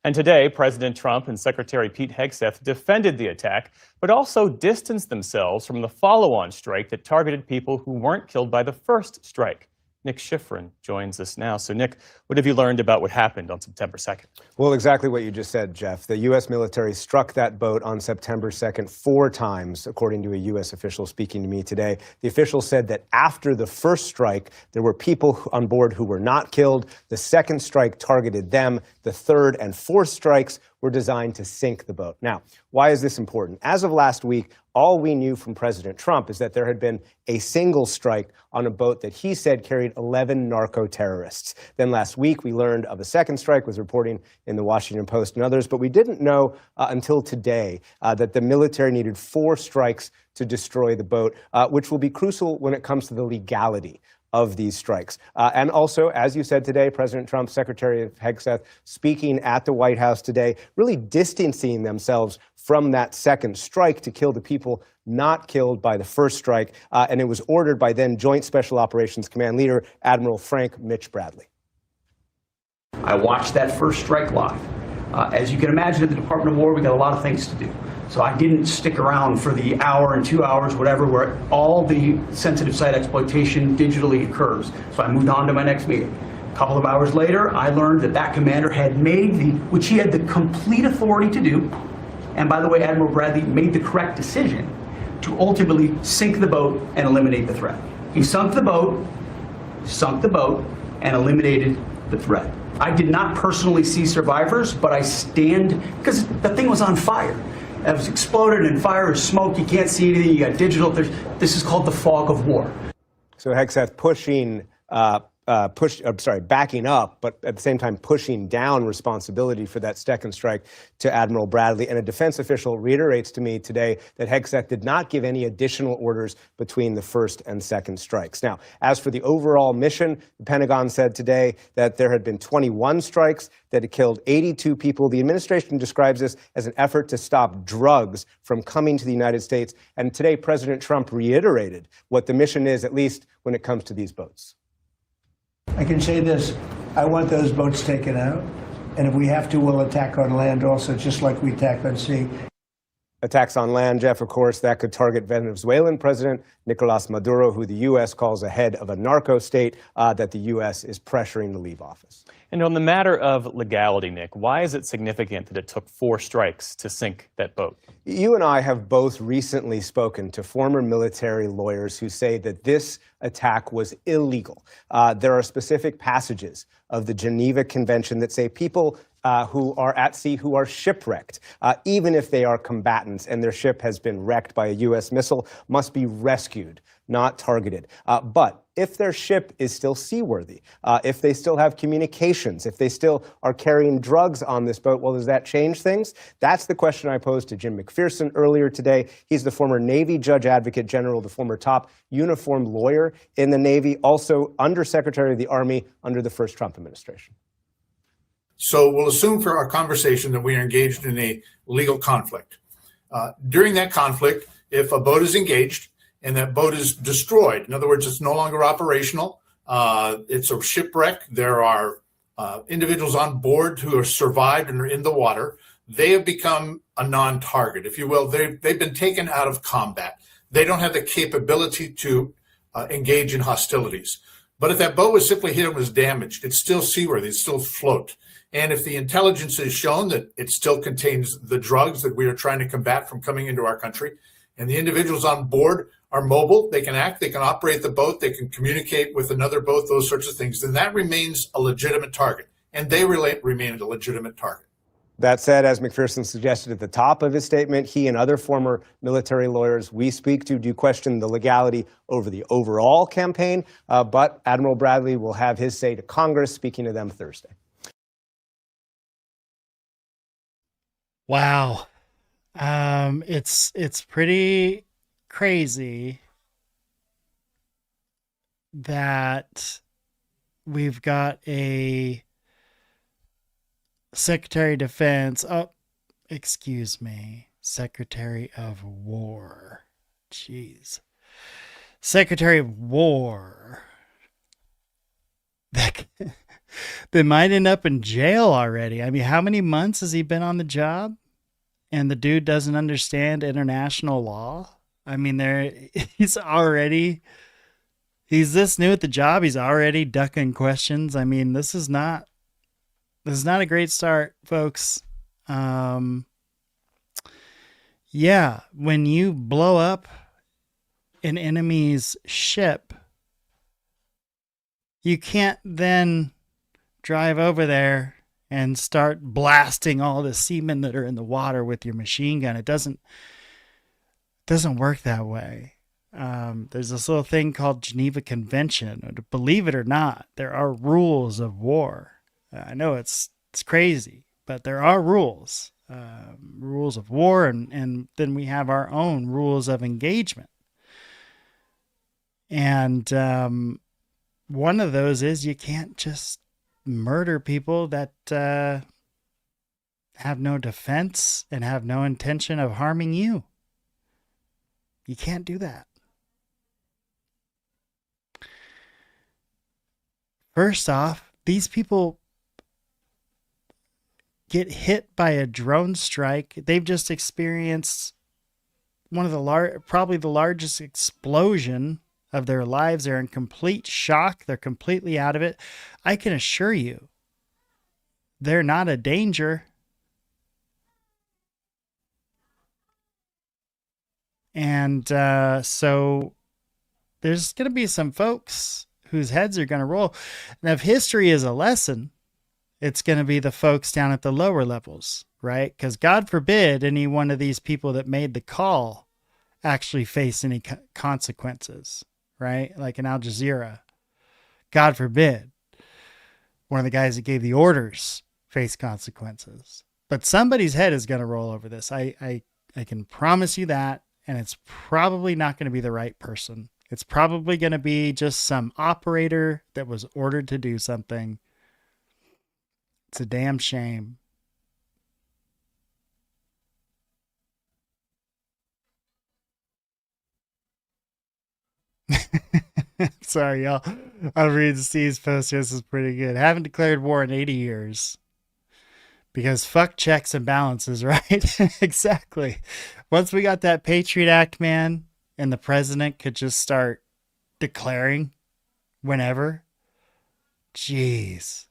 C: And today, President Trump and Secretary Pete Hegseth defended the attack, but also distanced themselves from the follow-on strike that targeted people who weren't killed by the first strike. Nick Schifrin joins us now. So, Nick, what have you learned about what happened on September 2nd?
D: Well, exactly what you just said, Jeff. The U.S. military struck that boat on September 2nd 4 times, according to a U.S. official speaking to me today. The official said that after the first strike, there were people on board who were not killed. The second strike targeted them. The third and fourth strikes were designed to sink the boat. Now, why is this important? As of last week, all we knew from President Trump is that there had been a single strike on a boat that he said carried 11 narco-terrorists. Then last week, we learned of a second strike, was reporting in the Washington Post and others, but we didn't know until today that the military needed 4 strikes to destroy the boat, which will be crucial when it comes to the legality of these strikes. And also, as you said today, President Trump's Secretary of Hegseth speaking at the White House today, really distancing themselves from that second strike to kill the people not killed by the first strike. And it was ordered by then Joint Special Operations Command Leader Admiral Frank Mitch Bradley.
E: I watched that first strike live. As you can imagine, at the Department of War, we got a lot of things to do. So I didn't stick around for the hour and 2 hours, whatever, where all the sensitive site exploitation digitally occurs. So I moved on to my next meeting. A couple of hours later, I learned that that commander had made which he had the complete authority to do. And by the way, Admiral Bradley made the correct decision to ultimately sink the boat and eliminate the threat. He sunk the boat, and eliminated the threat. I did not personally see survivors, but I stand, because the thing was on fire. It was exploded and fire or smoke. You can't see anything. You got digital. This is called the fog of war.
D: So Hegseth backing up, but at the same time pushing down responsibility for that second strike to Admiral Bradley. And a defense official reiterates to me today that Hegseth did not give any additional orders between the first and second strikes. Now, as for the overall mission, the Pentagon said today that there had been 21 strikes that had killed 82 people. The administration describes this as an effort to stop drugs from coming to the United States. And today, President Trump reiterated what the mission is, at least when it comes to these boats.
B: I can say this, I want those boats taken out, and if we have to, we'll attack on land also, just like we attack on sea.
D: Attacks on land, Jeff, of course, that could target Venezuelan President Nicolas Maduro, who the U.S. calls a head of a narco state that the U.S. is pressuring to leave office.
C: And on the matter of legality, Nick, why is it significant that it took 4 strikes to sink that boat?
D: You and I have both recently spoken to former military lawyers who say that this attack was illegal. There are specific passages of the Geneva Convention that say people who are at sea, who are shipwrecked, even if they are combatants and their ship has been wrecked by a U.S. missile, must be rescued, not targeted. But if their ship is still seaworthy, if they still have communications, if they still are carrying drugs on this boat, well, does that change things? That's the question I posed to Jim McPherson earlier today. He's the former Navy Judge Advocate General, the former top uniformed lawyer in the Navy, also Undersecretary of the Army under the first Trump administration.
G: So we'll assume for our conversation that we are engaged in a legal conflict. During that conflict, if a boat is engaged and that boat is destroyed, in other words, it's no longer operational, it's a shipwreck, there are individuals on board who have survived and are in the water, they have become a non-target, if you will. They've been taken out of combat. They don't have the capability to engage in hostilities. But if that boat was simply hit and was damaged, it's still seaworthy, it's still afloat. And if the intelligence has shown that it still contains the drugs that we are trying to combat from coming into our country, and the individuals on board are mobile, they can act, they can operate the boat, they can communicate with another boat, those sorts of things, then that remains a legitimate target. And they remain a legitimate target.
D: That said, as McPherson suggested at the top of his statement, he and other former military lawyers we speak to do question the legality over the overall campaign. But Admiral Bradley will have his say to Congress, speaking to them Thursday.
A: Wow. It's pretty crazy that we've got a Secretary of Defense, Secretary of War. Jeez. Secretary of War that might end up in jail already. I mean, how many months has he been on the job? And the dude doesn't understand international law? I mean, he's this new at the job. He's already ducking questions. I mean, this is not a great start, folks. Yeah, when you blow up an enemy's ship, you can't then drive over there and start blasting all the seamen that are in the water with your machine gun. It doesn't work that way. There's this little thing called Geneva Convention. Believe it or not, there are rules of war. I know it's crazy, but there are rules. Rules of war, and then we have our own rules of engagement. And one of those is you can't just murder people that have no defense and have no intention of harming you. You can't do that. First off, these people get hit by a drone strike. They've just experienced one of the probably the largest explosion of their lives. They're in complete shock. They're completely out of it. I can assure you, they're not a danger. And so there's going to be some folks whose heads are going to roll. Now, if history is a lesson, it's going to be the folks down at the lower levels, right? Because God forbid any one of these people that made the call actually face any consequences, right? Like in Al Jazeera. God forbid one of the guys that gave the orders face consequences. But somebody's head is going to roll over this. I can promise you that. And it's probably not going to be the right person. It's probably going to be just some operator that was ordered to do something. It's a damn shame. Sorry, y'all. I'll read Steve's post here. This is pretty good. Haven't declared war in 80 years. Because fuck checks and balances, right? Exactly. Once we got that Patriot Act, man, and the president could just start declaring whenever. Jeez.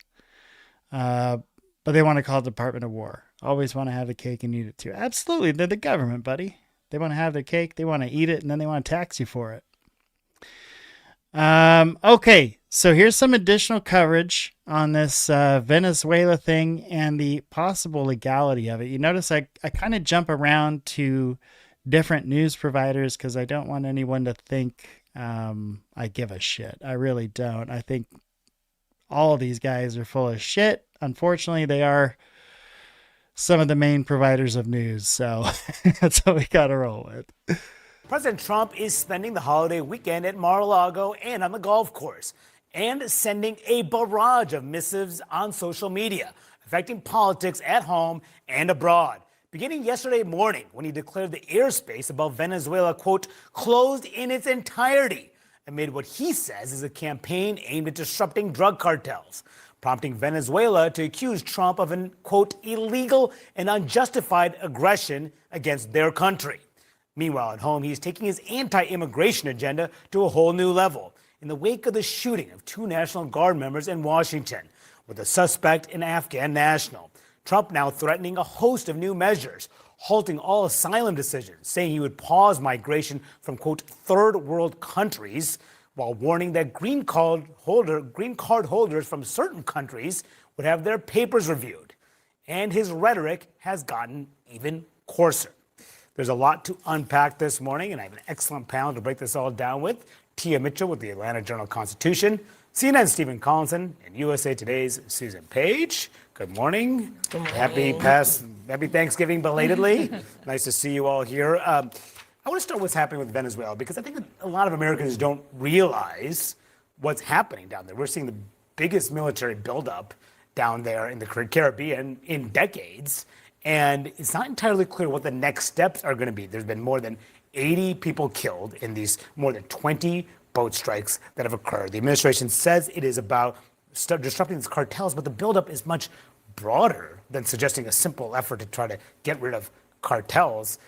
A: But they want to call it Department of War. Always want to have the cake and eat it too. Absolutely. They're the government, buddy. They want to have their cake, they want to eat it, and then they want to tax you for it. Okay, so here's some additional coverage on this Venezuela thing and the possible legality of it. You notice I kind of jump around to different news providers because I don't want anyone to think I give a shit. I really don't. I think all of these guys are full of shit. Unfortunately, they are some of the main providers of news, so that's what we got to roll with.
H: President Trump is spending the holiday weekend at Mar-a-Lago and on the golf course, and sending a barrage of missives on social media, affecting politics at home and abroad. Beginning yesterday morning, when he declared the airspace above Venezuela, quote, closed in its entirety, amid what he says is a campaign aimed at disrupting drug cartels, prompting Venezuela to accuse Trump of an, quote, illegal and unjustified aggression against their country. Meanwhile, at home, he's taking his anti-immigration agenda to a whole new level in the wake of the shooting of 2 National Guard members in Washington, with a suspect an Afghan national. Trump now threatening a host of new measures, halting all asylum decisions, saying he would pause migration from, quote, third world countries, while warning that green card holders from certain countries would have their papers reviewed. And his rhetoric has gotten even coarser. There's a lot to unpack this morning, and I have an excellent panel to break this all down with. Tia Mitchell with the Atlanta Journal-Constitution, CNN's Stephen Collinson, and USA Today's Susan Page. Good morning. Good morning. Happy Thanksgiving belatedly. Nice to see you all here. I want to start with what's happening with Venezuela, because I think that a lot of Americans don't realize what's happening down there. We're seeing the biggest military buildup down there in the Caribbean in decades. And it's not entirely clear what the next steps are going to be. There's been more than 80 people killed in these more than 20 boat strikes that have occurred. The administration says it is about disrupting these cartels, but the buildup is much broader than suggesting a simple effort to try to get rid of cartels.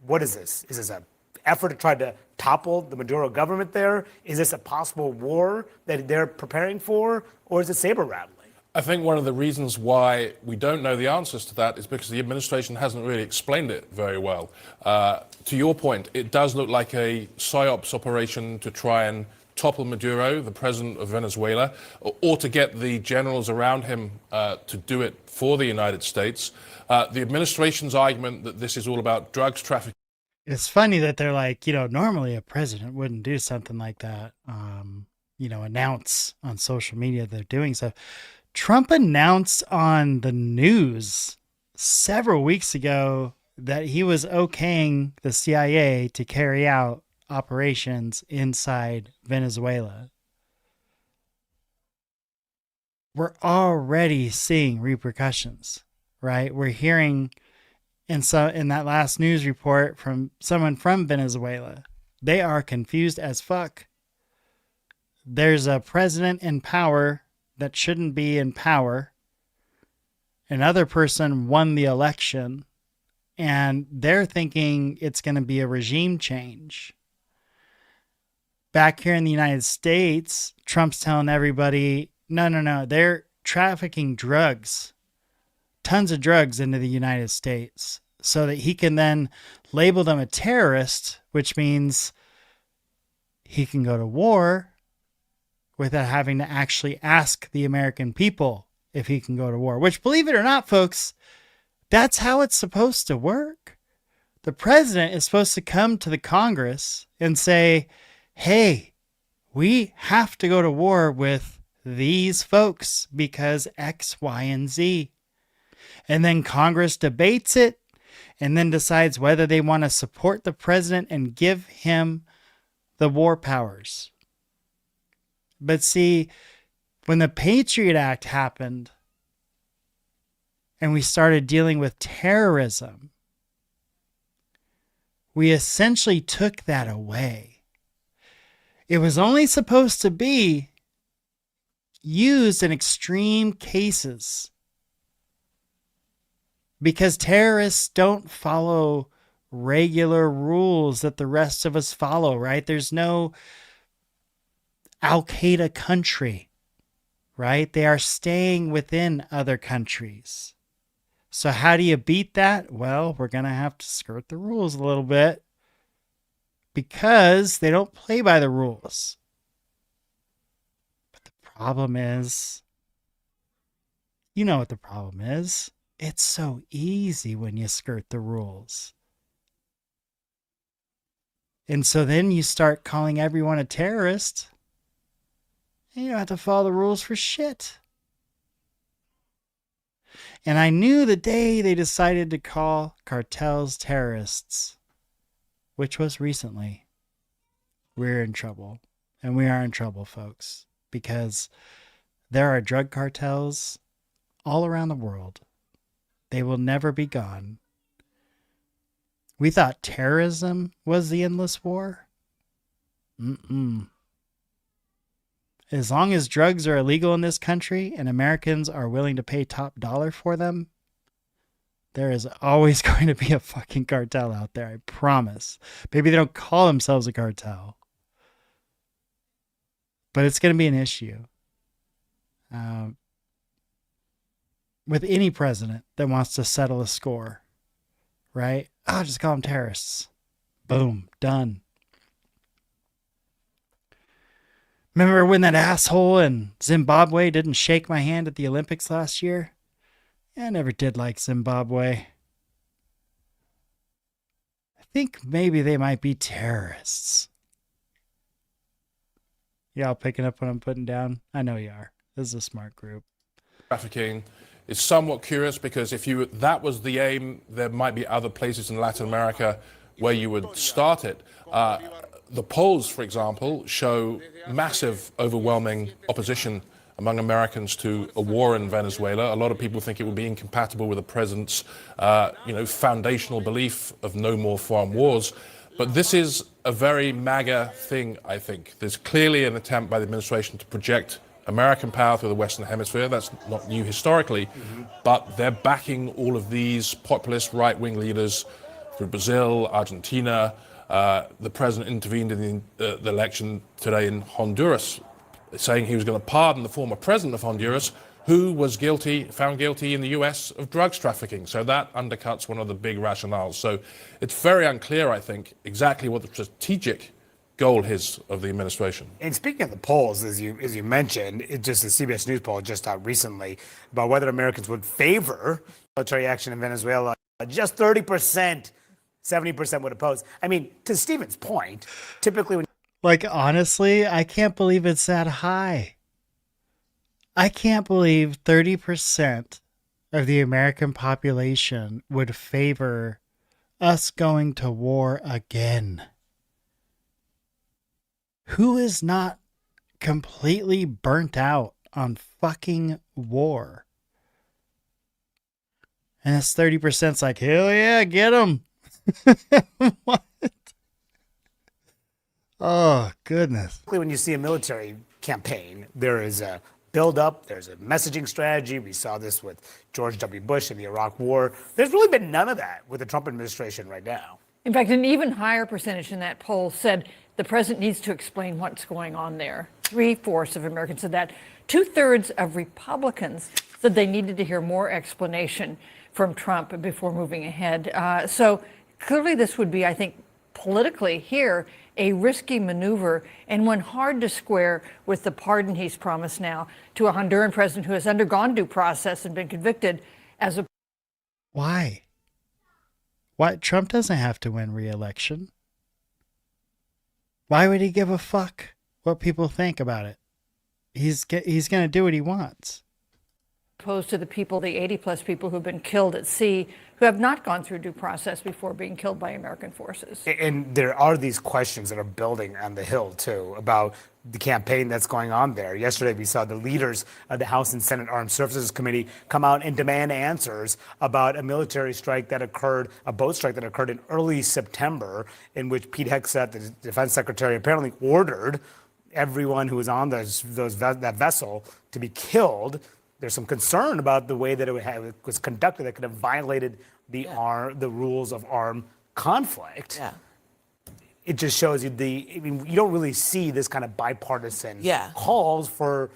H: What is this? Is this an effort to try to topple the Maduro government there? Is this a possible war that they're preparing for? Or is it saber rattling?
I: I think one of the reasons why we don't know the answers to that is because the administration hasn't really explained it very well. To your point, it does look like a PSYOPs operation to try and topple Maduro, the president of Venezuela, or to get the generals around him to do it for the United States. The administration's argument that this is all about drugs trafficking.
A: It's funny that they're like, normally a president wouldn't do something like that. Announce on social media they're doing stuff. Trump announced on the news several weeks ago that he was okaying the CIA to carry out operations inside Venezuela. We're already seeing repercussions, right? We're hearing in that last news report from someone from Venezuela, they are confused as fuck. There's a president in power that shouldn't be in power. Another person won the election, and they're thinking it's going to be a regime change. Back here in the United States, Trump's telling everybody, no, they're trafficking drugs, tons of drugs into the United States so that he can then label them a terrorist, which means he can go to war without having to actually ask the American people if he can go to war, which, believe it or not, folks, that's how it's supposed to work. The president is supposed to come to the Congress and say, hey, we have to go to war with these folks because X, Y, and Z. And then Congress debates it and then decides whether they want to support the president and give him the war powers. But see, when the Patriot Act happened and we started dealing with terrorism, we essentially took that away. It was only supposed to be used in extreme cases because terrorists don't follow regular rules that the rest of us follow, right? There's no Al-Qaeda country, right? They are staying within other countries. So how do you beat that? Well, we're going to have to skirt the rules a little bit because they don't play by the rules. But the problem is, you know what the problem is. It's so easy when you skirt the rules. And so then you start calling everyone a terrorist. And you don't have to follow the rules for shit. And I knew the day they decided to call cartels terrorists, which was recently, we're in trouble. And we are in trouble, folks, because there are drug cartels all around the world. They will never be gone. We thought terrorism was the endless war. As long as drugs are illegal in this country and Americans are willing to pay top dollar for them, there is always going to be a fucking cartel out there, I promise. Maybe they don't call themselves a cartel, but it's going to be an issue. With any president that wants to settle a score, right? I'll just call them terrorists. Boom, done. Remember when that asshole in Zimbabwe didn't shake my hand at the Olympics last year? I never did like Zimbabwe. I think maybe they might be terrorists. Y'all picking up what I'm putting down? I know you are. This is a smart group.
I: Trafficking is somewhat curious because if that was the aim, there might be other places in Latin America where you would start it. The polls, for example, show massive, overwhelming opposition among Americans to a war in Venezuela. A lot of people think it would be incompatible with the president's, foundational belief of no more foreign wars. But this is a very MAGA thing, I think. There's clearly an attempt by the administration to project American power through the Western Hemisphere. That's not new historically, but they're backing all of these populist right-wing leaders through Brazil, Argentina. The president intervened in the election today in Honduras, saying he was going to pardon the former president of Honduras, who was found guilty in the US of drugs trafficking. So that undercuts one of the big rationales. So it's very unclear, I think, exactly what the strategic goal is of the administration.
H: And speaking of the polls, as you mentioned, it just a CBS News poll just out recently about whether Americans would favor military action in Venezuela. Just 30%, 70% would oppose. I mean, to Stephen's point, typically when
A: Like, honestly, I can't believe it's that high. I can't believe 30% of the American population would favor us going to war again. Who is not completely burnt out on fucking war? And this 30%'s like, hell yeah, get them. What? Oh, goodness.
H: when you see a military campaign, there is a build-up, there's a messaging strategy. We saw this with George W. Bush in the Iraq War. There's really been none of that with the Trump administration right now.
K: In fact, an even higher percentage in that poll said the president needs to explain what's going on there. 3/4 of Americans said that. 2/3 of Republicans said they needed to hear more explanation from Trump before moving ahead. So clearly this would be, I think, politically here, a risky maneuver and one hard to square with the pardon he's promised now to a Honduran president who has undergone due process and been convicted as a...
A: Why? Why? Trump doesn't have to win re-election. Why would he give a fuck what people think about it? He's going to do what he wants.
K: Opposed to the people, the 80-plus people who've been killed at sea, who have not gone through due process before being killed by American forces.
H: And there are these questions that are building on the Hill, too, about the campaign that's going on there. Yesterday, we saw the leaders of the House and Senate Armed Services Committee come out and demand answers about a military strike that occurred, a boat strike that occurred in early September, in which Pete Hegseth, the defense secretary, apparently ordered everyone who was on that vessel to be killed. There's some concern about the way that it was conducted that could have violated the rules of armed conflict.
N: Yeah.
H: It just shows you you don't really see this kind of bipartisan calls for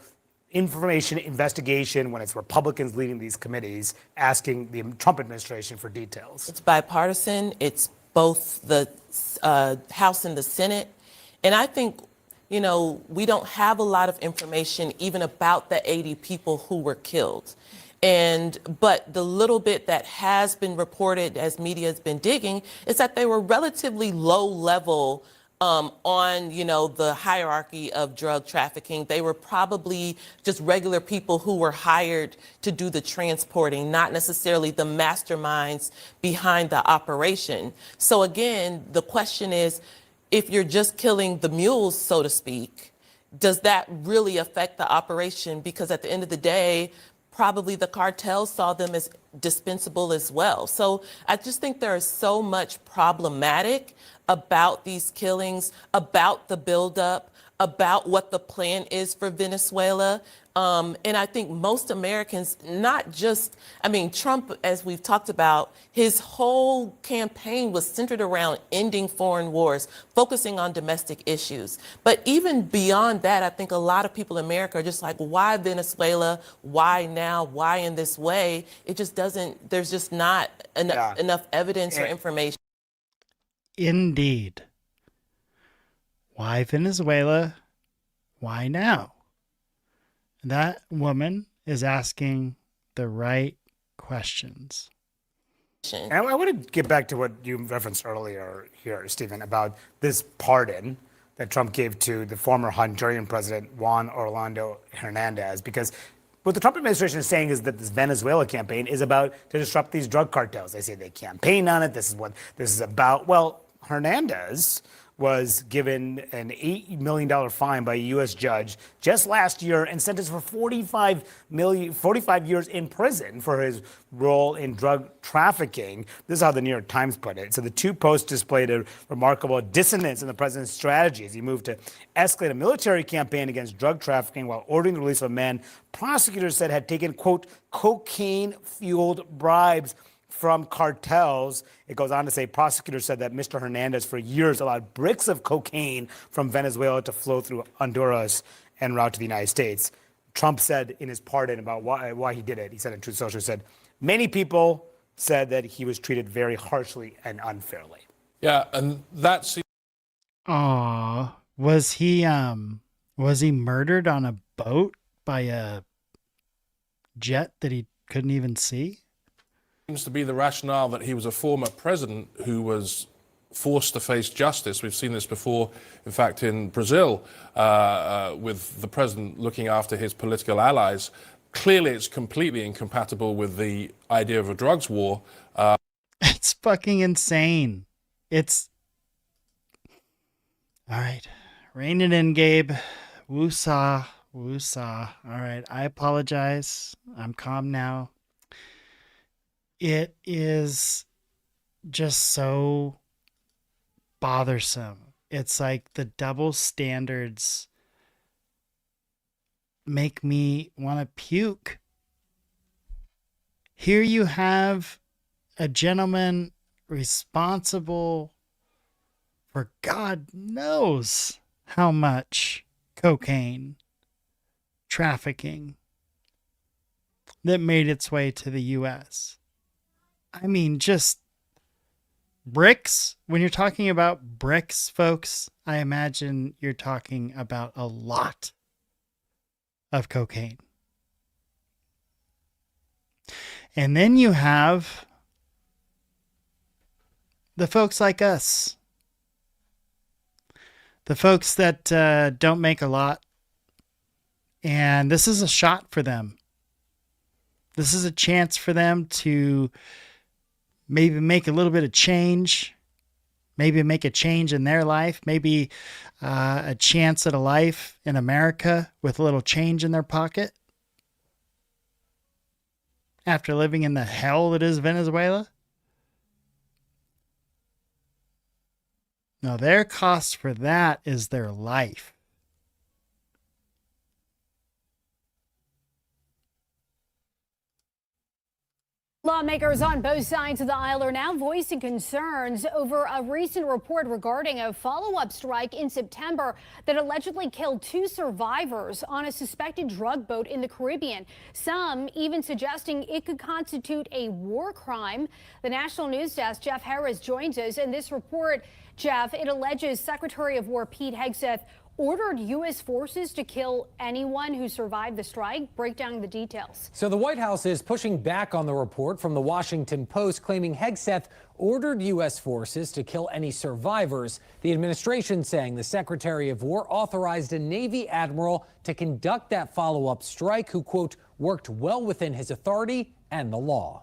H: information, investigation when it's Republicans leading these committees asking the Trump administration for details.
N: It's bipartisan. It's both the House and the Senate. And I think, you know, we don't have a lot of information even about the 80 people who were killed. But the little bit that has been reported as media has been digging is that they were relatively low level on, you know, the hierarchy of drug trafficking. They were probably just regular people who were hired to do the transporting, not necessarily the masterminds behind the operation. So again, the question is, if you're just killing the mules, so to speak, does that really affect the operation? Because at the end of the day, probably the cartel saw them as dispensable as well. So I just think there is so much problematic about these killings, about the buildup, about what the plan is for Venezuela. And I think most Americans, not just, I mean, Trump, as we've talked about, his whole campaign was centered around ending foreign wars, focusing on domestic issues. But even beyond that, I think a lot of people in America are just like, why Venezuela? Why now? Why in this way? It just doesn't, there's just not enough evidence or information.
A: Indeed. Why Venezuela? Why now? That woman is asking the right questions.
H: And I want to get back to what you referenced earlier here, Stephen, about this pardon that Trump gave to the former Honduran president, Juan Orlando Hernandez, because what the Trump administration is saying is that this Venezuela campaign is about to disrupt these drug cartels. They say they campaign on it. This is what this is about. Well, Hernandez was given an $8 million fine by a U.S. judge just last year and sentenced for 45 years in prison for his role in drug trafficking. This is how the New York Times put it. So the two posts displayed a remarkable dissonance in the president's strategy as he moved to escalate a military campaign against drug trafficking while ordering the release of a man prosecutors said had taken, quote, cocaine-fueled bribes from cartels. It goes on to say prosecutors said that Mr. Hernandez for years allowed bricks of cocaine from Venezuela to flow through Honduras en route to the United States. Trump said in his pardon about why he did it, he said in Truth Social, said, many people said that he was treated very harshly and unfairly.
I: Yeah, and that's...
A: Aw, was he murdered on a boat by a jet that he couldn't even see?
I: Seems to be the rationale that he was a former president who was forced to face justice. We've seen this before, in fact, in Brazil, with the president looking after his political allies. Clearly, it's completely incompatible with the idea of a drugs war.
A: It's fucking insane. It's... All right. Rein it in, Gabe. Woosah. Woosah. All right. I apologize. I'm calm now. It is just so bothersome. It's like the double standards make me want to puke. Here you have a gentleman responsible for God knows how much cocaine trafficking that made its way to the U.S. I mean, just bricks. When you're talking about bricks, folks, I imagine you're talking about a lot of cocaine. And then you have the folks like us, the folks that don't make a lot. And this is a shot for them. This is a chance for them to maybe make a little bit of change, maybe make a change in their life, maybe a chance at a life in America with a little change in their pocket after living in the hell that is Venezuela. No, their cost for that is their life.
M: Lawmakers on both sides of the aisle are now voicing concerns over a recent report regarding a follow-up strike in September that allegedly killed 2 survivors on a suspected drug boat in the Caribbean. Some even suggesting it could constitute a war crime. The National News Desk, Jeff Harris, joins us. In this report, Jeff, it alleges Secretary of War Pete Hegseth ordered U.S. forces to kill anyone who survived the strike. Break down the details.
O: So the White House is pushing back on the report from the Washington Post, claiming Hegseth ordered U.S. forces to kill any survivors. The administration saying the Secretary of War authorized a Navy admiral to conduct that follow-up strike who, quote, worked well within his authority and the law.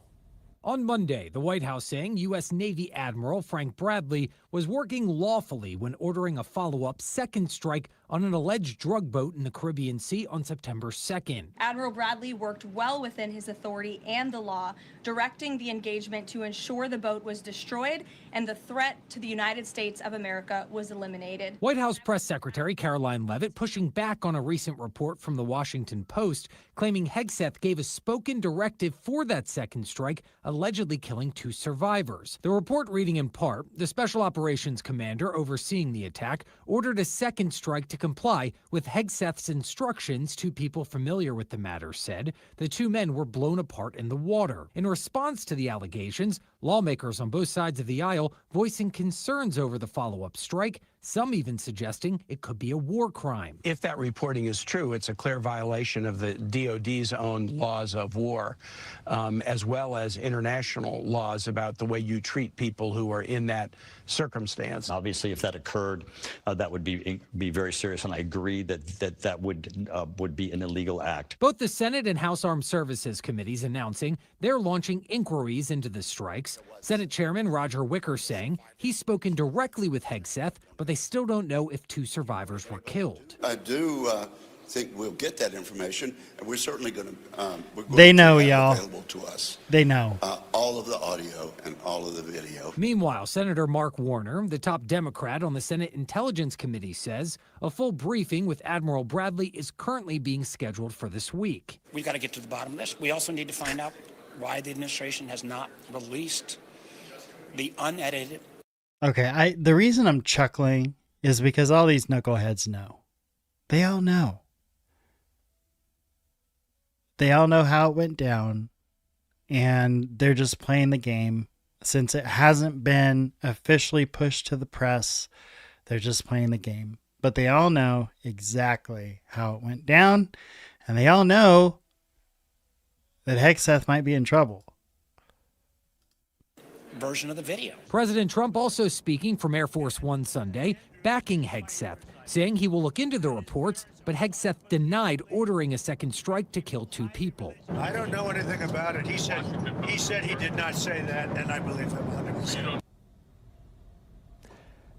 O: On Monday, the White House saying U.S. Navy Admiral Frank Bradley was working lawfully when ordering a follow-up second strike on an alleged drug boat in the Caribbean Sea on September 2nd.
Q: Admiral Bradley worked well within his authority and the law, directing the engagement to ensure the boat was destroyed and the threat to the United States of America was eliminated.
O: White House Press Secretary Caroline Leavitt pushing back on a recent report from the Washington Post, claiming Hegseth gave a spoken directive for that second strike, allegedly killing 2 survivors. The report reading in part, the Special Operations Commander overseeing the attack ordered a second strike to comply with Hegseth's instructions. 2 people familiar with the matter said the 2 men were blown apart in the water. In response to the allegations, lawmakers on both sides of the aisle voicing concerns over the follow-up strike, some even suggesting it could be a war crime.
W: If that reporting is true, it's a clear violation of the DOD's own laws of war, as well as international laws about the way you treat people who are in that circumstance.
X: Obviously, if that occurred, that would be very serious, and I agree that would be an illegal act.
O: Both the Senate and House Armed Services Committees announcing they're launching inquiries into the strikes. Senate Chairman Roger Wicker saying he's spoken directly with Hegseth, but they still don't know if 2 survivors were killed.
Y: I do think we'll get that information, and we're certainly going to.
A: They know, y'all.
Y: Available to us.
A: They know.
Y: All of the audio and all of the video.
O: Meanwhile, Senator Mark Warner, the top Democrat on the Senate Intelligence Committee, says a full briefing with Admiral Bradley is currently being scheduled for this week.
Z: We've got to get to the bottom of this. We also need to find out why the administration has not released the unedited.
A: Okay, the reason I'm chuckling is because all these knuckleheads know. They all know. They all know how it went down, and they're just playing the game. Since it hasn't been officially pushed to the press, They're just playing the game. But they all know exactly how it went down, and they all know that Hegseth might be in trouble.
Z: Version of the video.
O: President Trump also speaking from Air Force One Sunday, backing Hegseth, saying he will look into the reports, but Hegseth denied ordering a second strike to kill 2 people.
B: I don't know anything about it. He said he did not say that, and I believe him 100%.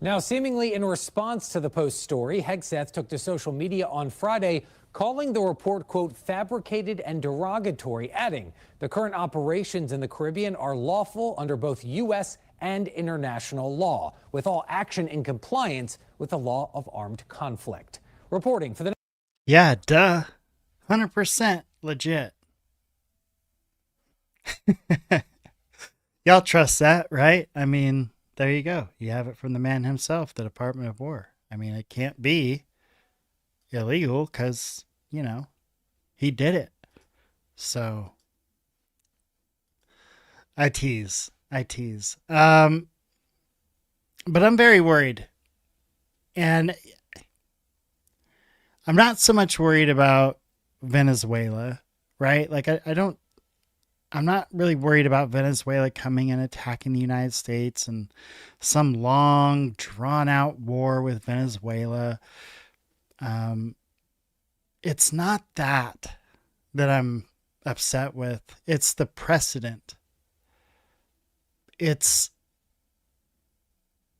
O: Now, seemingly in response to the Post story, Hegseth took to social media on Friday, calling the report, quote, fabricated and derogatory, adding the current operations in the Caribbean are lawful under both U.S. and international law, with all action in compliance with the law of armed conflict. Reporting for the...
A: Yeah, duh. 100% legit. Y'all trust that, right? I mean, there you go. You have it from the man himself, the Department of War. I mean, it can't be illegal because, you know, he did it. So, I tease. But I'm very worried. And I'm not so much worried about Venezuela, right? Like, I'm not really worried about Venezuela coming and attacking the United States and some long, drawn-out war with Venezuela. It's not that I'm upset with. It's the precedent. It's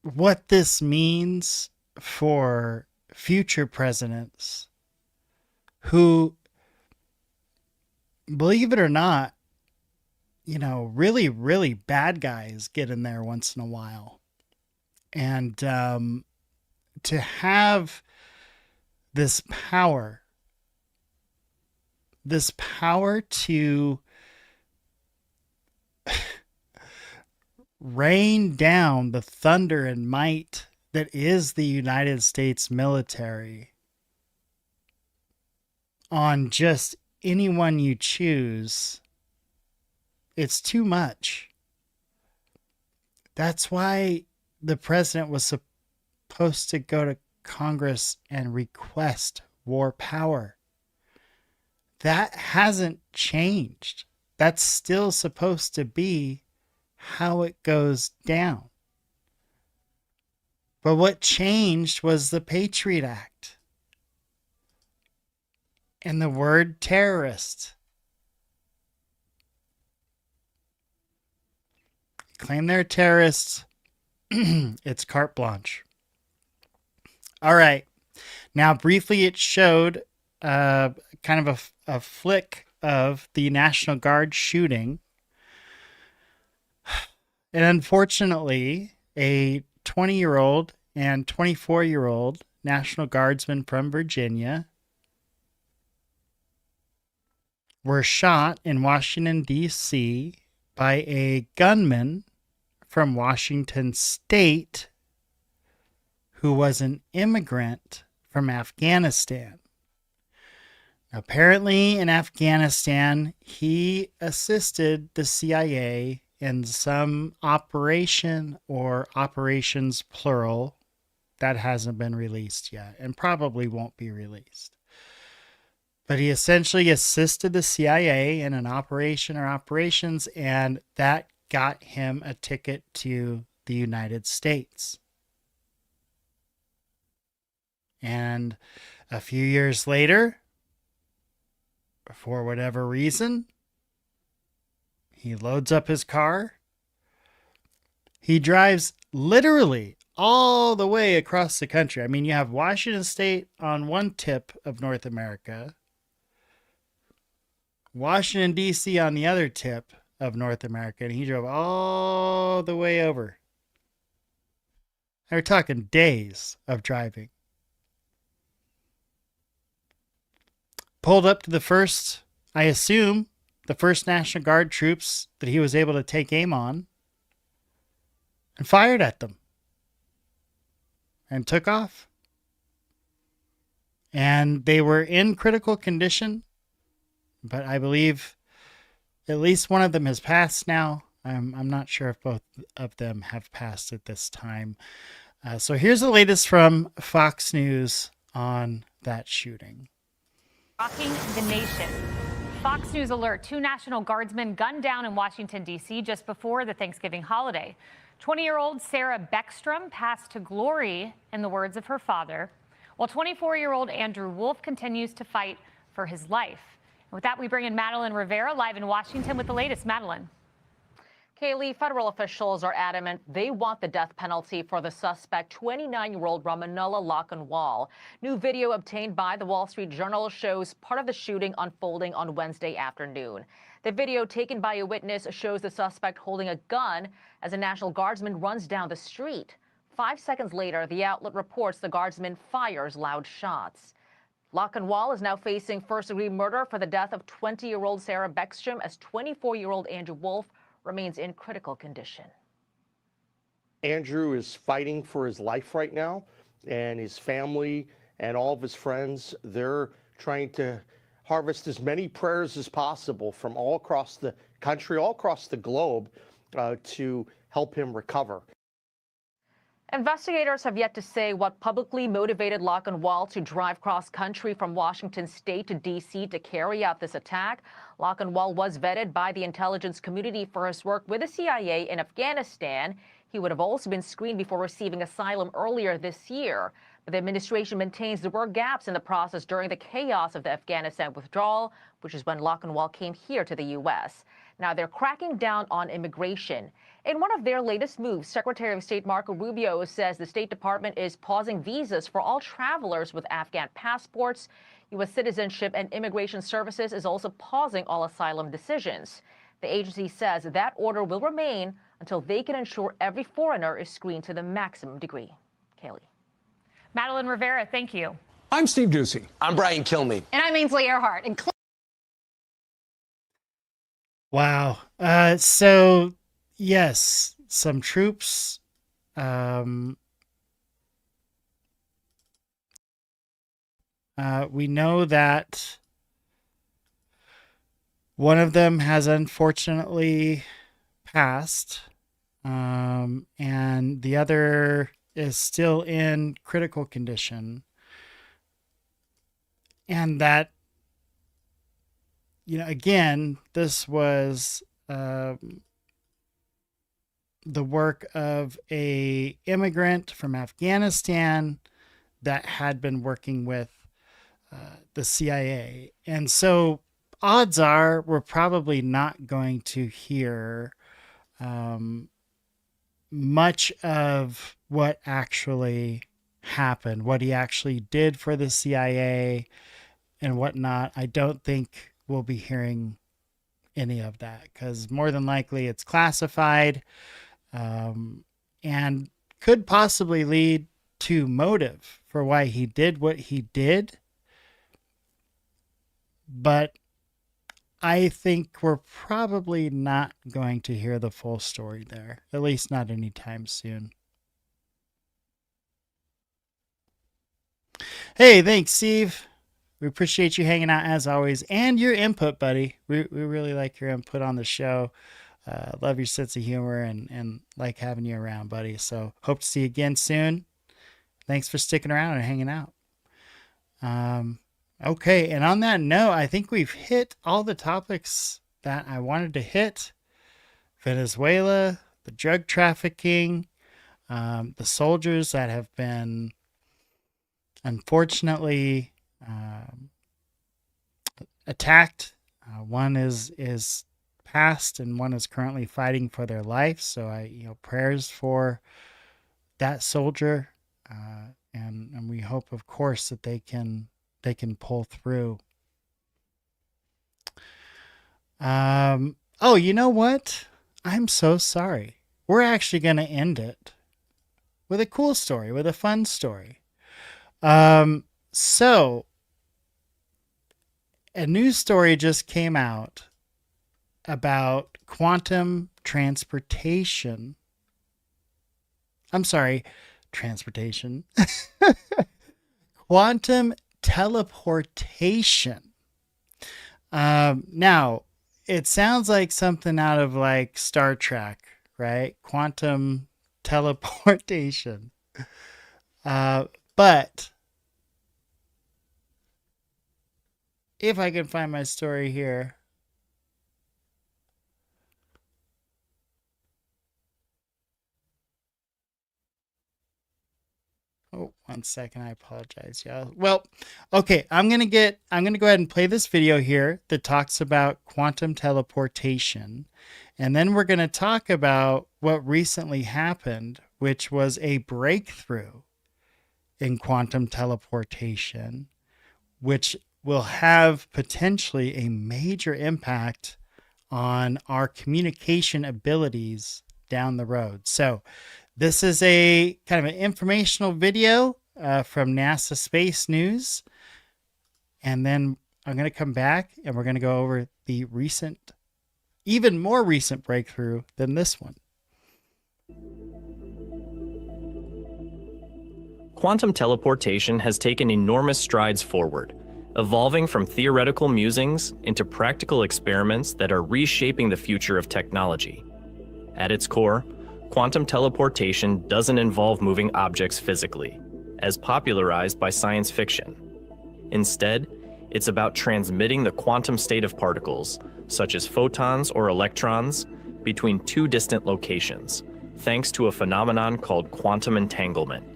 A: what this means for future presidents who, believe it or not, you know, really, really bad guys get in there once in a while. And to have this power to rain down the thunder and might that is the United States military on just anyone you choose, it's too much. That's why the president was supposed to go to Congress and request war power. That hasn't changed. That's still supposed to be how it goes down. But what changed was the Patriot Act and the word terrorist. Claim they're terrorists. It's carte blanche. All right. Now, briefly, it showed kind of a flick of the National Guard shooting. And unfortunately, a 20-year-old and 24-year-old National Guardsmen from Virginia were shot in Washington, D.C. by a gunman from Washington State who was an immigrant from Afghanistan. Apparently, in Afghanistan, he assisted the CIA in some operation or operations plural that hasn't been released yet and probably won't be released. But he essentially assisted the CIA in an operation or operations, and that got him a ticket to the United States. And a few years later, for whatever reason, he loads up his car. He drives literally all the way across the country. I mean, you have Washington State on one tip of North America, Washington, D.C. on the other tip of North America, and he drove all the way over. We're talking days of driving. Pulled up to the first, I assume, the first National Guard troops that he was able to take aim on and fired at them and took off. And they were in critical condition, but I believe at least one of them has passed now. I'm not sure if both of them have passed at this time. So here's the latest from Fox News on that shooting.
F: Rocking the nation. Fox News alert: 2 National Guardsmen gunned down in Washington, D.C. just before the Thanksgiving holiday. 20-year-old Sarah Beckstrom passed to glory, in the words of her father, while 24-year-old Andrew Wolf continues to fight for his life. And with that, we bring in Madeline Rivera live in Washington with the latest. Madeline.
J: Kaylee, federal officials are adamant they want the death penalty for the suspect, 29-year-old Ramanullah Lockenwall. New video obtained by the Wall Street Journal shows part of the shooting unfolding on Wednesday afternoon. The video taken by a witness shows the suspect holding a gun as a National Guardsman runs down the street. 5 seconds later, the outlet reports the Guardsman fires loud shots. Lockenwall is now facing first-degree murder for the death of 20-year-old Sarah Beckstrom, as 24-year-old Andrew Wolf remains in critical condition.
L: Andrew is fighting for his life right now, and his family and all of his friends, they're trying to harvest as many prayers as possible from all across the country, all across the globe, to help him recover.
J: Investigators have yet to say what publicly motivated Lockenwall to drive cross-country from Washington state to D.C. to carry out this attack. Lockenwall was vetted by the intelligence community for his work with the CIA in Afghanistan. He would have also been screened before receiving asylum earlier this year. But the administration maintains there were gaps in the process during the chaos of the Afghanistan withdrawal, which is when Lockenwall came here to the U.S. Now they're cracking down on immigration. In one of their latest moves, Secretary of State Marco Rubio says the State Department is pausing visas for all travelers with Afghan passports. U.S. Citizenship and Immigration Services is also pausing all asylum decisions. The agency says that order will remain until they can ensure every foreigner is screened to the maximum degree. Kaylee.
F: Madeline Rivera, thank you.
P: I'm Steve Doocy. I'm Brian Kilmeade.
M: And I'm Ainsley Earhart. And
A: Wow. So, yes, some troops we know that one of them has unfortunately passed, and the other is still in critical condition. And that, again, this was the work of a immigrant from Afghanistan that had been working with the CIA. And so odds are we're probably not going to hear much of what actually happened, what he actually did for the CIA and whatnot. I don't think we'll be hearing any of that, because more than likely it's classified, and could possibly lead to motive for why he did what he did. But I think we're probably not going to hear the full story there, at least not anytime soon. Hey, thanks, Steve. We appreciate you hanging out as always, and your input, buddy. We really like your input on the show. Love your sense of humor and like having you around, buddy. So hope to see you again soon. Thanks for sticking around and hanging out. Okay, and on that note, I think we've hit all the topics that I wanted to hit. Venezuela, the drug trafficking, the soldiers that have been unfortunately attacked. One is passed and one is currently fighting for their life. So prayers for that soldier, and we hope, of course, that they can pull through. Oh, you know what? I'm so sorry. We're actually going to end it with a cool story, with a fun story. So a news story just came out about quantum transportation. I'm sorry, transportation. Quantum teleportation. Now, it sounds like something out of like Star Trek, right? Quantum teleportation. But if I can find my story here. Oh, 1 second. I apologize, y'all. Well, okay, I'm gonna go ahead and play this video here that talks about quantum teleportation. And then we're gonna talk about what recently happened, which was a breakthrough in quantum teleportation, which will have potentially a major impact on our communication abilities down the road. So this is a kind of an informational video from NASA Space News. And then I'm going to come back and we're going to go over the recent, even more recent breakthrough than this one.
E: Quantum teleportation has taken enormous strides forward, evolving from theoretical musings into practical experiments that are reshaping the future of technology. At its core, quantum teleportation doesn't involve moving objects physically, as popularized by science fiction. Instead, it's about transmitting the quantum state of particles, such as photons or electrons, between two distant locations, thanks to a phenomenon called quantum entanglement.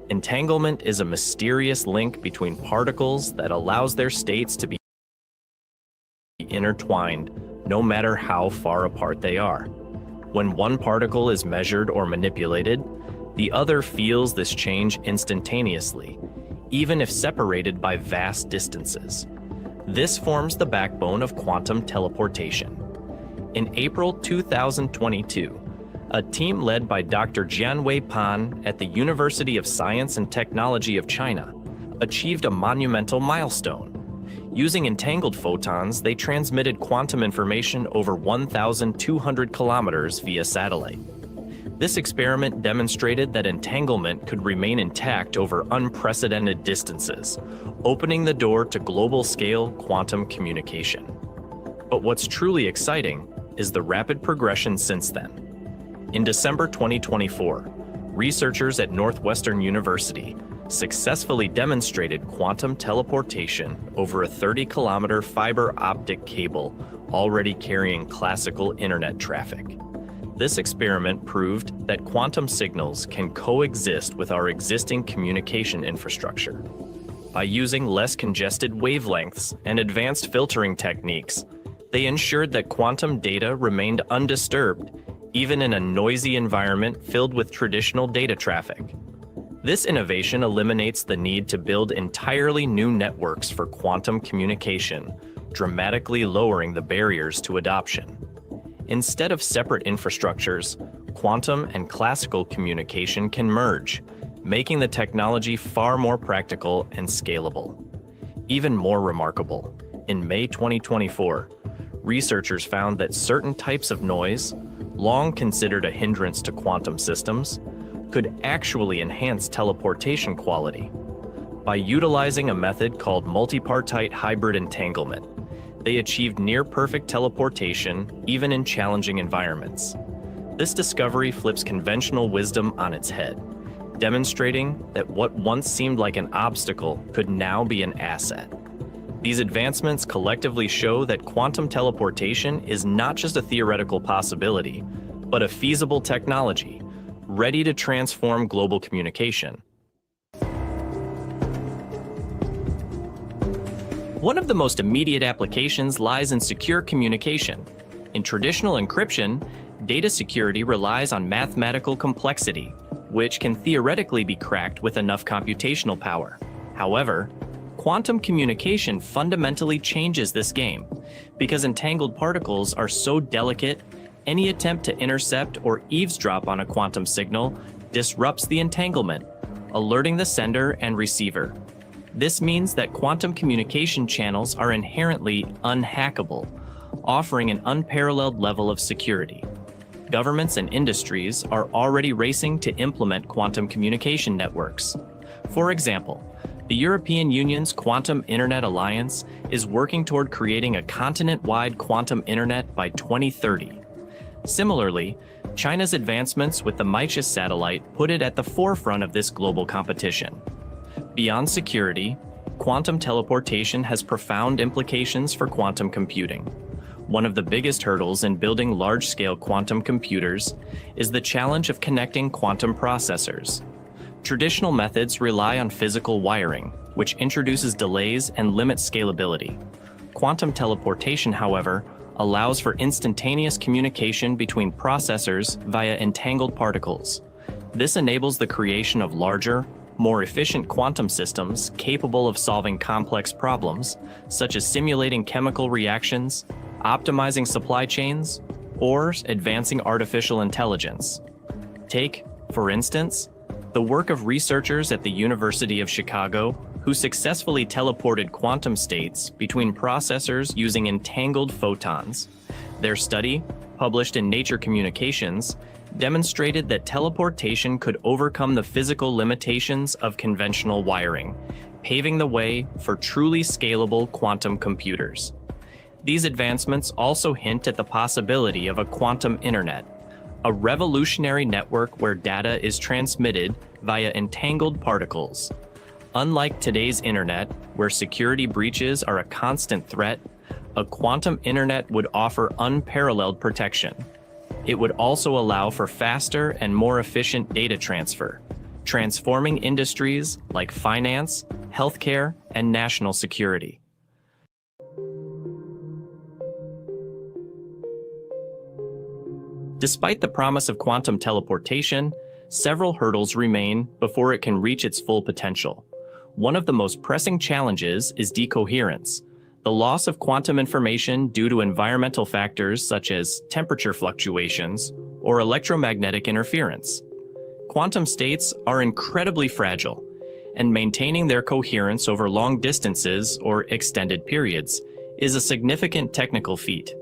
E: Entanglement is a mysterious link between particles that allows their states to be intertwined, no matter how far apart they are. When one particle is measured or manipulated, the other feels this change instantaneously, even if separated by vast distances. This forms the backbone of quantum teleportation. In April 2022, a team led by Dr. Jianwei Pan at the University of Science and Technology of China achieved a monumental milestone. Using entangled photons, they transmitted quantum information over 1,200 kilometers via satellite. This experiment demonstrated that entanglement could remain intact over unprecedented distances, opening the door to global-scale quantum communication. But what's truly exciting is the rapid progression since then. In December 2024, researchers at Northwestern University successfully demonstrated quantum teleportation over a 30-kilometer fiber optic cable already carrying classical internet traffic. This experiment proved that quantum signals can coexist with our existing communication infrastructure. By using less congested wavelengths and advanced filtering techniques, they ensured that quantum data remained undisturbed even in a noisy environment filled with traditional data traffic. This innovation eliminates the need to build entirely new networks for quantum communication, dramatically lowering the barriers to adoption. Instead of separate infrastructures, quantum and classical communication can merge, making the technology far more practical and scalable. Even more remarkable, in May 2024, researchers found that certain types of noise, long considered a hindrance to quantum systems, could actually enhance teleportation quality. By utilizing a method called multipartite hybrid entanglement, they achieved near-perfect teleportation even in challenging environments. This discovery flips conventional wisdom on its head, demonstrating that what once seemed like an obstacle could now be an asset. These advancements collectively show that quantum teleportation is not just a theoretical possibility, but a feasible technology, ready to transform global communication. One of the most immediate applications lies in secure communication. In traditional encryption, data security relies on mathematical complexity, which can theoretically be cracked with enough computational power. However, quantum communication fundamentally changes this game. Because entangled particles are so delicate, any attempt to intercept or eavesdrop on a quantum signal disrupts the entanglement, alerting the sender and receiver. This means that quantum communication channels are inherently unhackable, offering an unparalleled level of security. Governments and industries are already racing to implement quantum communication networks. For example, the European Union's Quantum Internet Alliance is working toward creating a continent-wide quantum internet by 2030. Similarly, China's advancements with the Mauritius satellite put it at the forefront of this global competition. Beyond security, quantum teleportation has profound implications for quantum computing. One of the biggest hurdles in building large-scale quantum computers is the challenge of connecting quantum processors. Traditional methods rely on physical wiring, which introduces delays and limits scalability. Quantum teleportation, however, allows for instantaneous communication between processors via entangled particles. This enables the creation of larger, more efficient quantum systems capable of solving complex problems, such as simulating chemical reactions, optimizing supply chains, or advancing artificial intelligence. Take, for instance, the work of researchers at the University of Chicago who successfully teleported quantum states between processors using entangled photons. Their study, published in Nature Communications, demonstrated that teleportation could overcome the physical limitations of conventional wiring, paving the way for truly scalable quantum computers. These advancements also hint at the possibility of a quantum internet, a revolutionary network where data is transmitted via entangled particles. Unlike today's internet, where security breaches are a constant threat, a quantum internet would offer unparalleled protection. It would also allow for faster and more efficient data transfer, transforming industries like finance, healthcare, and national security. Despite the promise of quantum teleportation, several hurdles remain before it can reach its full potential. One of the most pressing challenges is decoherence, the loss of quantum information due to environmental factors such as temperature fluctuations or electromagnetic interference. Quantum states are incredibly fragile, and maintaining their coherence over long distances or extended periods is a significant technical feat.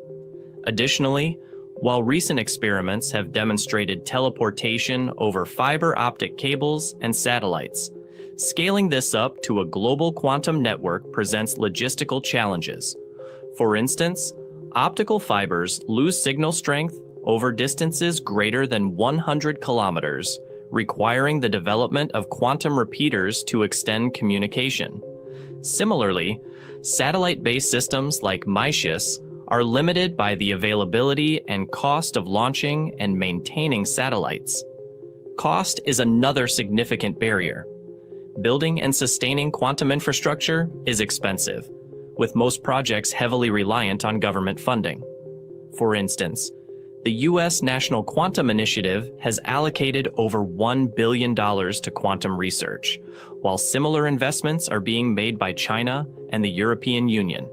E: Additionally, while recent experiments have demonstrated teleportation over fiber optic cables and satellites, scaling this up to a global quantum network presents logistical challenges. For instance, optical fibers lose signal strength over distances greater than 100 kilometers, requiring the development of quantum repeaters to extend communication. Similarly, satellite-based systems like Mauritius are limited by the availability and cost of launching and maintaining satellites. Cost is another significant barrier. Building and sustaining quantum infrastructure is expensive, with most projects heavily reliant on government funding. For instance, the U.S. National Quantum Initiative has allocated over $1 billion to quantum research, while similar investments are being made by China and the European Union.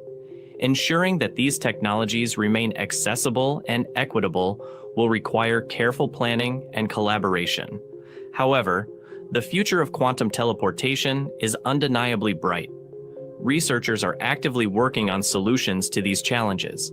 E: Ensuring that these technologies remain accessible and equitable will require careful planning and collaboration. However, the future of quantum teleportation is undeniably bright. Researchers are actively working on solutions to these challenges.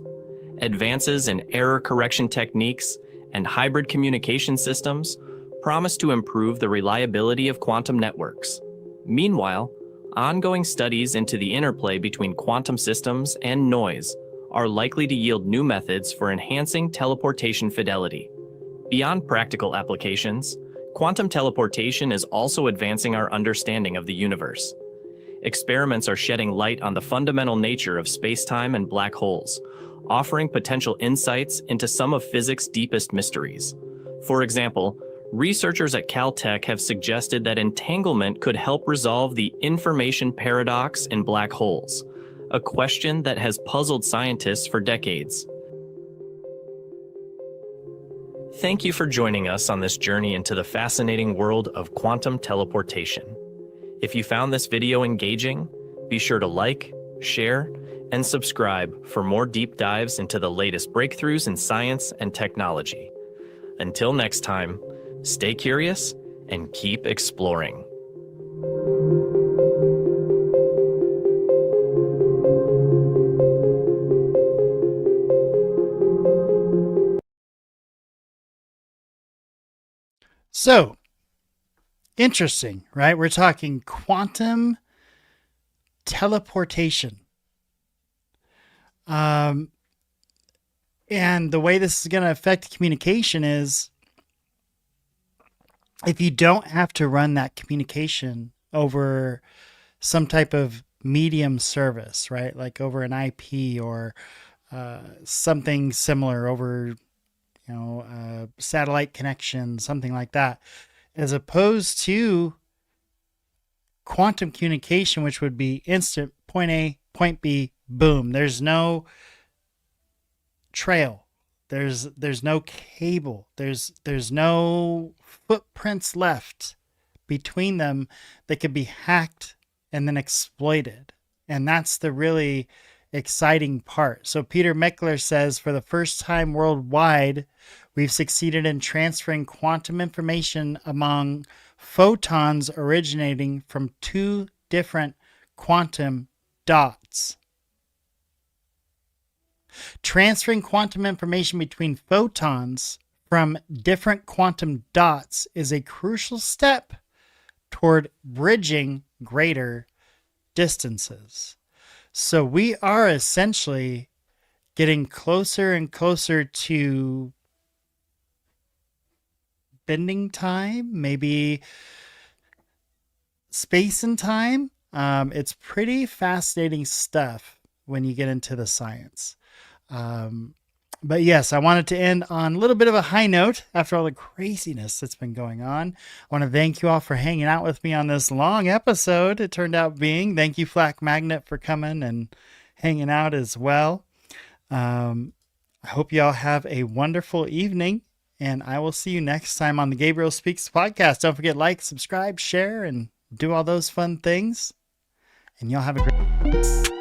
E: Advances in error correction techniques and hybrid communication systems promise to improve the reliability of quantum networks. Meanwhile, ongoing studies into the interplay between quantum systems and noise are likely to yield new methods for enhancing teleportation fidelity. Beyond practical applications, quantum teleportation is also advancing our understanding of the universe. Experiments are shedding light on the fundamental nature of space-time and black holes, offering potential insights into some of physics' deepest mysteries. For example, researchers at Caltech have suggested that entanglement could help resolve the information paradox in black holes, a question that has puzzled scientists for decades. Thank you for joining us on this journey into the fascinating world of quantum teleportation. If you found this video engaging, be sure to like, share, and subscribe for more deep dives into the latest breakthroughs in science and technology. Until next time, stay curious and keep exploring.
A: So, interesting, right? We're talking quantum teleportation. And the way this is going to affect communication is if you don't have to run that communication over some type of medium service, right? Like over an IP or something similar over, satellite connection, something like that, as opposed to quantum communication, which would be instant, point A, point B, boom. There's no trail. There's no cable. There's no footprints left between them that could be hacked and then exploited. And that's the really exciting part. So Peter Meckler says, for the first time worldwide, we've succeeded in transferring quantum information among photons originating from two different quantum dots. Transferring quantum information between photons from different quantum dots is a crucial step toward bridging greater distances. So we are essentially getting closer and closer to bending time, maybe space and time. It's pretty fascinating stuff when you get into the science. But yes, I wanted to end on a little bit of a high note after all the craziness that's been going on. I want to thank you all for hanging out with me on this long episode. It turned out being. Thank you, Flak Magnet, for coming and hanging out as well. I hope you all have a wonderful evening, and I will see you next time on the Gabriel Speaks podcast. Don't forget, like, subscribe, share, and do all those fun things. And y'all have a great